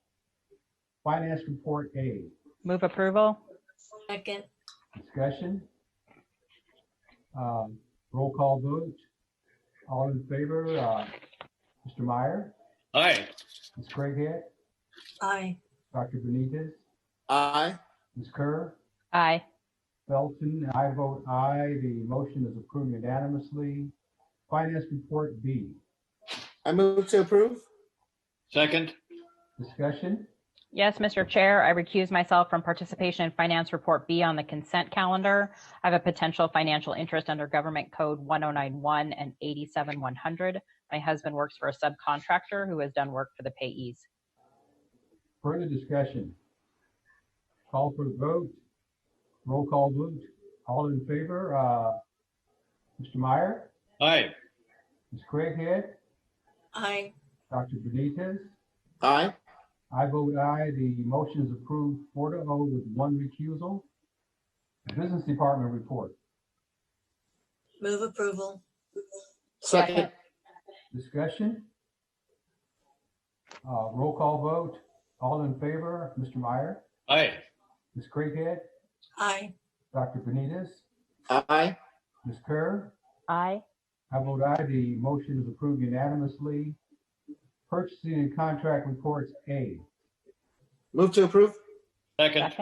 S1: Finance report A.
S4: Move approval.
S6: Second.
S1: Discussion. Roll call vote. All in favor, Mr. Meyer?
S5: Aye.
S1: Ms. Craighead?
S6: Aye.
S1: Dr. Benitez?
S13: Aye.
S1: Ms. Kerr?
S4: Aye.
S1: Felton, I vote aye. The motion is approved unanimously. Finance report B.
S13: I move to approve.
S5: Second.
S1: Discussion.
S4: Yes, Mr. Chair, I recuse myself from participation in Finance Report B on the consent calendar. I have a potential financial interest under Government Code 1091 and 87100. My husband works for a subcontractor who has done work for the payees.
S1: Further discussion. Call for the vote. Roll call vote. All in favor, Mr. Meyer,
S5: Aye.
S1: Ms. Craighead,
S6: Aye.
S1: Dr. Benitez.
S13: Aye.
S1: I vote aye. The motion is approved 4-0 with one recusal. Business Department report.
S6: Move approval.
S13: Second.
S1: Discussion? Roll call vote. All in favor, Mr. Meyer,
S5: Aye.
S1: Ms. Craighead,
S6: Aye.
S1: Dr. Benitez,
S13: Aye.
S1: Ms. Kerr.
S4: Aye.
S1: I vote aye. The motion is approved unanimously. Purchasing and contract reports A.
S13: Move to approve.
S5: Second.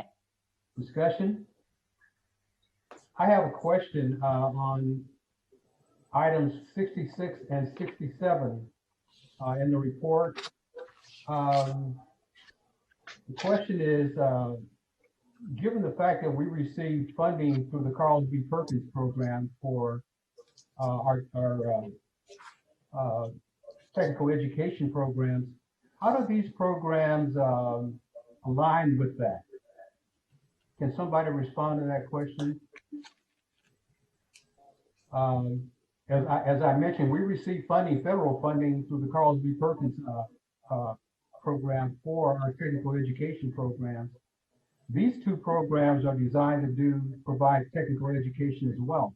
S1: Discussion? I have a question on items 66 and 67 in the report. The question is, given the fact that we received funding through the Carl B. Perkins program for our technical education programs, how do these programs align with that? Can somebody respond to that question? As I mentioned, we received funding, federal funding through the Carl B. Perkins program for our technical education programs. These two programs are designed to provide technical education as well.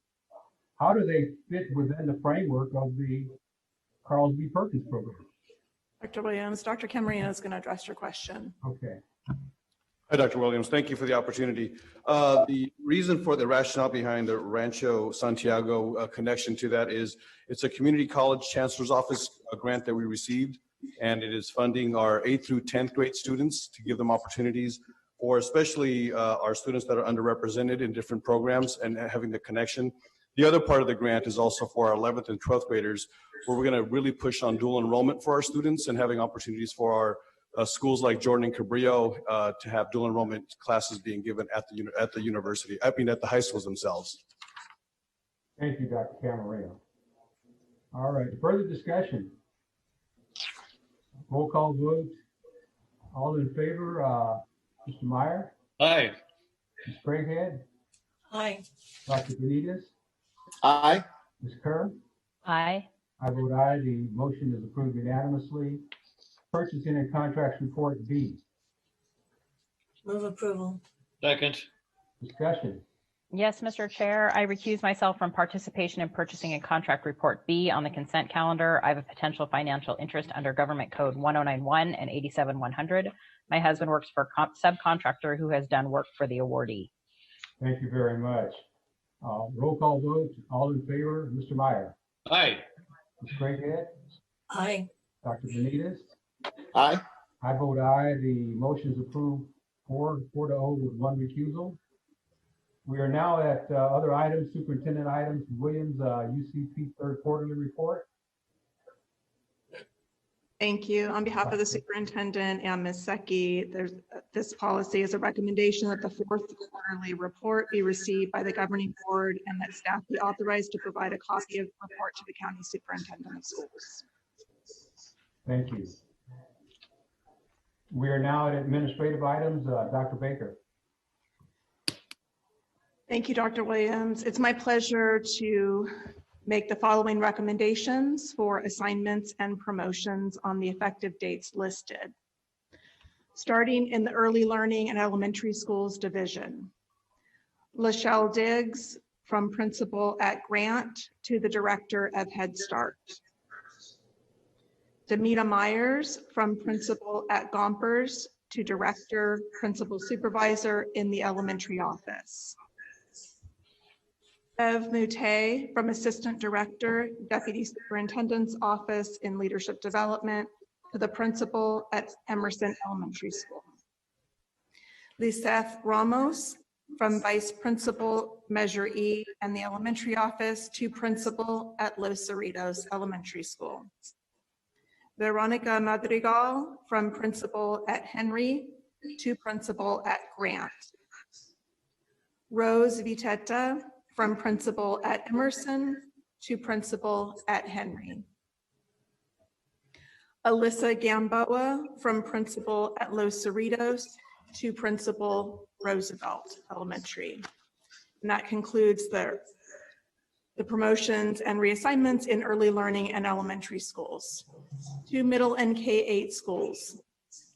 S1: How do they fit within the framework of the Carl B. Perkins program?
S7: Dr. Williams, Dr. Camarino is going to address your question.
S1: Okay.
S18: Hi, Dr. Williams. Thank you for the opportunity. The reason for the rationale behind the Rancho Santiago connection to that is it's a community college chancellor's office grant that we received, and it is funding our 8th through 10th grade students to give them opportunities, or especially our students that are underrepresented in different programs and having the connection. The other part of the grant is also for our 11th and 12th graders, where we're going to really push on dual enrollment for our students and having opportunities for our schools like Jordan and Cabrillo to have dual enrollment classes being given at the university, at the high schools themselves.
S1: Thank you, Dr. Camarino. All right, further discussion? Roll call vote. All in favor, Mr. Meyer,
S5: Aye.
S1: Ms. Craighead,
S6: Aye.
S1: Dr. Benitez,
S13: Aye.
S1: Ms. Kerr.
S4: Aye.
S1: I vote aye. The motion is approved unanimously. Purchasing and contracts report B.
S6: Move approval.
S5: Second.
S1: Discussion.
S4: Yes, Mr. Chair, I recuse myself from participation in purchasing and contract report B on the consent calendar. I have a potential financial interest under Government Code 1091 and 87100. My husband works for a subcontractor who has done work for the awardee.
S1: Thank you very much. Roll call vote. All in favor, Mr. Meyer,
S5: Aye.
S1: Ms. Craighead,
S6: Aye.
S1: Dr. Benitez.
S13: Aye.
S1: I vote aye. The motion is approved 4-0 with one recusal. We are now at other items, superintendent items. Williams, UCP third quarterly report.
S7: Thank you. On behalf of the superintendent and Ms. Secchi, this policy is a recommendation that the fourth quarterly report be received by the governing board and that staff be authorized to provide a copy of the report to the county superintendent of schools.
S1: Thank you. We are now at administrative items. Dr. Baker.
S7: Thank you, Dr. Williams. It's my pleasure to make the following recommendations for assignments and promotions on the effective dates listed. Starting in the early learning and elementary schools division. Lachelle Diggs from principal at Grant to the director of Head Start. Demita Myers from principal at Gompers to director, principal supervisor in the elementary office. Bev Moutet from assistant director, deputy superintendent's office in leadership development to the principal at Emerson Elementary School. Liseth Ramos from vice principal, Measure E, and the elementary office to principal at Los Cerritos Elementary School. Veronica Madrigal from principal at Henry to principal at Grant. Rose Vitetta from principal at Emerson to principal at Henry. Alyssa Gamboa from principal at Los Cerritos to principal Roosevelt Elementary. And that concludes the promotions and reassignments in early learning and elementary schools. 2 middle and K-8 schools.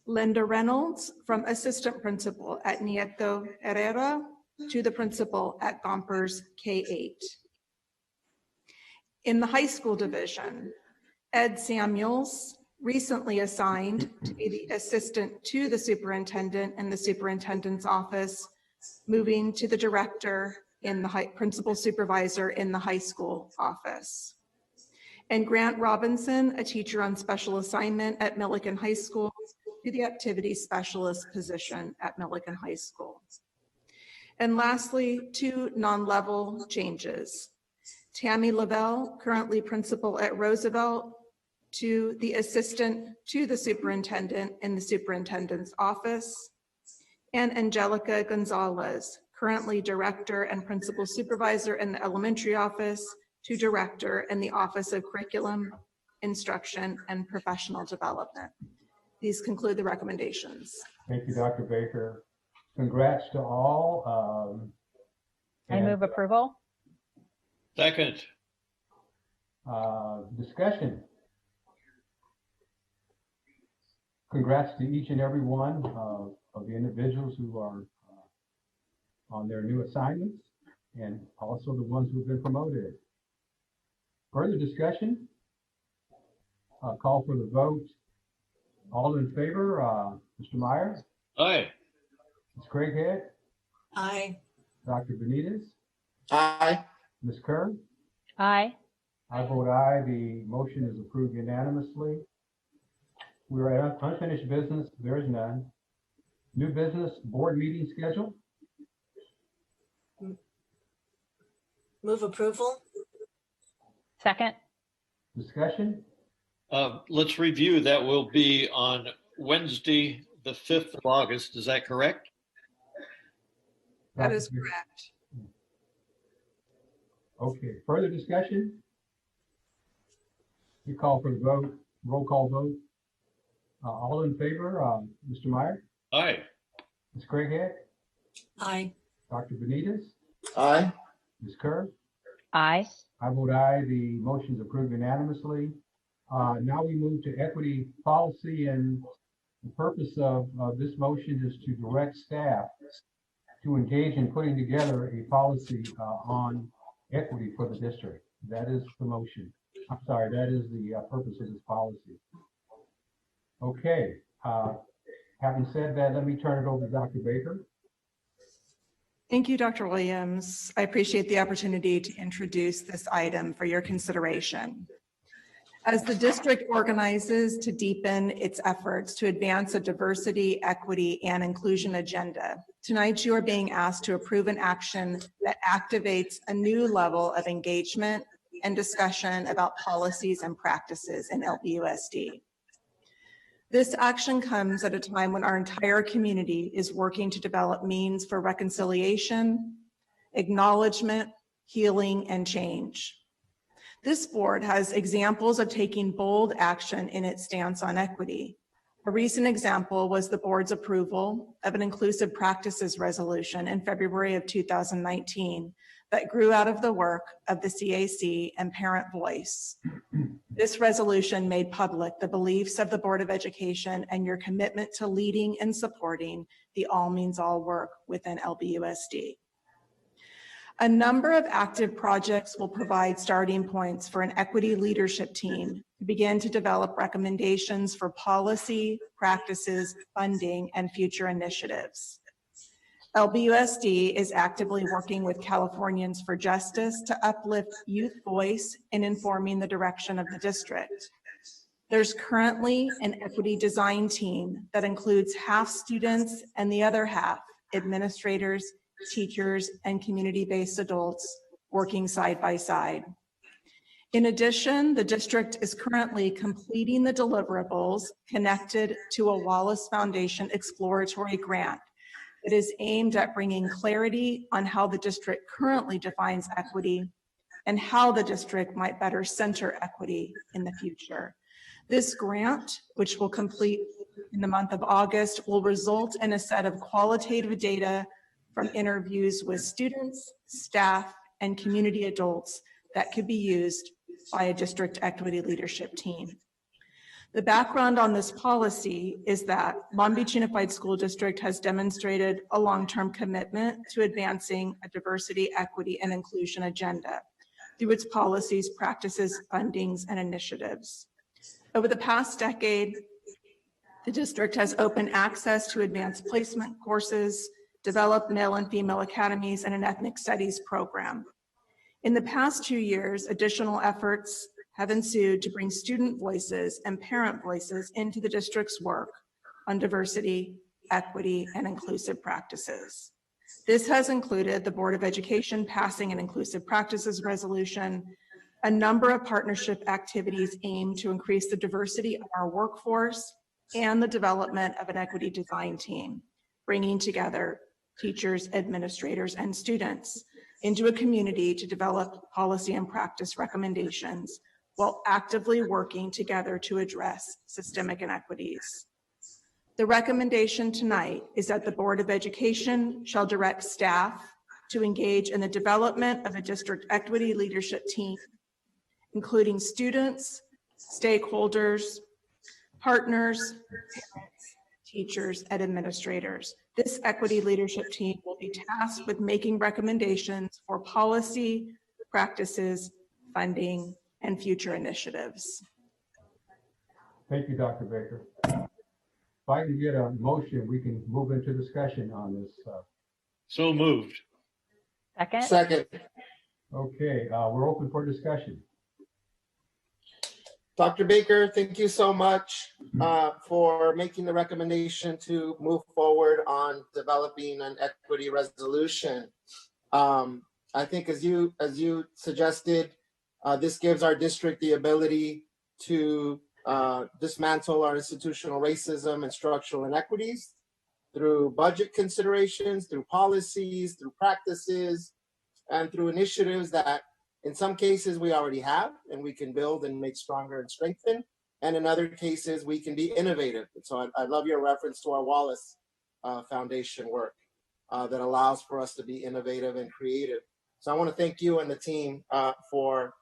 S7: Linda Reynolds from assistant principal at Nieto Herrera to the principal at Gompers K-8. In the high school division, Ed Samuels, recently assigned to be the assistant to the superintendent in the superintendent's office, moving to the director in the principal supervisor in the high school office. And Grant Robinson, a teacher on special assignment at Millikan High School, to the activity specialist position at Millikan High School. And lastly, 2 non-level changes. Tammy Lavelle, currently principal at Roosevelt, to the assistant to the superintendent in the superintendent's office. And Angelica Gonzalez, currently director and principal supervisor in the elementary office, to director in the Office of Curriculum, Instruction, and Professional Development. These conclude the recommendations.
S1: Thank you, Dr. Baker. Congrats to all.
S4: I move approval.
S5: Second.
S1: Discussion. Congrats to each and every one of the individuals who are on their new assignments, and also the ones who have been promoted. Further discussion? Call for the vote. All in favor, Mr. Meyer?
S5: Aye.
S1: Ms. Craighead?
S6: Aye.
S1: Dr. Benitez?
S13: Aye.
S1: Ms. Kerr?
S4: Aye.
S1: I vote aye. The motion is approved unanimously. We are at unfinished business. There is none. New business, board meeting schedule.
S6: Move approval.
S4: Second.
S1: Discussion.
S5: Let's review. That will be on Wednesday, the 5th of August. Is that correct?
S7: That is correct.
S1: Okay, further discussion? You call for the vote, roll call vote. All in favor, Mr. Meyer?
S5: Aye.
S1: Ms. Craighead?
S6: Aye.
S1: Dr. Benitez?
S13: Aye.
S1: Ms. Kerr?
S4: Aye.
S1: I vote aye. The motion is approved unanimously. Now we move to equity policy, and the purpose of this motion is to direct staff to engage in putting together a policy on equity for the district. That is the motion. I'm sorry, that is the purpose of this policy. Okay, having said that, let me turn it over to Dr. Baker.
S7: Thank you, Dr. Williams. I appreciate the opportunity to introduce this item for your consideration. As the district organizes to deepen its efforts to advance a diversity, equity, and inclusion agenda, tonight you are being asked to approve an action that activates a new level of engagement and discussion about policies and practices in LBUSD. This action comes at a time when our entire community is working to develop means for reconciliation, acknowledgement, healing, and change. This board has examples of taking bold action in its stance on equity. A recent example was the board's approval of an inclusive practices resolution in February of 2019 that grew out of the work of the CAC and Parent Voice. This resolution made public the beliefs of the Board of Education and your commitment to leading and supporting the All Means All work within LBUSD. A number of active projects will provide starting points for an equity leadership team to begin to develop recommendations for policy, practices, funding, and future initiatives. LBUSD is actively working with Californians for Justice to uplift youth voice in informing the direction of the district. There's currently an equity design team that includes half students and the other half administrators, teachers, and community-based adults working side by side. In addition, the district is currently completing the deliverables connected to a Wallace Foundation exploratory grant that is aimed at bringing clarity on how the district currently defines equity and how the district might better center equity in the future. This grant, which will complete in the month of August, will result in a set of qualitative data from interviews with students, staff, and community adults that could be used by a district equity leadership team. The background on this policy is that Long Beach Unified School District has demonstrated a long-term commitment to advancing a diversity, equity, and inclusion agenda through its policies, practices, fundings, and initiatives. Over the past decade, the district has opened access to advanced placement courses, developed male and female academies, and an ethnic studies program. In the past 2 years, additional efforts have ensued to bring student voices and parent voices into the district's work on diversity, equity, and inclusive practices. This has included the Board of Education passing an inclusive practices resolution, a number of partnership activities aimed to increase the diversity of our workforce, and the development of an equity design team, bringing together teachers, administrators, and students into a community to develop policy and practice recommendations while actively working together to address systemic inequities. The recommendation tonight is that the Board of Education shall direct staff to engage in the development of a district equity leadership team, including students, stakeholders, partners, parents, teachers, and administrators. This equity leadership team will be tasked with making recommendations for policy, practices, funding, and future initiatives.
S1: Thank you, Dr. Baker. If I can get a motion, we can move into discussion on this.
S5: So moved.
S4: Second.
S13: Second.
S1: Okay, we're open for discussion.
S13: Dr. Baker, thank you so much for making the recommendation to move forward on developing an equity resolution. I think as you suggested, this gives our district the ability to dismantle our institutional racism and structural inequities through budget considerations, through policies, through practices, and through initiatives that in some cases we already have and we can build and make stronger and strengthen. And in other cases, we can be innovative. And so I love your reference to our Wallace Foundation work that allows for us to be innovative and creative. So I want to thank you and the team for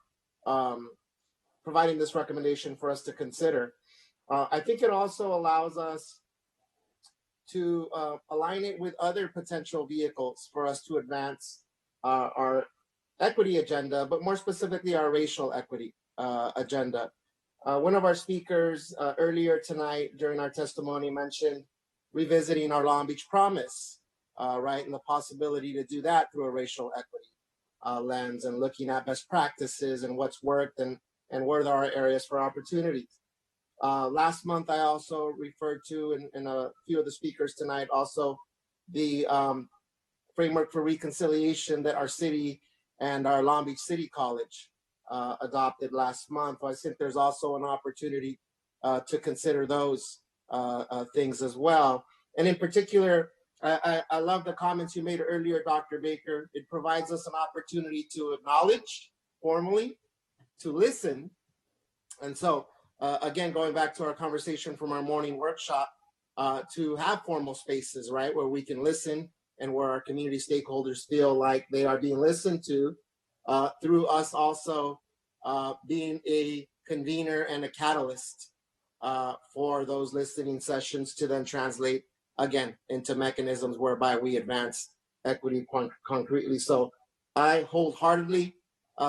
S13: providing this recommendation for us to consider. I think it also allows us to align it with other potential vehicles for us to advance our equity agenda, but more specifically our racial equity agenda. One of our speakers earlier tonight during our testimony mentioned revisiting our Long Beach Promise, right? And the possibility to do that through a racial equity lens and looking at best practices and what's worked and where there are areas for opportunities. Last month, I also referred to, in a few of the speakers tonight, also the framework for reconciliation that our city and our Long Beach City College adopted last month. I think there's also an opportunity to consider those things as well. And in particular, I love the comments you made earlier, Dr. Baker. It provides us an opportunity to acknowledge formally, to listen. And so, again, going back to our conversation from our morning workshop, to have formal spaces, right, where we can listen and where our community stakeholders feel like they are being listened to, through us also being a convener and a catalyst for those listening sessions to then translate, again, into mechanisms whereby we advance equity concretely. So I wholeheartedly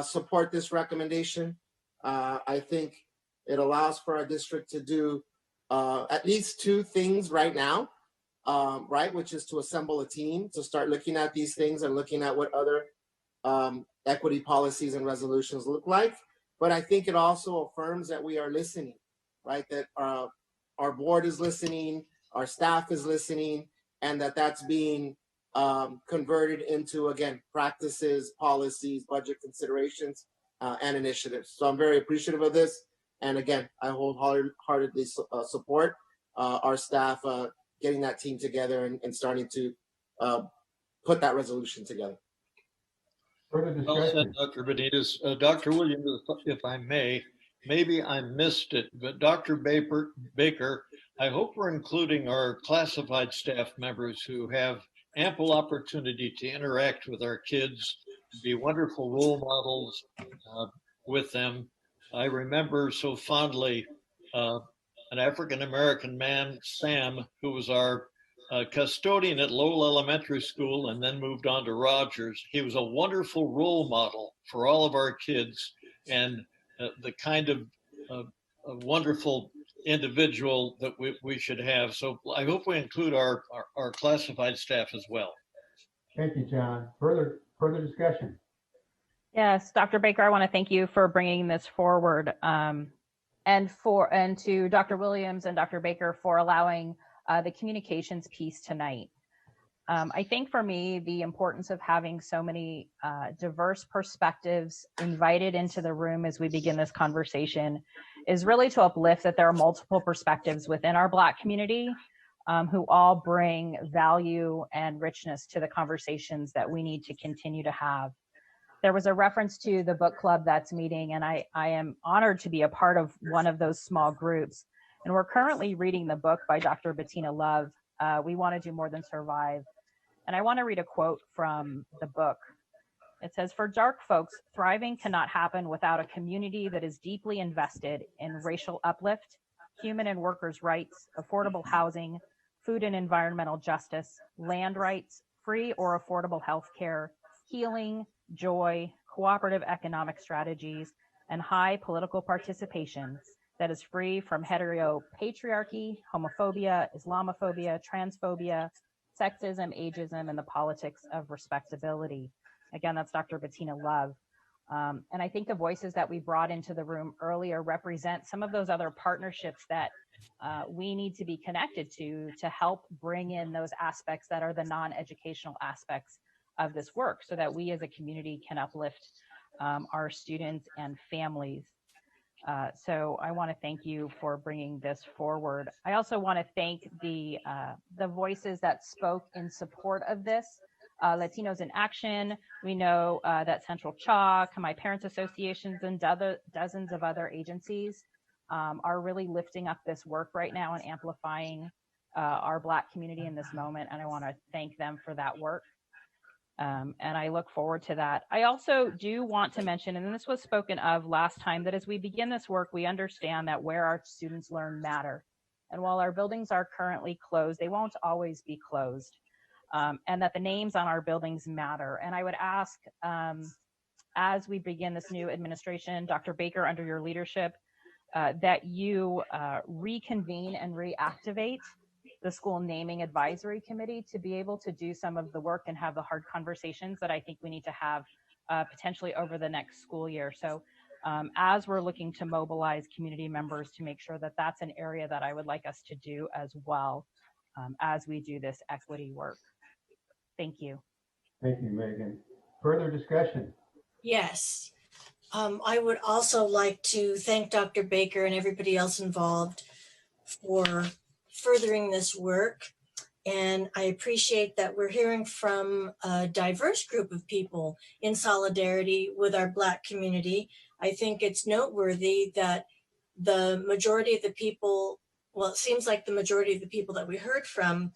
S13: support this recommendation. I think it allows for our district to do at least two things right now, right, which is to assemble a team to start looking at these things and looking at what other equity policies and resolutions look like. But I think it also affirms that we are listening, right, that our board is listening, our staff is listening, and that that's being converted into, again, practices, policies, budget considerations, and initiatives. So I'm very appreciative of this. And again, I wholeheartedly support our staff getting that team together and starting to put that resolution together.
S1: Further
S5: Well said,
S1: discussion.
S5: Dr. Benitez. Dr. Williams, if I may, maybe I missed it, but Dr. Baker, I hope we're including our classified staff members who have ample opportunity to interact with our kids, to be wonderful role models with them. I remember so fondly an African-American man, Sam, who was our custodian at Lowell Elementary School and then moved on to Rogers. He was a wonderful role model for all of our kids and the kind of wonderful individual that we should have. So I hope we include our classified staff as well.
S1: Thank you, John. Further discussion?
S4: Yes, Dr. Baker, I want to thank you for bringing this forward, and to Dr. Williams and Dr. Baker for allowing the communications piece tonight. I think for me, the importance of having so many diverse perspectives invited into the room as we begin this conversation is really to uplift that there are multiple perspectives within our Black community who all bring value and richness to the conversations that we need to continue to have. There was a reference to the book club that's meeting, and I am honored to be a part of one of those small groups. And we're currently reading the book by Dr. Bettina Love, We Want to Do More Than Survive. And I want to read a quote from the book. It says, "For dark folks, thriving cannot happen without a community that is deeply invested in racial uplift, human and workers' rights, affordable housing, food and environmental justice, land rights, free or affordable health care, healing, joy, cooperative economic strategies, and high political participation that is free from heteropatriarchy, homophobia, Islamophobia, transphobia, sexism, ageism, and the politics of respectability." Again, that's Dr. Bettina Love. And I think the voices that we brought into the room earlier represent some of those other partnerships that we need to be connected to help bring in those aspects that are the non-educational aspects of this work so that we as a community can uplift our students and families. So I want to thank you for bringing this forward. I also want to thank the voices that spoke in support of this. Latinos in Action. We know that Central Chalk, My Parents Associations, and dozens of other agencies are really lifting up this work right now and amplifying our Black community in this moment. And I want to thank them for that work. And I look forward to that. I also do want to mention, and this was spoken of last time, that as we begin this work, we understand that where our students learn matter. And while our buildings are currently closed, they won't always be closed. And that the names on our buildings matter. And I would ask, as we begin this new administration, Dr. Baker, under your leadership, that you reconvene and reactivate the school naming advisory committee to be able to do some of the work and have the hard conversations that I think we need to have potentially over the next school year. So as we're looking to mobilize community members to make sure that that's an area that I would like us to do as well as we do this equity work. Thank you.
S1: Thank you, Megan. Further discussion?
S6: Yes. I would also like to thank Dr. Baker and everybody else involved for furthering this work. And I appreciate that we're hearing from a diverse group of people in solidarity with our Black community. I think it's noteworthy that the majority of the people, well, it seems like the majority of the people that we heard from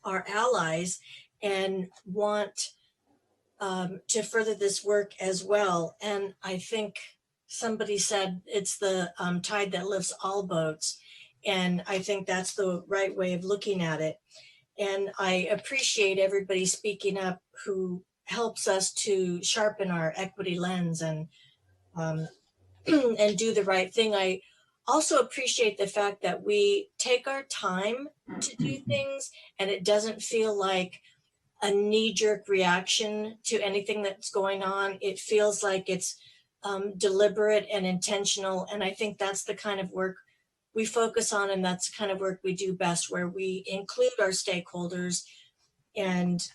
S6: are allies and want to further this work as well. And I think somebody said it's the tide that lifts all boats. And I think that's the right way of looking at it. And I appreciate everybody speaking up who helps us to sharpen our equity lens and do the right thing. I also appreciate the fact that we take our time to do things and it doesn't feel like a knee-jerk reaction to anything that's going on. It feels like it's deliberate and intentional. And I think that's the kind of work we focus on, and that's the kind of work we do best, where we include our stakeholders and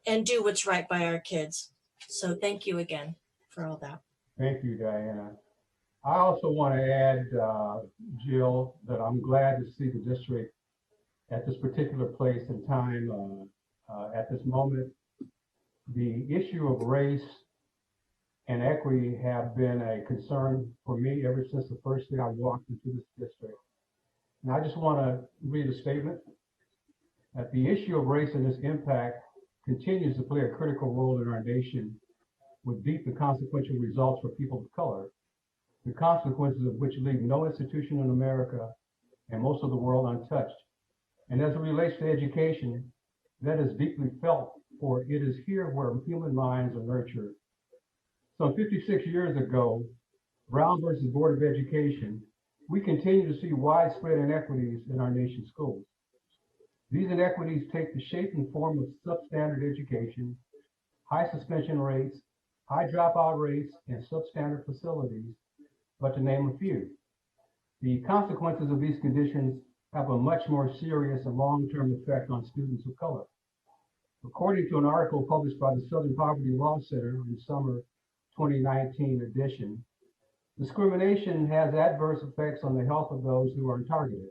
S6: and do what's right by our kids. So thank you again for all that.
S1: Thank you, Diana. I also want to add, Jill, that I'm glad to see the district at this particular place and time, at this moment. The issue of race and equity have been a concern for me ever since the first day I walked into this district. And I just want to read a statement. that the issue of race and its impact continues to play a critical role in our nation with deep and consequential results for people of color, the consequences of which leave no institution in America and most of the world untouched. And as it relates to education, that is deeply felt, for it is here where human minds are nurtured. Some 56 years ago, Brown versus Board of Education, we continue to see widespread inequities in our nation's schools. These inequities take the shape and form of substandard education, high suspension rates, high dropout rates, and substandard facilities, but to name a few. The consequences of these conditions have a much more serious and long-term effect on students of color. According to an article published by the Southern Poverty Law Center in summer 2019 edition, discrimination has adverse effects on the health of those who are targeted.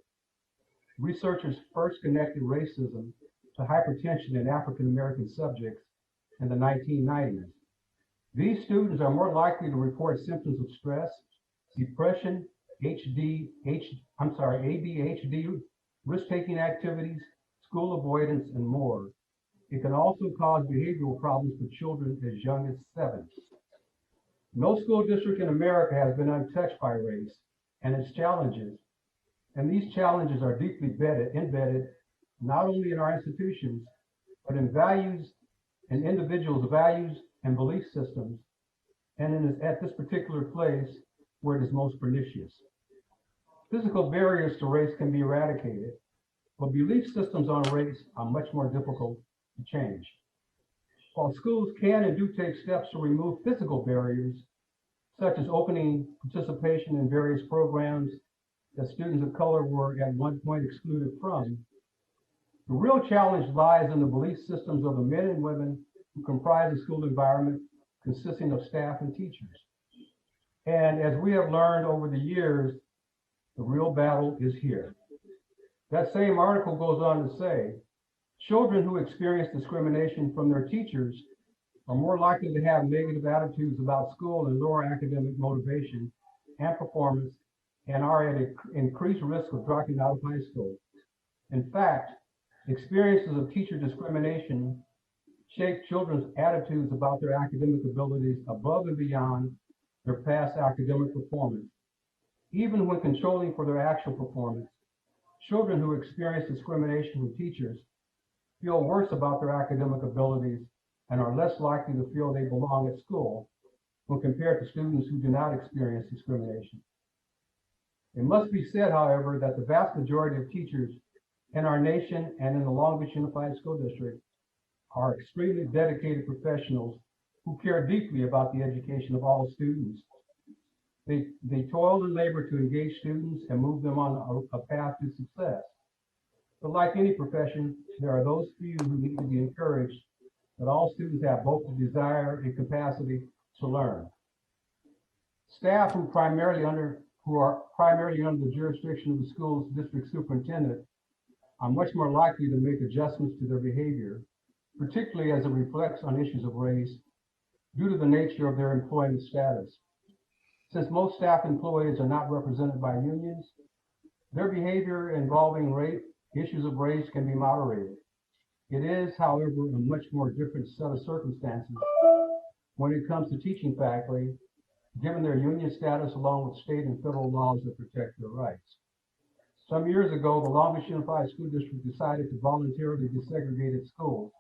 S1: Researchers first connected racism to hypertension in African American subjects in the 1990s. These students are more likely to report symptoms of stress, depression, ADHD, risk-taking activities, school avoidance, and more. It can also cause behavioral problems for children as young as 7. No school district in America has been untouched by race and its challenges, and these challenges are deeply embedded not only in our institutions, but in values and individuals' values and belief systems, and at this particular place where it is most pernicious. Physical barriers to race can be eradicated, but belief systems on race are much more difficult to change. While schools can and do take steps to remove physical barriers, such as opening participation in various programs that students of color were at one point excluded from, the real challenge lies in the belief systems of the men and women who comprise the school environment, consisting of staff and teachers. And as we have learned over the years, the real battle is here. That same article goes on to say, children who experience discrimination from their teachers are more likely to have negative attitudes about school and lower academic motivation and performance, and are at an increased risk of dropping out of high school. In fact, experiences of teacher discrimination shape children's attitudes about their academic abilities above and beyond their past academic performance. Even when controlling for their actual performance, children who experience discrimination from teachers feel worse about their academic abilities and are less likely to feel they belong at school when compared to students who do not experience discrimination. It must be said, however, that the vast majority of teachers in our nation and in the Long Beach Unified School District are extremely dedicated professionals who care deeply about the education of all students. They toil and labor to engage students and move them on a path to success. But like any profession, there are those few who need to be encouraged that all students have both the desire and capacity to learn. Staff who are primarily under the jurisdiction of the school's district superintendent are much more likely to make adjustments to their behavior, particularly as it reflects on issues of race due to the nature of their employment status. Since most staff employees are not represented by unions, their behavior involving issues of race can be moderated. It is, however, a much more different set of circumstances when it comes to teaching faculty, given their union status along with state and federal laws that protect their rights. Some years ago, the Long Beach Unified School District decided to voluntarily desegregate its schools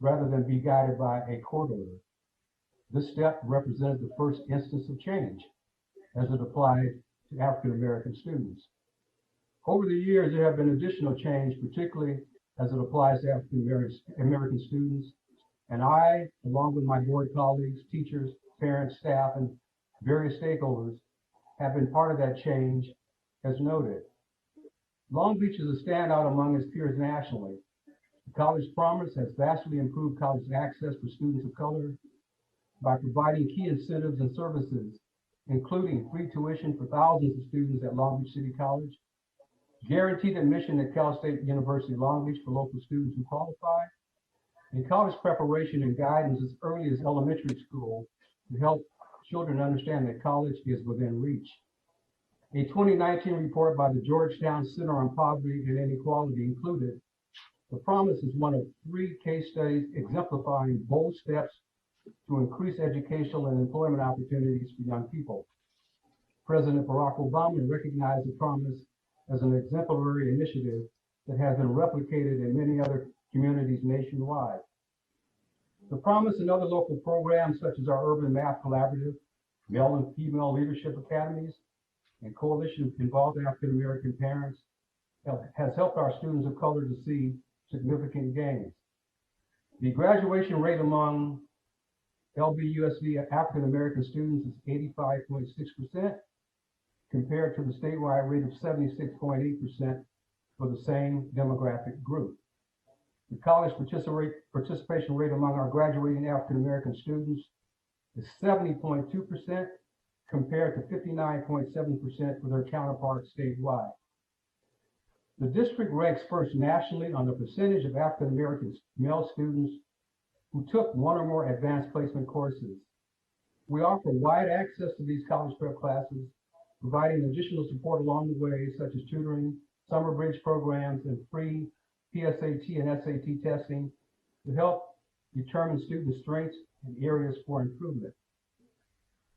S1: rather than be guided by a court order. This step represented the first instance of change as it applied to African American students. Over the years, there have been additional change, particularly as it applies to African American students. And I, along with my board colleagues, teachers, parents, staff, and various stakeholders, have been part of that change, as noted. Long Beach is a standout among its peers nationally. The College Promise has vastly improved college access for students of color by providing key incentives and services, including free tuition for thousands of students at Long Beach City College, guaranteed admission at Cal State University Long Beach for local students who qualify, and college preparation and guidance as early as elementary school to help children understand that college is within reach. A 2019 report by the Georgetown Center on Poverty and Inequality included The promise is one of 3 case studies exemplifying bold steps to increase educational and employment opportunities for young people. President Barack Obama recognized the promise as an exemplary initiative that has been replicated in many other communities nationwide. The promise and other local programs such as our Urban Math Collaborative, Male and Female Leadership Academies, and Coalition Involved African American Parents has helped our students of color to see significant gains. The graduation rate among LBUSD African American students is 85.6% compared to the statewide rate of 76.8% for the same demographic group. The college participation rate among our graduating African American students is 70.2% compared to 59.7% for their counterparts statewide. The district ranks first nationally on the percentage of African American male students who took one or more advanced placement courses. We offer wide access to these college prep classes, providing additional support along the way, such as tutoring, summer bridge programs, and free PSAT and SAT testing to help determine student strengths and areas for improvement.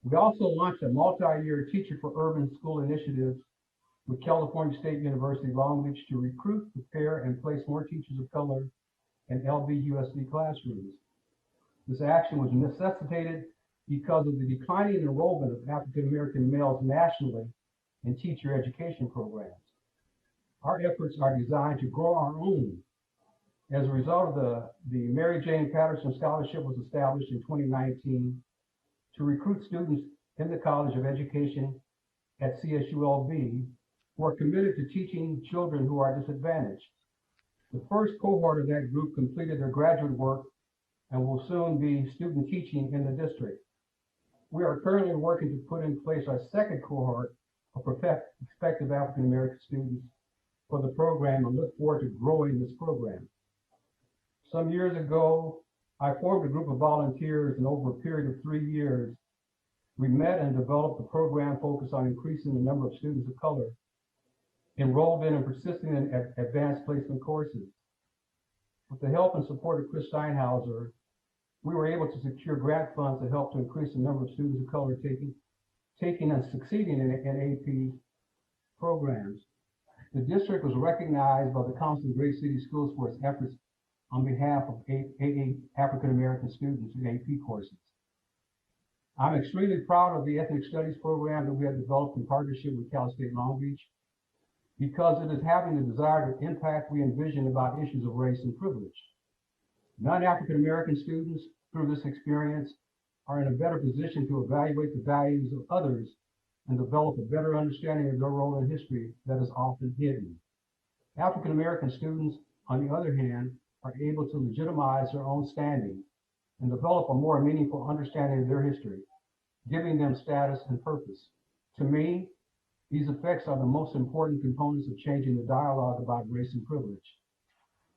S1: We also launched a multi-year Teacher for Urban School initiative with California State University Long Beach to recruit, prepare, and place more teachers of color in LBUSD classrooms. This action was necessitated because of the declining enrollment of African American males nationally in teacher education programs. Our efforts are designed to grow our own. As a result of the Mary Jane Patterson Scholarship was established in 2019 to recruit students in the College of Education at CSULB who are committed to teaching children who are disadvantaged. The first cohort of that group completed their graduate work and will soon be student teaching in the district. We are currently working to put in place our second cohort of prospective African American students for the program and look forward to growing this program. Some years ago, I formed a group of volunteers, and over a period of 3 years, we met and developed a program focused on increasing the number of students of color enrolled in and persisting in advanced placement courses. With the help and support of Chris Steinhauser, we were able to secure grant funds to help to increase the number of students of color taking and succeeding in AP programs. The district was recognized by the Council of Great City Schools for its efforts on behalf of African American students in AP courses. I'm extremely proud of the Ethnic Studies program that we have developed in partnership with Cal State Long Beach, because it is having the desired impact we envision about issues of race and privilege. Non-African American students, through this experience, are in a better position to evaluate the values of others and develop a better understanding of their role in history that is often hidden. African American students, on the other hand, are able to legitimize their own standing and develop a more meaningful understanding of their history, giving them status and purpose. To me, these effects are the most important components of changing the dialogue about race and privilege.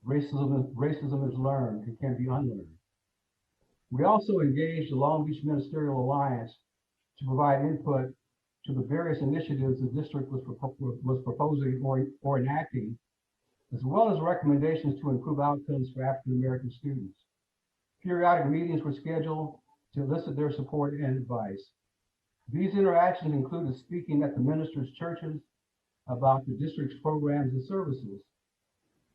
S1: Racism is learned and can be unlearned. We also engaged the Long Beach Ministerial Alliance to provide input to the various initiatives the district was proposing or enacting, as well as recommendations to improve outcomes for African American students. Periodic meetings were scheduled to elicit their support and advice. These interactions included speaking at the ministers' churches about the district's programs and services.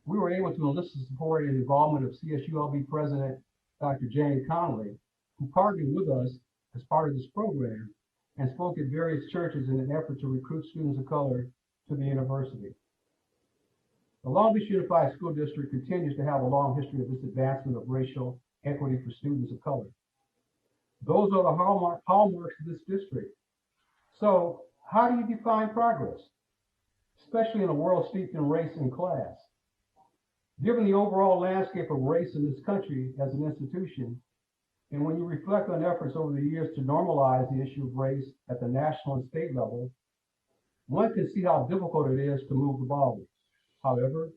S1: We were able to elicit support and involvement of CSULB President Dr. Jane Conley, who partnered with us as part of this program and spoke at various churches in an effort to recruit students of color to the university. The Long Beach Unified School District continues to have a long history of this advancement of racial equity for students of color. Those are the hallmarks of this district. So how do you define progress, especially in a world steeped in race and class? Given the overall landscape of race in this country as an institution, and when you reflect on efforts over the years to normalize the issue of race at the national and state level, one can see how difficult it is to move the ball. However,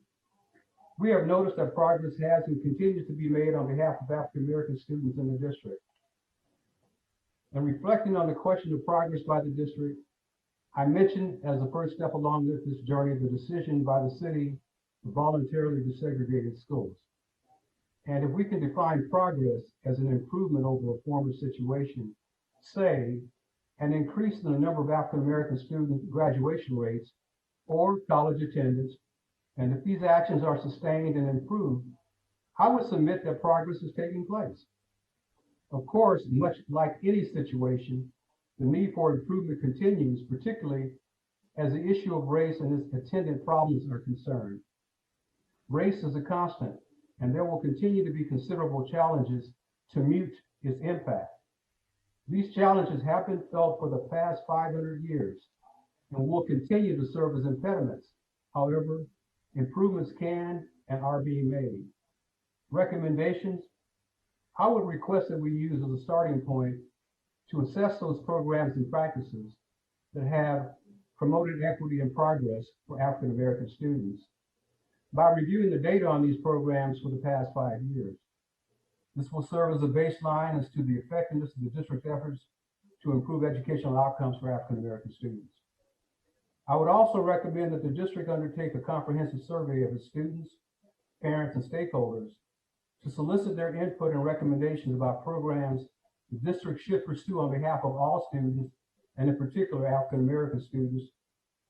S1: we have noticed that progress has and continues to be made on behalf of African American students in the district. And reflecting on the question of progress by the district, I mentioned as the first step along this journey the decision by the city for voluntarily desegregated schools. And if we can define progress as an improvement over a former situation, say, an increase in the number of African-American student graduation rates or college attendance, and if these actions are sustained and improved, I would submit that progress is taking place. Of course, much like any situation, the need for improvement continues, particularly as the issue of race and its attendant problems are concerned. Race is a constant, and there will continue to be considerable challenges to mute its impact. These challenges have been felt for the past 500 years and will continue to serve as impediments. However, improvements can and are being made. Recommendations: I would request that we use as a starting point to assess those programs and practices that have promoted equity and progress for African American students by reviewing the data on these programs for the past 5 years. This will serve as a baseline as to the effectiveness of the district's efforts to improve educational outcomes for African American students. I would also recommend that the district undertake a comprehensive survey of its students, parents, and stakeholders to solicit their input and recommendations about programs the district should pursue on behalf of all students, and in particular African American students,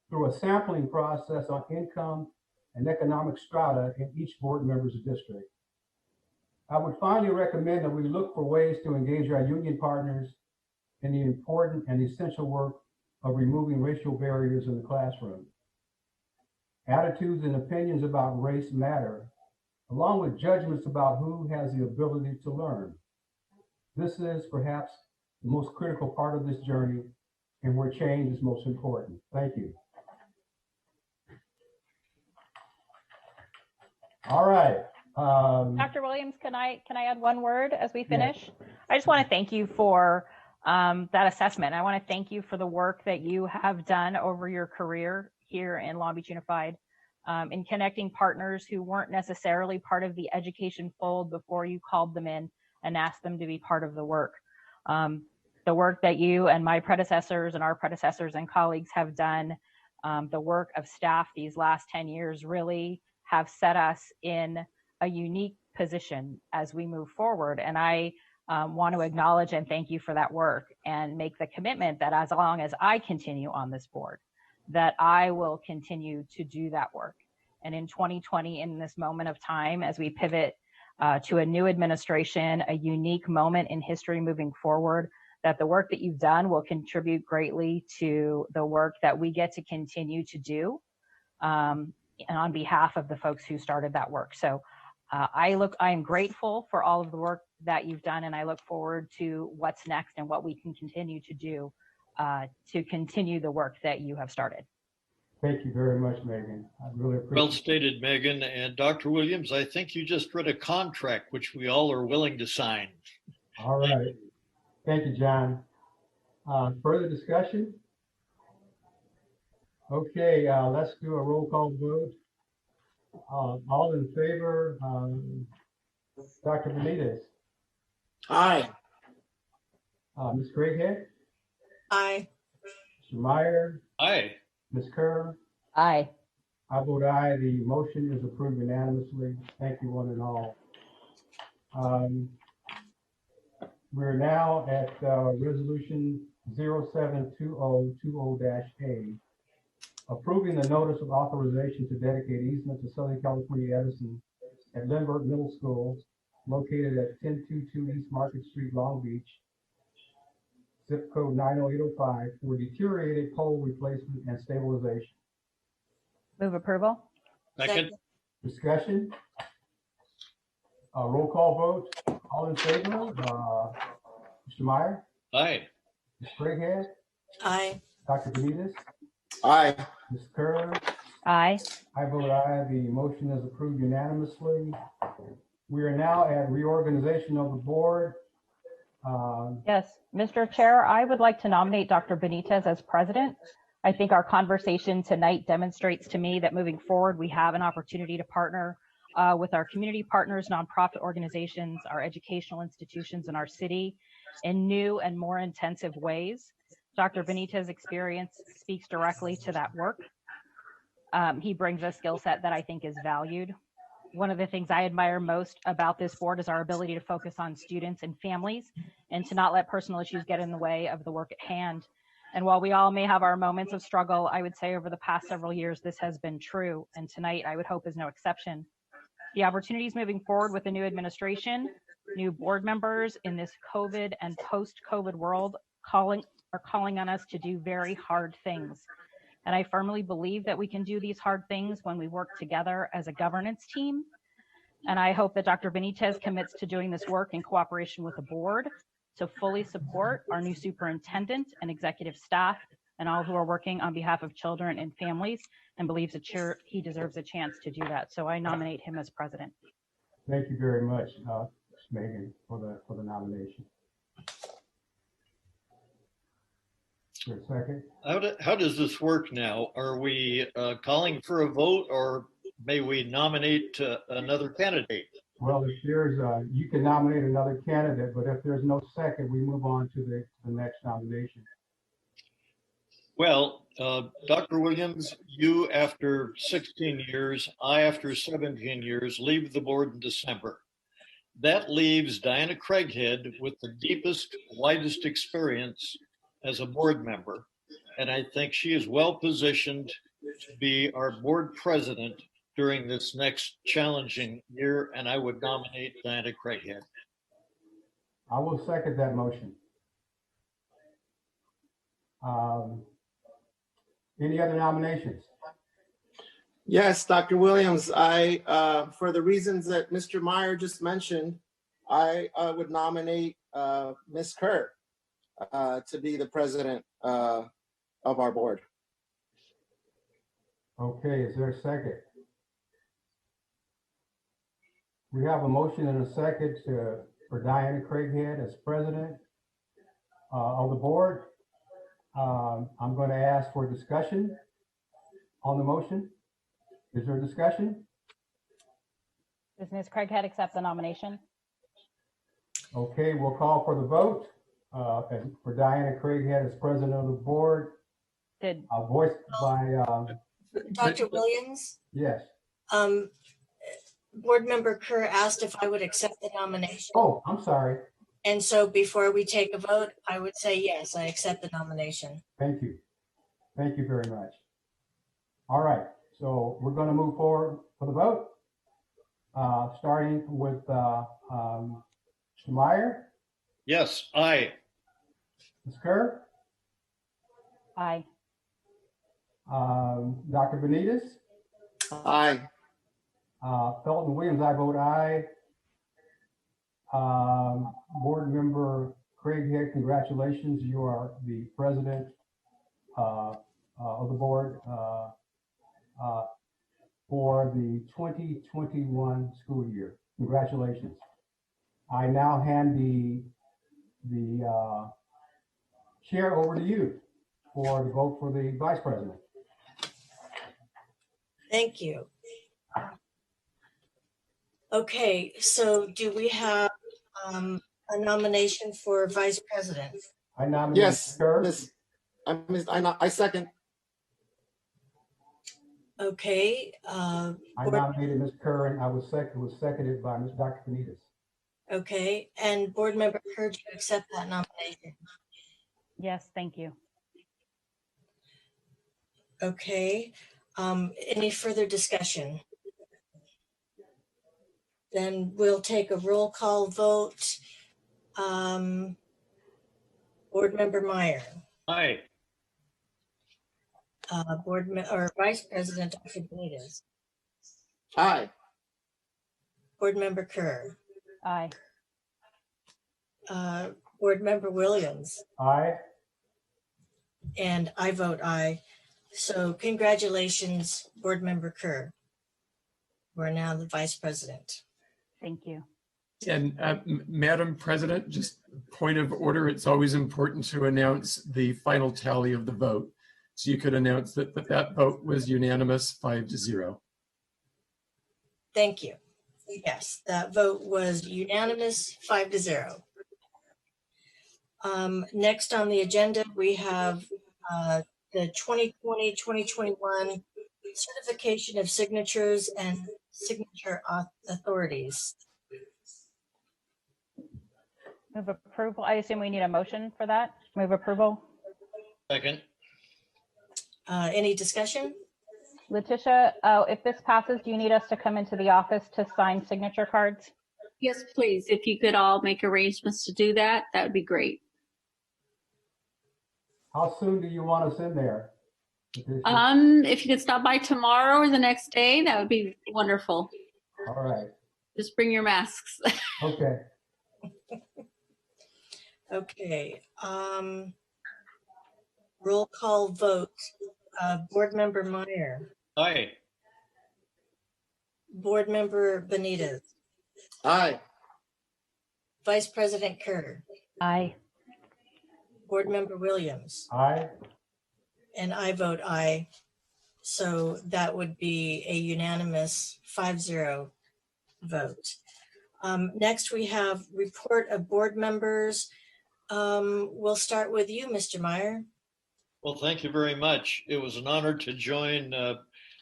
S1: through a sampling process on income and economic strata in each board member's district. I would finally recommend that we look for ways to engage our union partners in the important and essential work of removing racial barriers in the classroom. Attitudes and opinions about race matter, along with judgments about who has the ability to learn. This is perhaps the most critical part of this journey and where change is most important. Thank you. All right.
S4: Dr. Williams, can I add one word as we finish? Yes. I just want to thank you for that assessment. I want to thank you for the work that you have done over your career here in Long Beach Unified in connecting partners who weren't necessarily part of the education fold before you called them in and asked them to be part of the work. The work that you and my predecessors and our predecessors and colleagues have done, the work of staff these last 10 years really have set us in a unique position as we move forward. And I want to acknowledge and thank you for that work and make the commitment that as long as I continue on this board, that I will continue to do that work. And in 2020, in this moment of time, as we pivot to a new administration, a unique moment in history moving forward, that the work that you've done will contribute greatly to the work that we get to continue to do and on behalf of the folks who started that work. So I am grateful for all of the work that you've done, and I look forward to what's next and what we can continue to do to continue the work that you have started.
S1: Thank you very much, Megan. I really appreciate it.
S5: Well stated, Megan. And Dr. Williams, I think you just read a contract which we all are willing to sign.
S1: All right. Thank you, John. Further discussion? Okay, let's do a roll call vote. All in favor, Dr. Benitez?
S13: Aye.
S1: Ms. Craighead?
S6: Aye.
S1: Mr. Meyer?
S5: Aye.
S1: Ms. Kerr?
S4: Aye.
S1: I vote aye. The motion is approved unanimously. Thank you, one and all. We're now at resolution 072020-A, approving the notice of authorization to dedicate easement to Southern California Edison at Lindbergh Middle School, located at 1022 East Market Street, Long Beach, zip code 90805, for deteriorated pole replacement and stabilization.
S4: Move approval.
S5: Second.
S1: Discussion? Roll call vote. All in favor? Mr. Meyer?
S5: Aye.
S1: Ms. Craighead?
S6: Aye.
S1: Dr. Benitez?
S13: Aye.
S1: Ms. Kerr?
S4: Aye.
S1: I vote aye. The motion is approved unanimously. We are now at reorganization of the board.
S4: Yes, Mr. Chair, I would like to nominate Dr. Benitez as president. I think our conversation tonight demonstrates to me that moving forward, we have an opportunity to partner with our community partners, nonprofit organizations, our educational institutions in our city in new and more intensive ways. Dr. Benitez's experience speaks directly to that work. He brings a skill set that I think is valued. One of the things I admire most about this board is our ability to focus on students and families and to not let personal issues get in the way of the work at hand. And while we all may have our moments of struggle, I would say over the past several years, this has been true. And tonight, I would hope is no exception. The opportunities moving forward with the new administration, new board members in this COVID and post-COVID world are calling on us to do very hard things. And I firmly believe that we can do these hard things when we work together as a governance team. And I hope that Dr. Benitez commits to doing this work in cooperation with the board to fully support our new superintendent and executive staff and all who are working on behalf of children and families, and believes that he deserves a chance to do that. So I nominate him as president.
S1: Thank you very much, Megan, for the nomination. Is there a second?
S5: How does this work now? Are we calling for a vote, or may we nominate another candidate?
S1: Well, if there's, you can nominate another candidate, but if there's no second, we move on to the next nomination.
S5: Well, Dr. Williams, you after 16 years, I after 17 years, leave the board in December. That leaves Diana Craighead with the deepest, widest experience as a board member. And I think she is well positioned to be our board president during this next challenging year, and I would nominate Diana Craighead.
S1: I will second that motion. Any other nominations?
S13: Yes, Dr. Williams, for the reasons that Mr. Meyer just mentioned, I would nominate Ms. Kerr to be the president of our board.
S1: Okay, is there a second? We have a motion and a second for Diana Craighead as president of the board. I'm going to ask for discussion on the motion. Is there a discussion?
S4: Does Ms. Craighead accept the nomination?
S1: Okay, we'll call for the vote for Diana Craighead as president of the board. Voiced by
S6: Dr. Williams?
S1: Yes.
S6: Board Member Kerr asked if I would accept the nomination.
S1: Oh, I'm sorry.
S6: And so before we take a vote, I would say, yes, I accept the nomination.
S1: Thank you. Thank you very much. All right, so we're going to move forward for the vote. Starting with Mr. Meyer.
S5: Yes, aye.
S1: Ms. Kerr.
S4: Aye.
S1: Dr. Benitez.
S13: Aye.
S1: Felton Williams, I vote aye. Board Member Craighead, congratulations. You are the president of the board for the 2021 school year. Congratulations. I now hand the chair over to you for the vote for the vice president.
S6: Thank you. Okay, so do we have a nomination for vice president?
S1: I nominate
S13: Yes,
S1: Kerr.
S13: I second.
S6: Okay.
S1: I nominated Ms. Kerr, and was seconded by Dr. Benitez.
S6: Okay, and Board Member Kerr, do you accept that nomination?
S4: Yes, thank you.
S6: Okay, any further discussion? Then we'll take a roll call vote. Board Member Meyer.
S5: Aye.
S6: Vice President Dr. Benitez.
S13: Aye.
S6: Board Member Kerr.
S4: Aye.
S6: Board Member Williams.
S1: Aye.
S6: And I vote aye. So congratulations, Board Member Kerr. We're now the vice president.
S4: Thank you.
S19: And Madam President, just point of order, it's always important to announce the final tally of the vote. So you could announce that that vote was unanimous 5-0.
S6: Thank you. Yes, that vote was unanimous 5-0. Next on the agenda, we have the 2020-2021 certification of signatures and signature authorities.
S4: Move approval. I assume we need a motion for that. Move approval.
S5: Second.
S6: Any discussion?
S4: Letitia, if this passes, do you need us to come into the office to sign signature cards?
S3: Yes, please. If you could all make arrangements to do that, that would be great.
S1: How soon do you want us in there?
S3: If you could stop by tomorrow or the next day, that would be wonderful.
S1: All right.
S3: Just bring your masks.
S1: Okay.
S6: Okay. Roll call vote. Board Member Meyer.
S5: Aye.
S6: Board Member Benitez.
S13: Aye.
S6: Vice President Kerr.
S4: Aye.
S6: Board Member Williams.
S1: Aye.
S6: And I vote aye. So that would be a unanimous 5-0 vote. Next, we have report of board members. We'll start with you, Mr. Meyer.
S5: Well, thank you very much. It was an honor to join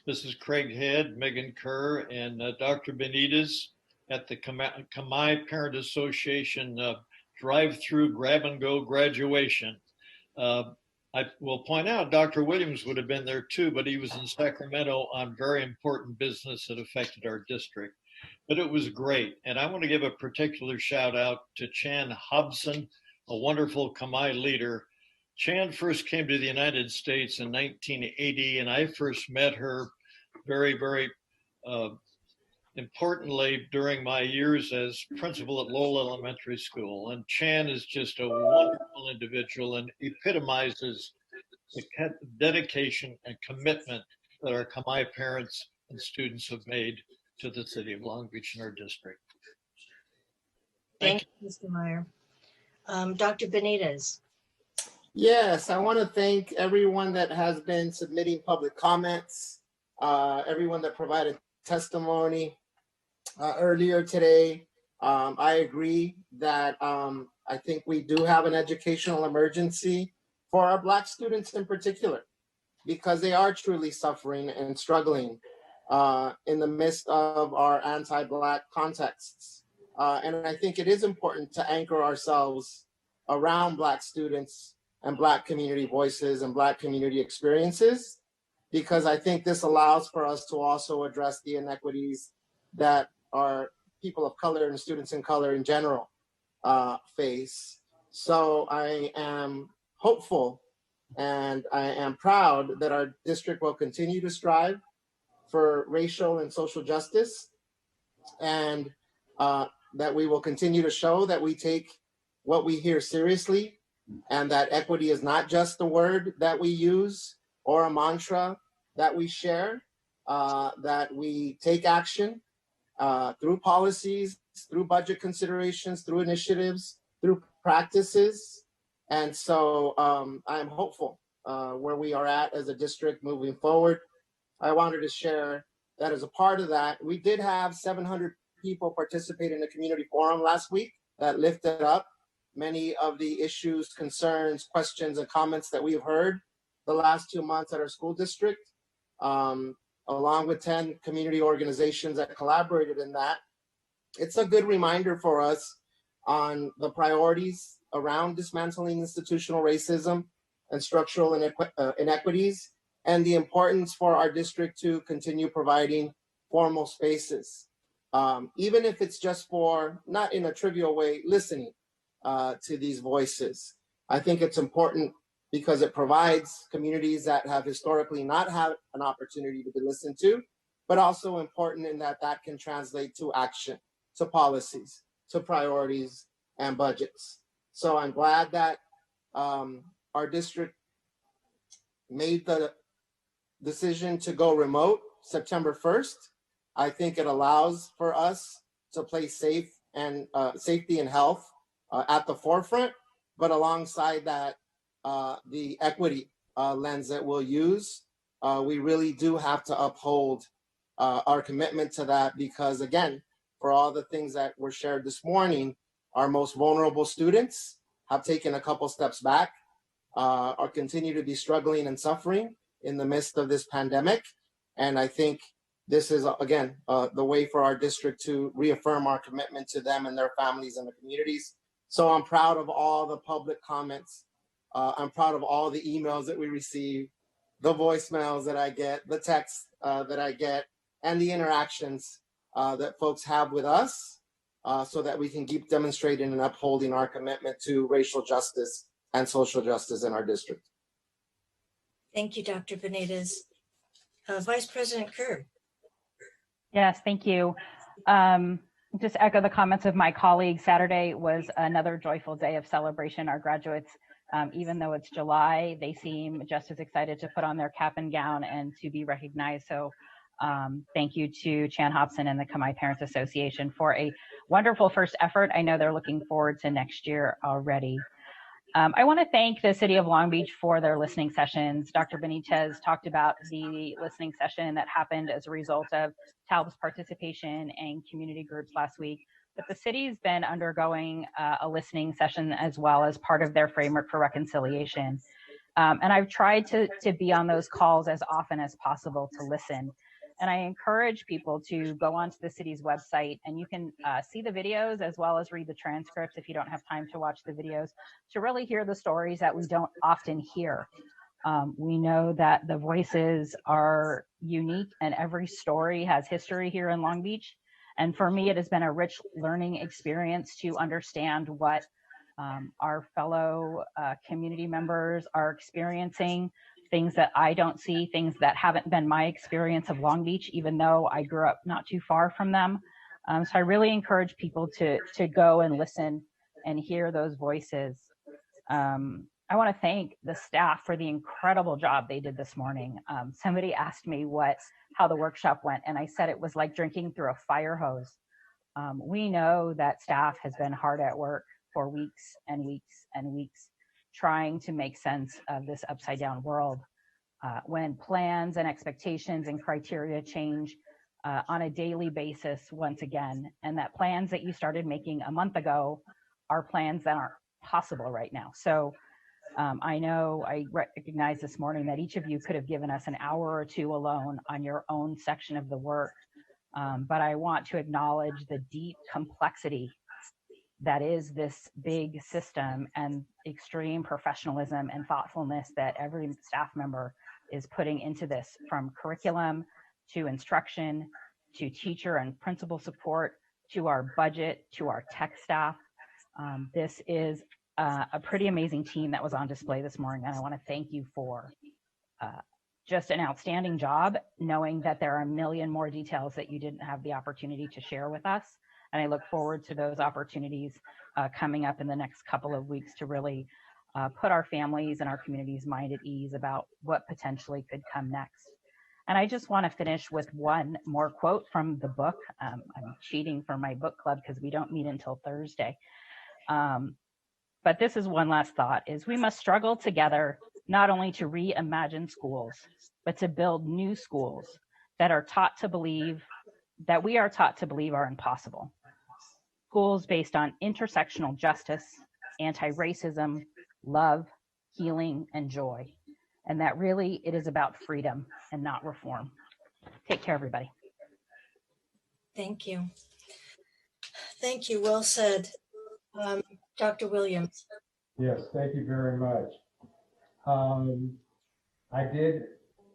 S5: Mrs. Craighead, Megan Kerr, and Dr. Benitez at the Kamai Parent Association drive-through grab-and-go graduation. I will point out Dr. Williams would have been there too, but he was in Sacramento on very important business that affected our district. But it was great. And I want to give a particular shout out to Chan Hobson, a wonderful Kamai leader. Chan first came to the United States in 1980, and I first met her very, very importantly during my years as principal at Lowell Elementary School. And Chan is just a wonderful individual and epitomizes the dedication and commitment that our Kamai parents and students have made to the city of Long Beach and our district.
S6: Thank you, Mr. Meyer. Dr. Benitez.
S13: Yes, I want to thank everyone that has been submitting public comments, everyone that provided testimony earlier today. I agree that I think we do have an educational emergency for our Black students in particular, because they are truly suffering and struggling in the midst of our anti-Black contexts. And I think it is important to anchor ourselves around Black students and Black community voices and Black community experiences, because I think this allows for us to also address the inequities that our people of color and students in color in general face. So I am hopeful and I am proud that our district will continue to strive for racial and social justice, and that we will continue to show that we take what we hear seriously, and that equity is not just a word that we use or a mantra that we share, that we take action through policies, through budget considerations, through initiatives, through practices. And so I'm hopeful where we are at as a district moving forward. I wanted to share that as a part of that, we did have 700 people participate in the community forum last week that lifted up many of the issues, concerns, questions, and comments that we've heard the last 2 months at our school district, along with 10 community organizations that collaborated in that. It's a good reminder for us on the priorities around dismantling institutional racism and structural inequities, and the importance for our district to continue providing formal spaces, even if it's just for, not in a trivial way, listening to these voices. I think it's important because it provides communities that have historically not had an opportunity to be listened to, but also important in that that can translate to action, to policies, to priorities and budgets. So I'm glad that our district made the decision to go remote September 1st. I think it allows for us to place safety and health at the forefront, but alongside that, the equity lens that we'll use, we really do have to uphold our commitment to that, because again, for all the things that were shared this morning, our most vulnerable students have taken a couple steps back, or continue to be struggling and suffering in the midst of this pandemic. And I think this is, again, the way for our district to reaffirm our commitment to them and their families and the communities. So I'm proud of all the public comments. I'm proud of all the emails that we receive, the voicemails that I get, the texts that I get, and the interactions that folks have with us, so that we can keep demonstrating and upholding our commitment to racial justice and social justice in our district.
S6: Thank you, Dr. Benitez. Vice President Kerr.
S4: Yes, thank you. Just echo the comments of my colleagues. Saturday was another joyful day of celebration. Our graduates, even though it's July, they seem just as excited to put on their cap and gown and to be recognized. So thank you to Chan Hobson and the Kamai Parents Association for a wonderful first effort. I know they're looking forward to next year already. I want to thank the City of Long Beach for their listening sessions. Dr. Benitez talked about the listening session that happened as a result of TALB's participation and community groups last week. But the city's been undergoing a listening session as well as part of their framework for reconciliation. And I've tried to be on those calls as often as possible to listen. And I encourage people to go onto the city's website, and you can see the videos as well as read the transcripts if you don't have time to watch the videos, to really hear the stories that we don't often hear. We know that the voices are unique and every story has history here in Long Beach. And for me, it has been a rich learning experience to understand what our fellow community members are experiencing, things that I don't see, things that haven't been my experience of Long Beach, even though I grew up not too far from them. So I really encourage people to go and listen and hear those voices. I want to thank the staff for the incredible job they did this morning. Somebody asked me how the workshop went, and I said it was like drinking through a fire hose. We know that staff has been hard at work for weeks and weeks and weeks, trying to make sense of this upside down world. When plans and expectations and criteria change on a daily basis once again, and that plans that you started making a month ago are plans that aren't possible right now. So I know I recognize this morning that each of you could have given us an hour or two alone on your own section of the work. But I want to acknowledge the deep complexity that is this big system and extreme professionalism and thoughtfulness that every staff member is putting into this, from curriculum to instruction to teacher and principal support to our budget to our tech staff. This is a pretty amazing team that was on display this morning, and I want to thank you for just an outstanding job, knowing that there are a million more details that you didn't have the opportunity to share with us. And I look forward to those opportunities coming up in the next couple of weeks to really put our families and our community's mind at ease about what potentially could come next. And I just want to finish with one more quote from the book. I'm cheating for my book club because we don't meet until Thursday. But this is one last thought, is we must struggle together not only to reimagine schools, but to build new schools that are taught to believe, that we are taught to believe are impossible. Schools based on intersectional justice, anti-racism, love, healing, and joy. And that really, it is about freedom and not reform. Take care, everybody.
S6: Thank you. Thank you. Well said. Dr. Williams.
S1: Yes, thank you very much. I did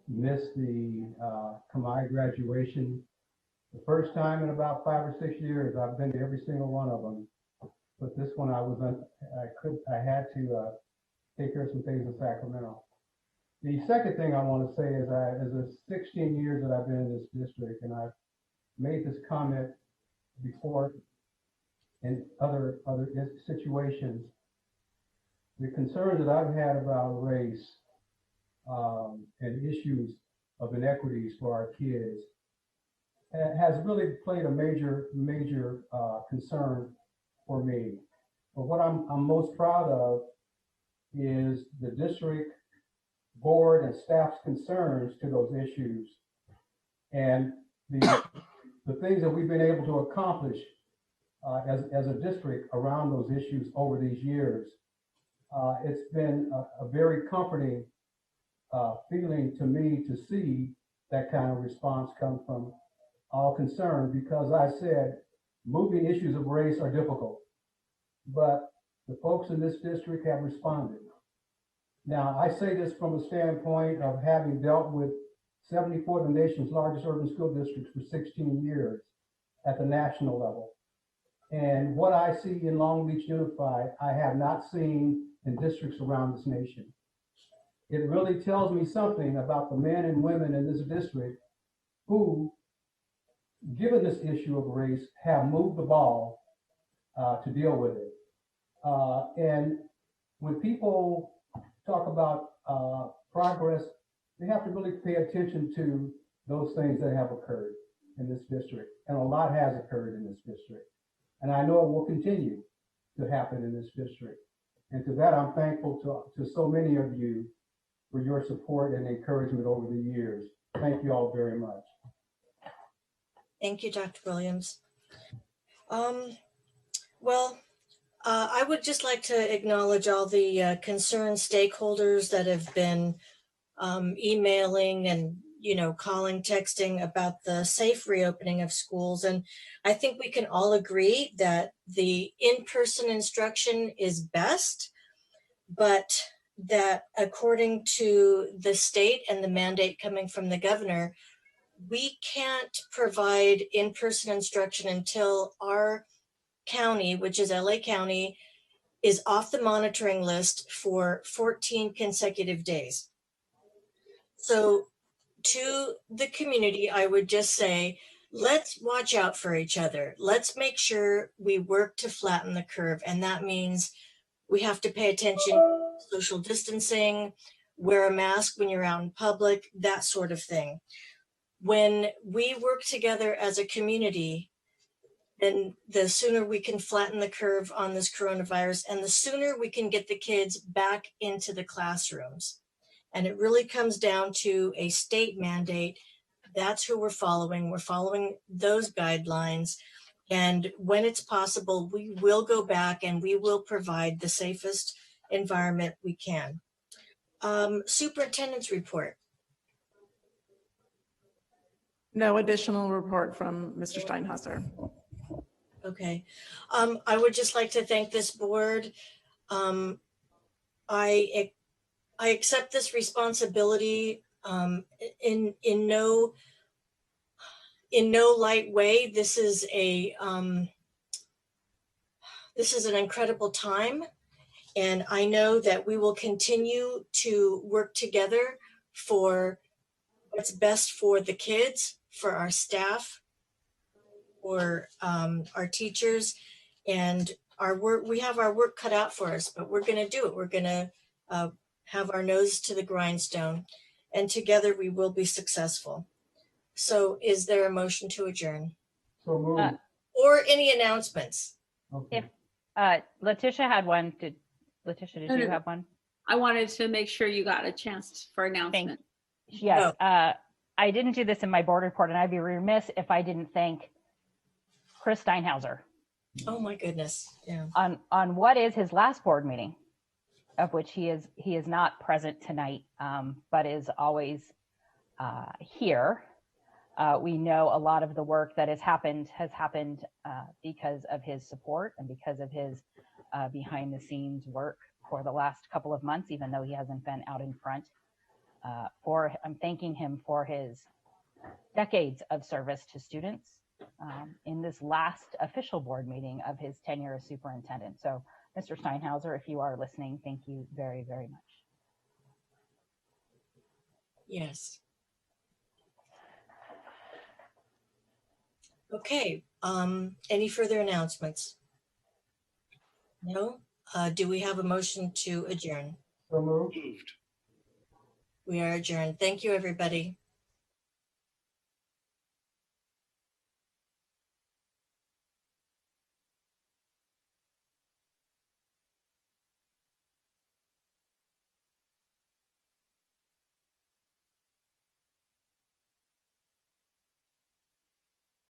S1: miss the Kamai graduation the first time in about 5 or 6 years. I've been to every single one of them, but this one I had to take care of some things in Sacramento. The second thing I want to say is, as the 16 years that I've been in this district, and I've made this comment before in other situations, the concerns that I've had about race and issues of inequities for our kids has really played a major concern for me. But what I'm most proud of is the district board and staff's concerns to those issues, and the things that we've been able to accomplish as a district around those issues over these years. It's been a very comforting feeling to me to see that kind of response come from all concerned, because I said moving issues of race are difficult, but the folks in this district have responded. Now, I say this from a standpoint of having dealt with 74 of the nation's largest urban school districts for 16 years at the national level. And what I see in Long Beach Unified, I have not seen in districts around this nation. It really tells me something about the men and women in this district who, given this issue of race, have moved the ball to deal with it. And when people talk about progress, they have to really pay attention to those things that have occurred in this district. And a lot has occurred in this district. And I know it will continue to happen in this district. And to that, I'm thankful to so many of you for your support and encouragement over the years. Thank you all very much.
S6: Thank you, Dr. Williams. I would just like to acknowledge all the concerned stakeholders that have been emailing and calling, texting about the safe reopening of schools. And I think we can all agree that the in-person instruction is best, but that according to the state and the mandate coming from the governor, we can't provide in-person instruction until our county, which is LA County, is off the monitoring list for 14 consecutive days. So to the community, I would just say, let's watch out for each other. Let's make sure we work to flatten the curve. And that means we have to pay attention to social distancing, wear a mask when you're out in public, that sort of thing. When we work together as a community, then the sooner we can flatten the curve on this coronavirus, and the sooner we can get the kids back into the classrooms. And it really comes down to a state mandate. That's who we're following. We're following those guidelines. And when it's possible, we will go back and we will provide the safest environment we can. Superintendent's report.
S7: No additional report from Mr. Steinhauser.
S6: Okay. I would just like to thank this board. I accept this responsibility in no light way. This is an incredible time, and I know that we will continue to work together for what's best for the kids, for our staff, for our teachers, and our work. We have our work cut out for us, but we're going to do it. We're going to have our nose to the grindstone, and together we will be successful. So is there a motion to adjourn?
S1: So moved.
S6: Or any announcements?
S1: Okay.
S4: If Letitia had one, Letitia, did
S3: No,
S4: you
S3: no.
S4: have one?
S3: I wanted to make sure you got a chance for announcement.
S4: Yes, I didn't do this in my board report, and I'd be remiss if I didn't thank Chris Steinhauser
S6: Oh my goodness, yeah.
S4: on what is his last board meeting, of which he is not present tonight, but is always here. We know a lot of the work that has happened because of his support and because of his behind the scenes work for the last couple of months, even though he hasn't been out in front. I'm thanking him for his decades of service to students in this last official board meeting of his tenure as superintendent. So, Mr. Steinhauser, if you are listening, thank you very, very much.
S6: Yes. Okay, any further announcements? No? Do we have a motion to adjourn?
S1: So moved.
S6: We are adjourned. Thank you, everybody.